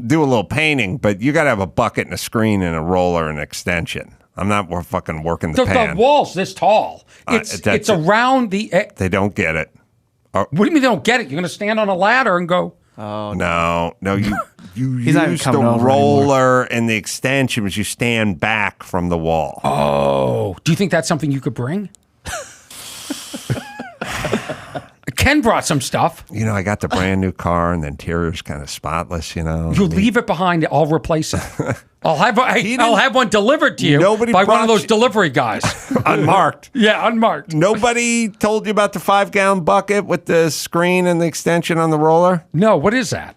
do a little painting, but you got to have a bucket and a screen and a roller and an extension. I'm not fucking working the pan. The wall's this tall. It's around the... They don't get it. What do you mean they don't get it? You're going to stand on a ladder and go... Oh, no. You use the roller and the extension as you stand back from the wall. Oh. Do you think that's something you could bring? Ken brought some stuff. I got the brand new car and the interior's kind of spotless, You leave it behind, I'll replace it. I'll have one delivered to you by one of those delivery guys. Unmarked. Yeah, unmarked. Nobody told you about the 5-gallon bucket with the screen and the extension on the roller? No, what is that?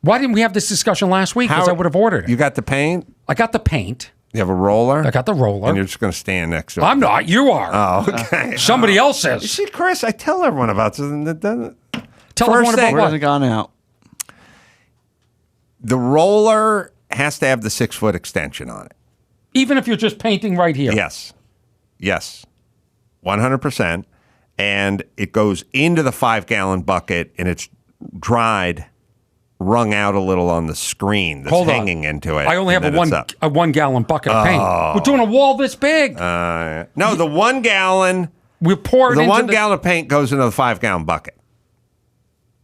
Why didn't we have this discussion last week? Because I would have ordered it. You got the paint? I got the paint. You have a roller? I got the roller. And you're just going to stand next to it? I'm not. You are. Oh, okay. Somebody else is. You see, Chris, I tell everyone about this. Tell everyone about what? Hasn't gone out. The roller has to have the 6-foot extension on it. Even if you're just painting right here? Yes. 100%. And it goes into the 5-gallon bucket, and it's dried, wrung out a little on the screen that's hanging into it. I only have a 1-gallon bucket of paint. We're doing a wall this big. No, the 1 gallon. We pour it into 1 gallon of paint goes into the 5-gallon bucket.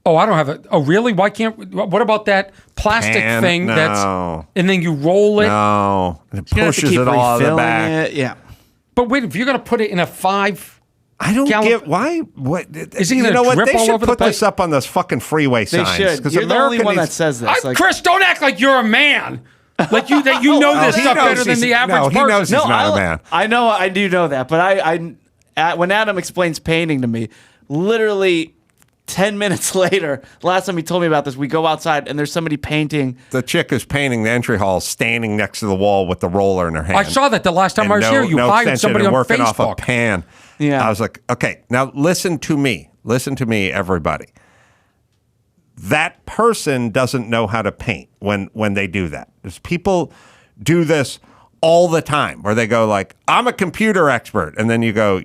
Oh, I don't have it. Oh, really? Why can't? What about that plastic thing? No. And then you roll it. No, it pushes it all to the back. Yeah. But wait, if you're going to put it in a 5. I don't get why. What is he going to drip They all should over put the this up on those fucking freeway signs. They should. You're the only one that says this. Chris, don't act like you're a man. Like you know this stuff better than the average person. He knows he's not a man. I know. I do know that. But when Adam explains painting to me, literally 10 minutes later, last time he told me about this, we go outside and there's somebody painting. The chick who's painting the entry hall standing next to the wall with the roller in her hand. I saw that the last time I was here. You hired somebody on working Facebook. Off a pan. Yeah. I was like, okay, now listen to me. Listen to me, everybody. That person doesn't know how to paint when they do that. There's people do this all the time where they go like, I'm a computer expert. And then you go,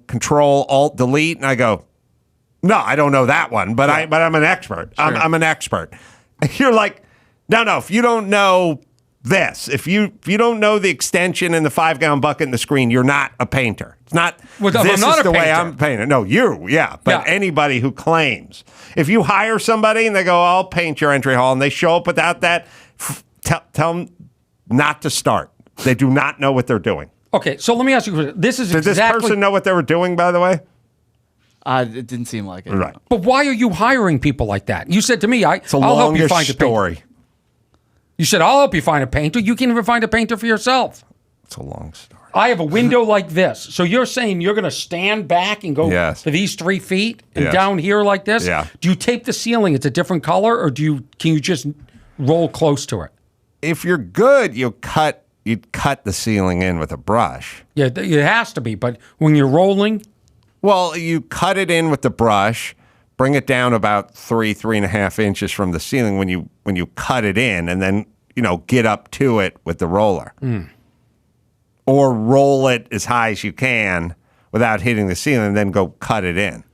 Control, Alt, Delete. And I go, no, I don't know that one, but I'm an expert. Sure. I'm an expert. You're like, no, if you don't know this, if you don't know the extension and the 5-gallon bucket and the screen, you're not a painter. It's not. Well, this I'm not is the a way painter. I'm painting. No, but anybody who claims, if you hire somebody and they go, I'll paint your entry hall, and they show up without that, tell them not to start. They do not know what they're doing. Okay, so let me ask you a question. Did this person know what they were doing, by the way? It didn't seem like it. Right. But why are you hiring people like that? You said to me, I'll help you find a story. painter. You said, I'll help you find a painter. You can't even find a painter for yourself. It's a long story. I have a window like this. So you're saying you're going to stand back and go for these 3 feet and down here like this? Yeah. Do you tape the ceiling? It's a different color, or can you just roll close to it? If you're good, you'd cut the ceiling in with a brush. Yeah, it has to be. But when you're rolling... Well, you cut it in with the brush, bring it down about 3.5 inches from the ceiling when you cut it in, and then get up to it with the roller, or roll it as high as you can without hitting the ceiling, and then go cut it in.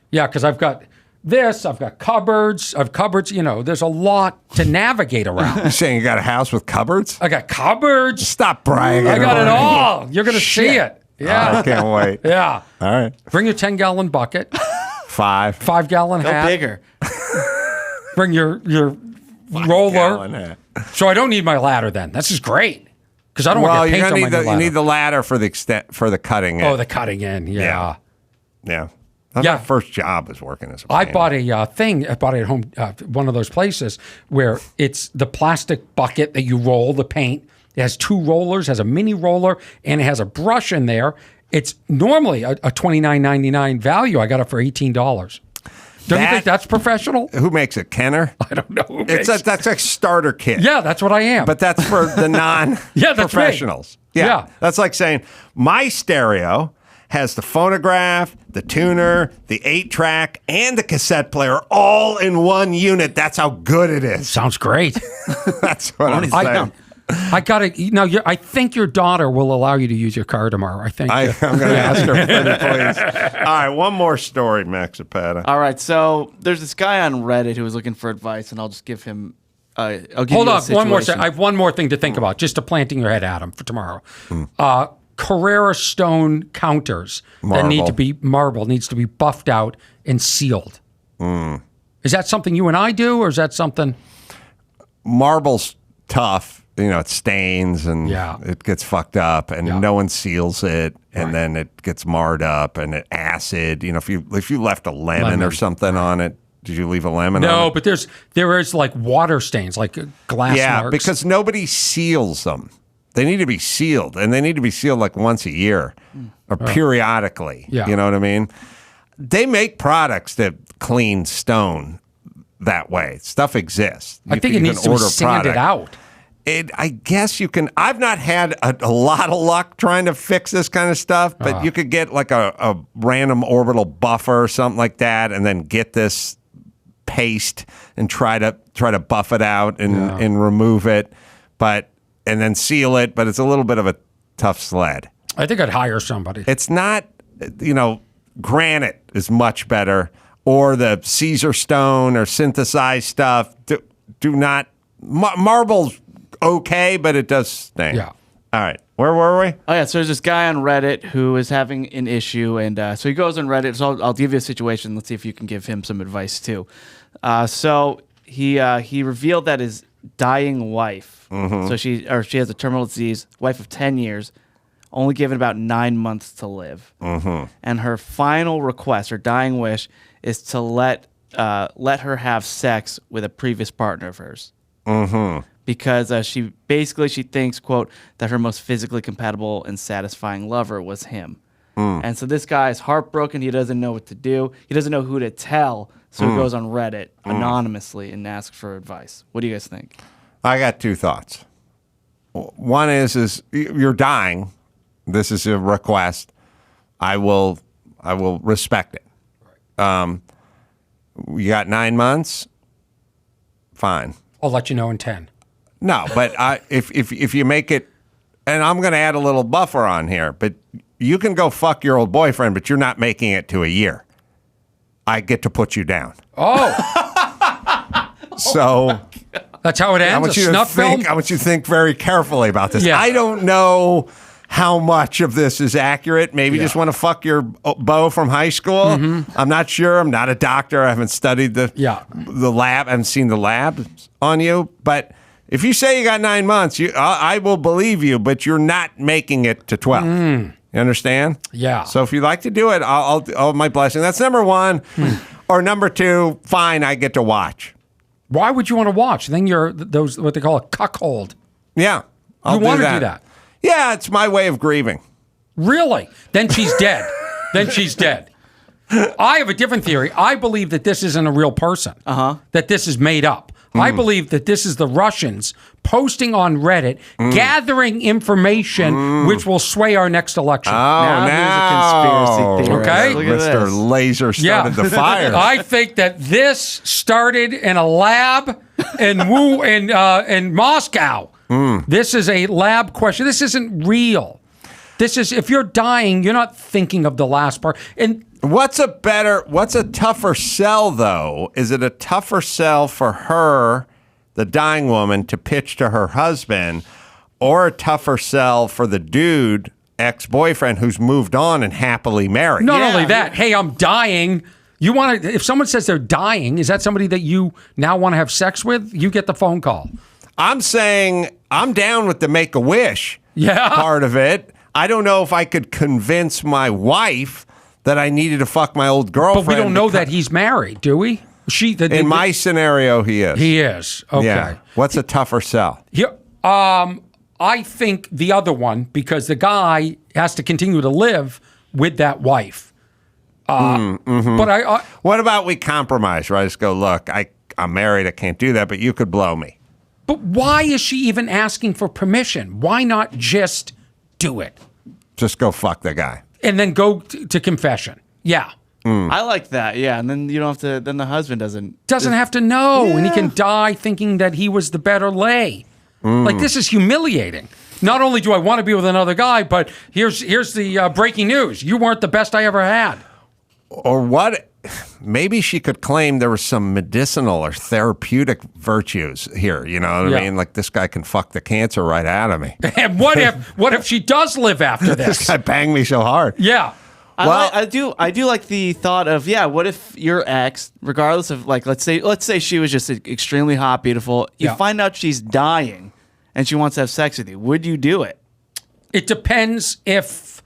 Yeah, because I've got this, I've got cupboards, there's a lot to navigate around. You're saying you got a house with cupboards? I got cupboards. Stop bragging. I got it all. You're gonna see it. Yeah. I can't wait. Yeah. All right. Bring your 10-gallon bucket. 5-gallon hat. Go bigger. Bring your roller. So I don't need my ladder then. This is great. Because I don't want to get paint on my ladder. You need the ladder for the cutting in. Oh, the cutting in. Yeah. That's Yeah. my first job was working as a I painter. bought a thing. I bought it at home, one of those places where it's the plastic bucket that you roll the paint. It has 2 rollers, has a mini roller, and it has a brush in there. It's normally a $29.99 value. I got it for $18. Don't you think that's professional? Who makes it? Kenner? I don't know. Who makes That's a starter kit. Yeah, that's what I am. But that's for the Yeah, that's me. non-professionals. Yeah. That's like saying my stereo has the phonograph, the tuner, the 8-track, and the cassette player all in one unit. That's how good it is. Sounds great. That's what I'm saying. I got to, I think your daughter will allow you to use your car tomorrow. I think. I'm going to ask her pretty please. All right, one more story, Maxipata. All right, so there's this guy on Reddit who was looking for advice, and I'll just give him. I'll give Hold you a on, one more. situation. I have one more thing to think about, just to plant in your head, Adam, for tomorrow. Carrera stone counters that need to be marble needs to be buffed out and sealed. Is that something you and I do, or is that something? Marble's tough. It stains and it gets fucked up, and no one seals it, and then it gets marred up, and it acid. If you left a lemon or something on it, did you leave a lemon? on No, it? but there is like water stains, like glass marks. Because nobody seals them. They need to be sealed, and they need to be sealed like once a year or periodically. Yeah. You know what I mean? They make products that clean stone that way. Stuff exists. I think it needs to be sanded out. I guess you can. I've not had a lot of luck trying to fix this kind of stuff, but you could get like a random orbital buffer or something like that, and then get this paste and try to buff it out and remove it, and then seal it. But it's a little bit of a tough sled. I think I'd hire somebody. It's not, granite is much better, or the Caesar stone or synthesized stuff. Do not marble's okay, but it does stain. Yeah. All right. Where were we? Oh yeah, so there's this guy on Reddit who is having an issue, and so he goes on Reddit. So I'll give you a situation. Let's see if you can give him some advice too. So he revealed that his dying wife, so she has a terminal disease, wife of 10 years, only given about 9 months to live, and her final request, her dying wish, is to let her have sex with a previous partner of hers. Because she thinks, quote, that her most physically compatible and satisfying lover was him. And so this guy is heartbroken. He doesn't know what to do. He doesn't know who to tell. So he goes on Reddit anonymously and asks for advice. What do you guys think? I got 2 thoughts. One is you're dying. This is a request. I will respect it. You got 9 months? Fine. I'll let you know in 10. No, but if you make it, and I'm going to add a little buffer on here, but you can go fuck your old boyfriend, but you're not making it to a year. I get to put you down. Oh. So That's how it ends? I want you to snuff film? think. I want you to think very carefully about this. Yeah. I don't know how much of this is accurate. Maybe you just want to fuck your beau from high school. Mm-hmm. I'm not sure. I'm not a doctor. I haven't studied the lab. I haven't seen the lab on you. But if you say you got 9 months, I will believe you. But you're not making it to 12. You understand? Yeah. So if you'd like to do it, I'll my blessing. That's number one. Or number two, fine, I get to watch. Why would you want to watch? Then you're those what they call a cuckold. Yeah. I'll You want do to do that? Yeah, it's my way of grieving. Really? Then she's dead. Then she's dead. I have a different theory. I believe that this isn't a real person. That this is made up. I believe that this is the Russians posting on Reddit, gathering information which will sway our next election. Now here's a conspiracy theorist. Okay. Look at Mr. this. Laser started the fire. I think that this started in a lab in Moscow. This is a lab question. This isn't real. This is, if you're dying, you're not thinking of the last part. And What's a tougher sell, though? Is it a tougher sell for her, the dying woman, to pitch to her husband, or a tougher sell for the dude, ex-boyfriend, who's moved on and happily married? not only that, hey, I'm dying. You want to, if someone says they're dying, is that somebody that you now want to have sex with? You get the phone call. I'm saying I'm down with the Make-A-Wish part of it. I don't know if I could convince my wife that I needed to fuck my old girlfriend. But we don't know that he's married, do we? In my scenario, he is. He is. Okay. Yeah. What's a tougher sell? I think the other one, because the guy has to continue to live with that wife. But What about we compromise, right? Just go, look, I'm married, I can't do that, but you could blow me. But why is she even asking for permission? Why not just do it? Just go fuck the guy. And then go to confession. Yeah. I like that. Yeah, and then you don't have to. Then the husband doesn't have to know, and he can die thinking that he was the better lay. Like, this is humiliating. Not only do I want to be with another guy, but here's the breaking news: you weren't the best I ever had. Or what? Maybe she could claim there was some medicinal or therapeutic virtues here. You know what I mean? Like, this guy can fuck the cancer right out of me. And what if she does live after this? This guy banged me so hard. Yeah. I do like the thought of, what if your ex, regardless of, like, let's say she was just extremely hot, beautiful, you find out she's dying and she wants to have sex with you. Would you do it? It depends if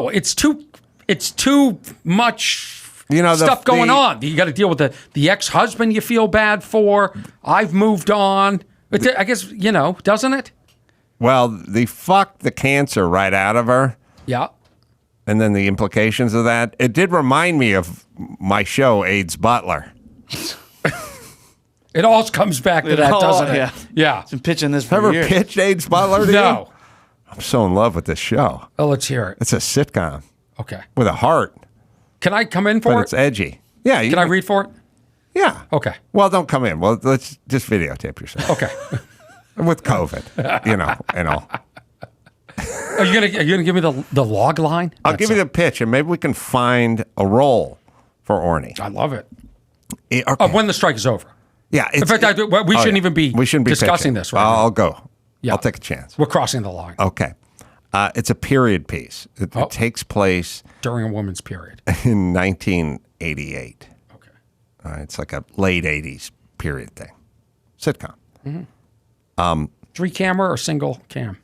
it's too much stuff going on. You got to deal with the ex-husband you feel bad for. I've moved on. I guess, doesn't it? Well, they fucked the cancer right out of her. Yeah. And then the implications of that. It did remind me of my show, AIDS Butler. It all comes back to that, doesn't it? Yeah. I've been pitching this for Ever years. pitched AIDS Butler to you? No. I'm so in love with this show. Oh, let's hear it. It's a sitcom. Okay. With a heart. Can I come in for but it? It's edgy. Yeah. Can I read for it? Yeah. Okay. Well, don't come in. Well, let's just videotape yourself. Okay. With COVID, and all. Are you gonna give me the log line? I'll give you the pitch, and maybe we can find a role for Orny. I love it. Okay. When the strike is over. Yeah. In fact, we shouldn't even be discussing pitching. this right now. I'll go. Yeah. I'll take a chance. We're crossing the line. Okay. It's a period piece. It takes place during a woman's period in 1988. Okay. It's like a late 80s period thing. Sitcom. Mm-hmm. 3-camera or single cam?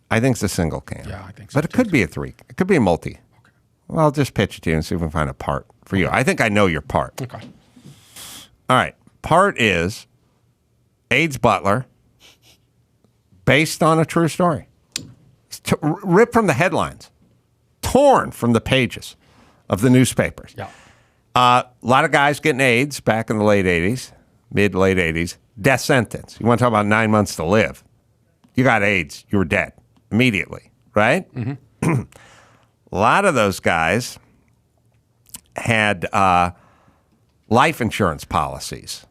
I think it's a single cam. Yeah, I think so. But it could be a 3. It could be a multi. Okay. Well, I'll just pitch it to you and see if we can find a part for you. I think I know your part. Okay. All right. Part is AIDS Butler, based on a true story. It's ripped from the headlines, torn from the pages of the newspapers. Yeah. A lot of guys getting AIDS back in the late 80s, mid-late 80s. Death sentence. You want to talk about 9 months to live. You got AIDS. You were dead immediately, right? Mm-hmm. A lot of those guys had life insurance policies.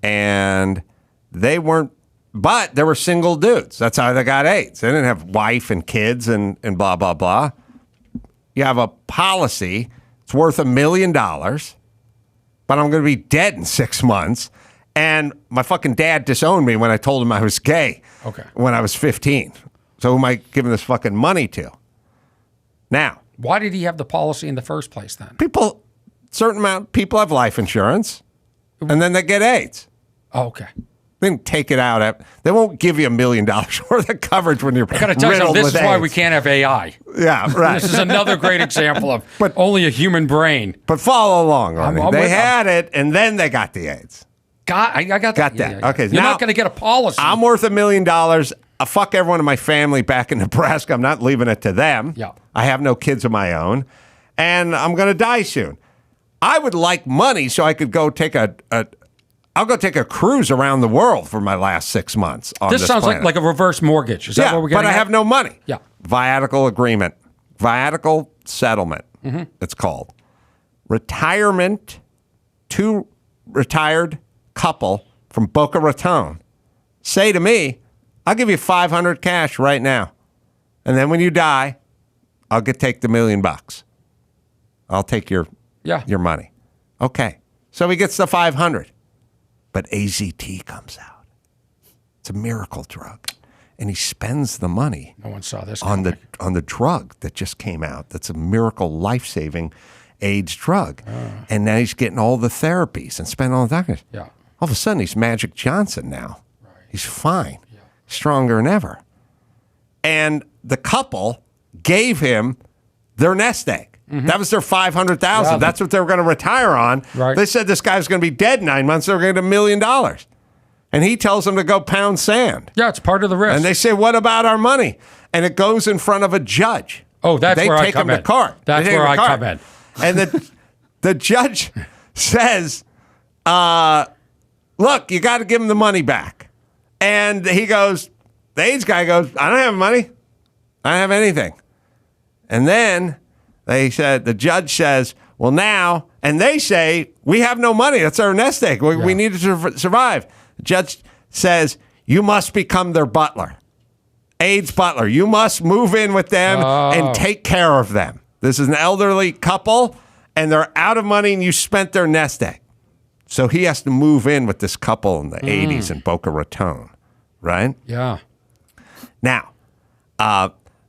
And they weren't, but they were single dudes. That's how they got AIDS. They didn't have wife and kids and blah, blah, blah. You have a policy. It's worth $1 million, but I'm going to be dead in 6 months. And my fucking dad disowned me when I told him I was gay when I was 15. So who am I giving this fucking money to? Now. Why did he have the policy in the first place then? Certain amount of people have life insurance, and then they get AIDS. Oh, okay. They can take it out. They won't give you $1 million worth of coverage when you're riddled with AIDS. I got to tell you, this is why we can't have AI. Yeah, right. This is another great example of only a human brain. But follow along, Orny. They had it, and then they got the AIDS. I got that. Yeah. Okay, you're not going to get a policy. I'm worth $1 million. I fuck everyone in my family back in Nebraska. I'm not leaving it to them. Yeah. I have no kids of my own, and I'm going to die soon. I would like money so I could go take I'll go take a cruise around the world for my last 6 months on this sounds planet. like a reverse mortgage. Is that what we're getting but I have no money. Yeah. Viatical agreement. Viatical settlement, it's called. Retirement, 2 retired couple from Boca Raton say to me, I'll give you $500 cash right now. And then when you die, I'll take the $1 million. I'll take your money. Okay. So he gets the 500. But AZT comes out. It's a miracle drug. And he spends the money no one saw this on the drug that just came out. That's a miracle life-saving AIDS drug. And now he's getting all the therapies and spending all the doctors. Yeah. All of a sudden he's Magic Johnson now. Right. He's fine. Yeah. Stronger than ever. And the couple gave him their nest egg. That was their $500,000. Yeah. That's what they were going to retire on. Right. They said this guy's going to be dead in 9 months. They're going to get $1 million. And he tells them to go pound sand. Yeah, it's part of the risk. And they say, what about our money? And it goes in front of a judge. Oh, that's they where I take come him in. to court. That's They take where him to I court. come in. And the judge says, look, you got to give him the money back. And he goes, the AIDS guy goes, I don't have money. I don't have anything. And then the judge says, well, now, and they say, we have no money. That's our nest egg. We need to survive. The judge says, you must become their butler. AIDS butler. You must move in with them and take care of them. This is an elderly couple, and they're out of money, and you spent their nest egg. So he has to move in with this couple in the 80s in Boca Raton, right? Yeah. Now,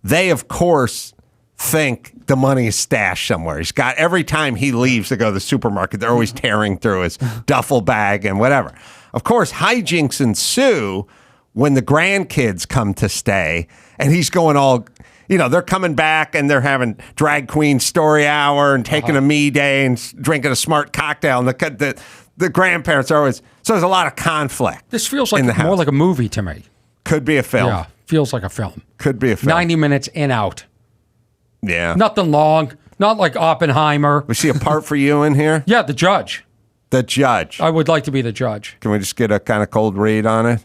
they, of course, think the money is stashed somewhere. He's got, every time he leaves to go to the supermarket, they're always tearing through his duffel bag and whatever. Of course, hijinks ensue when the grandkids come to stay, and he's going all, they're coming back and they're having drag queen story hour and taking a me day and drinking a smart cocktail. And the grandparents are always, so there's a lot of conflict. This feels like more like a movie to me. Could be a film. Yeah, feels like a film. Could be a film. 90 minutes in, out. Yeah. Nothing long. Not like Oppenheimer. Was she a part for you in here? Yeah, the judge. The judge. I would like to be the judge. Can we just get a kind of cold read on it?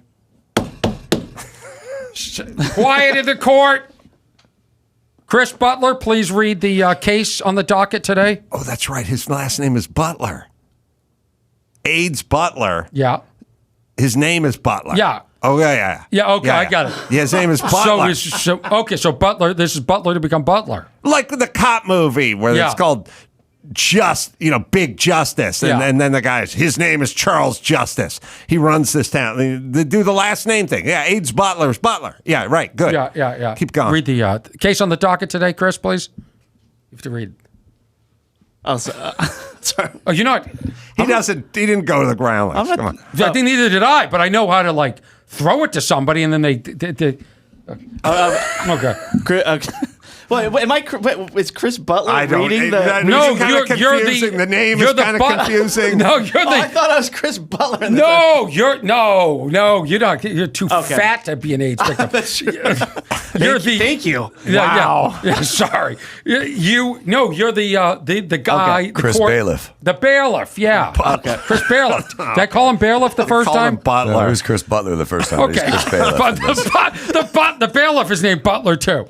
Quiet in the court. Chris Butler, please read the case on the docket today. Oh, that's right. His last name is Butler. AIDS Butler. Yeah. His name is Butler. Yeah. Oh, yeah. Yeah, okay, I got it. Yeah, his name is Butler. So Butler, this is Butler to become Butler. Like the cop movie where it's called Big Justice. And then the guy's, his name is Charles Justice. He runs this town. They do the last name thing. Yeah, AIDS Butler's Butler. Yeah, right. Good. Yeah. Keep going. Read the case on the docket today, Chris, please. You have to read. Oh, sorry. Oh, you're not. He didn't go to the ground. Come on. I think neither did I, but I know how to throw it to somebody and then they okay. Wait, is Chris Butler reading the? No, you're the name is kind of confusing. No, you're the. I thought I was Chris Butler. No, you're not. You're too fat to be an AIDS victim. Thank you. Wow. Yeah, sorry. You're the guy. Okay. Chris Bailiff. The bailiff. Yeah. Okay. Chris Bailiff. Did I call him bailiff the first time? Butler. No, it was Chris Butler the first time. Okay. He's Chris Bailiff. But the bailiff is named Butler too.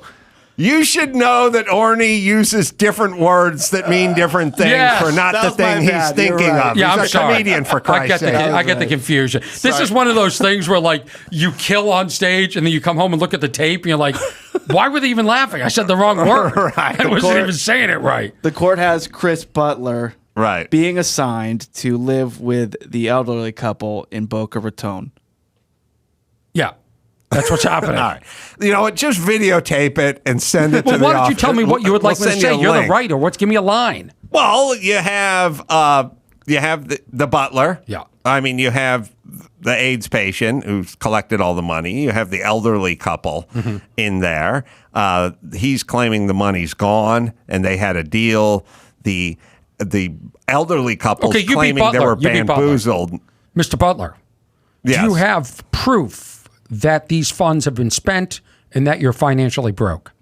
You should know that Orny uses different words that mean different things for not the thing he's thinking of. Yeah, he's I'm a sorry. comedian, for Christ's sake. I get the confusion. This is one of those things where you kill on stage and then you come home and look at the tape and you're like, why were they even laughing? I said the wrong word. Right. I wasn't even saying it right. The court has Chris Butler being assigned to live with the elderly couple in Boca Raton. Yeah. That's what's happening. All right. You know what? Just videotape it and send it to the why don't you office. tell me what you would like me to We'll send say? you a You're the link. writer. Give me a line. Well, you have the butler. Yeah. I mean, you have the AIDS patient who's collected all the money. You have the elderly couple in there. He's claiming the money's gone, and they had a deal. The elderly couple's claiming they were bamboozled. Mr. Butler, Yes. do you have proof that these funds have been spent and that you're financially broke?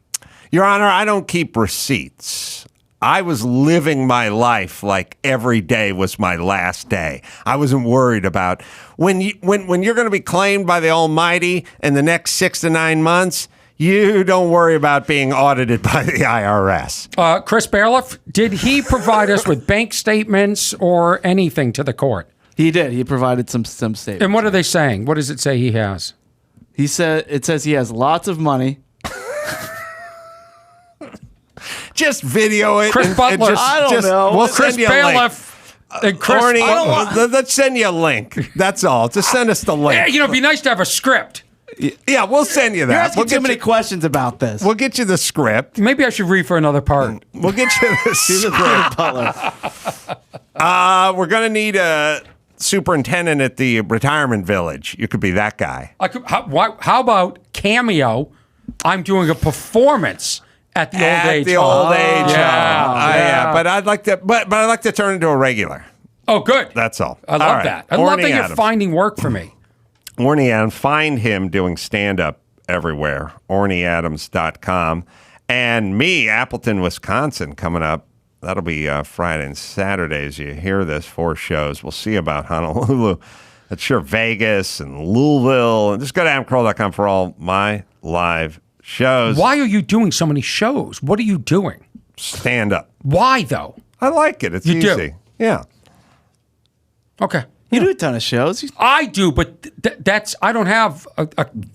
Your Honor, I don't keep receipts. I was living my life like every day was my last day. I wasn't worried about when you're going to be claimed by the Almighty in the next 6 to 9 months. You don't worry about being audited by the IRS. Chris Bailiff, did he provide us with bank statements or anything to the court? He did. He provided some statements. And what are they saying? What does it say he has? It says he has lots of money. Just video it. Chris Butler. I don't know. We'll Chris send you a link. Bailiff. And Chris Orny, Butler. let's send you a link. That's all. Just send us the link. Yeah, it'd be nice to have a script. Yeah, we'll send you that. You're asking We'll too get many you- questions about this. We'll get you the script. Maybe I should read for another part. We'll get you the script. Butler. We're going to need a superintendent at the retirement village. You could be that guy. How about Cameo? I'm doing a performance At the old age. The old age. Yeah. But I'd like to. But I'd like to turn into a regular. Oh, good. That's all. I love All right. that. I love Orny that you're Adams. finding work for me. Orny Adams. Find him doing stand-up everywhere. OrnyAdams.com. And me, Appleton, Wisconsin, coming up. That'll be Friday and Saturdays. You hear this, 4 shows. We'll see about Honolulu. That's sure Vegas and Louisville. And just go to AdamCarolla.com for all my live shows. Why are you doing so many shows? What are you doing? Stand up. Why, though? I like it. It's You do? easy. Yeah. Okay. You do a ton of shows. I do, but that's I don't have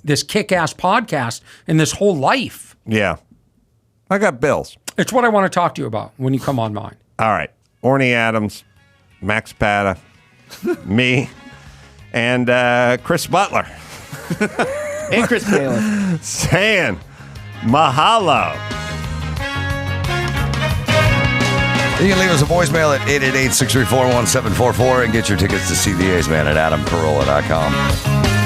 this kick-ass podcast in this whole life. Yeah. I got bills. It's what I want to talk to you about when you come on mine. All right. Orny Adams, Max Pata, me, and Chris Butler And Chris Palin. saying mahalo. You can leave us a voicemail at 888-634-1744 and get your tickets to see the A's Man at AdamCarolla.com.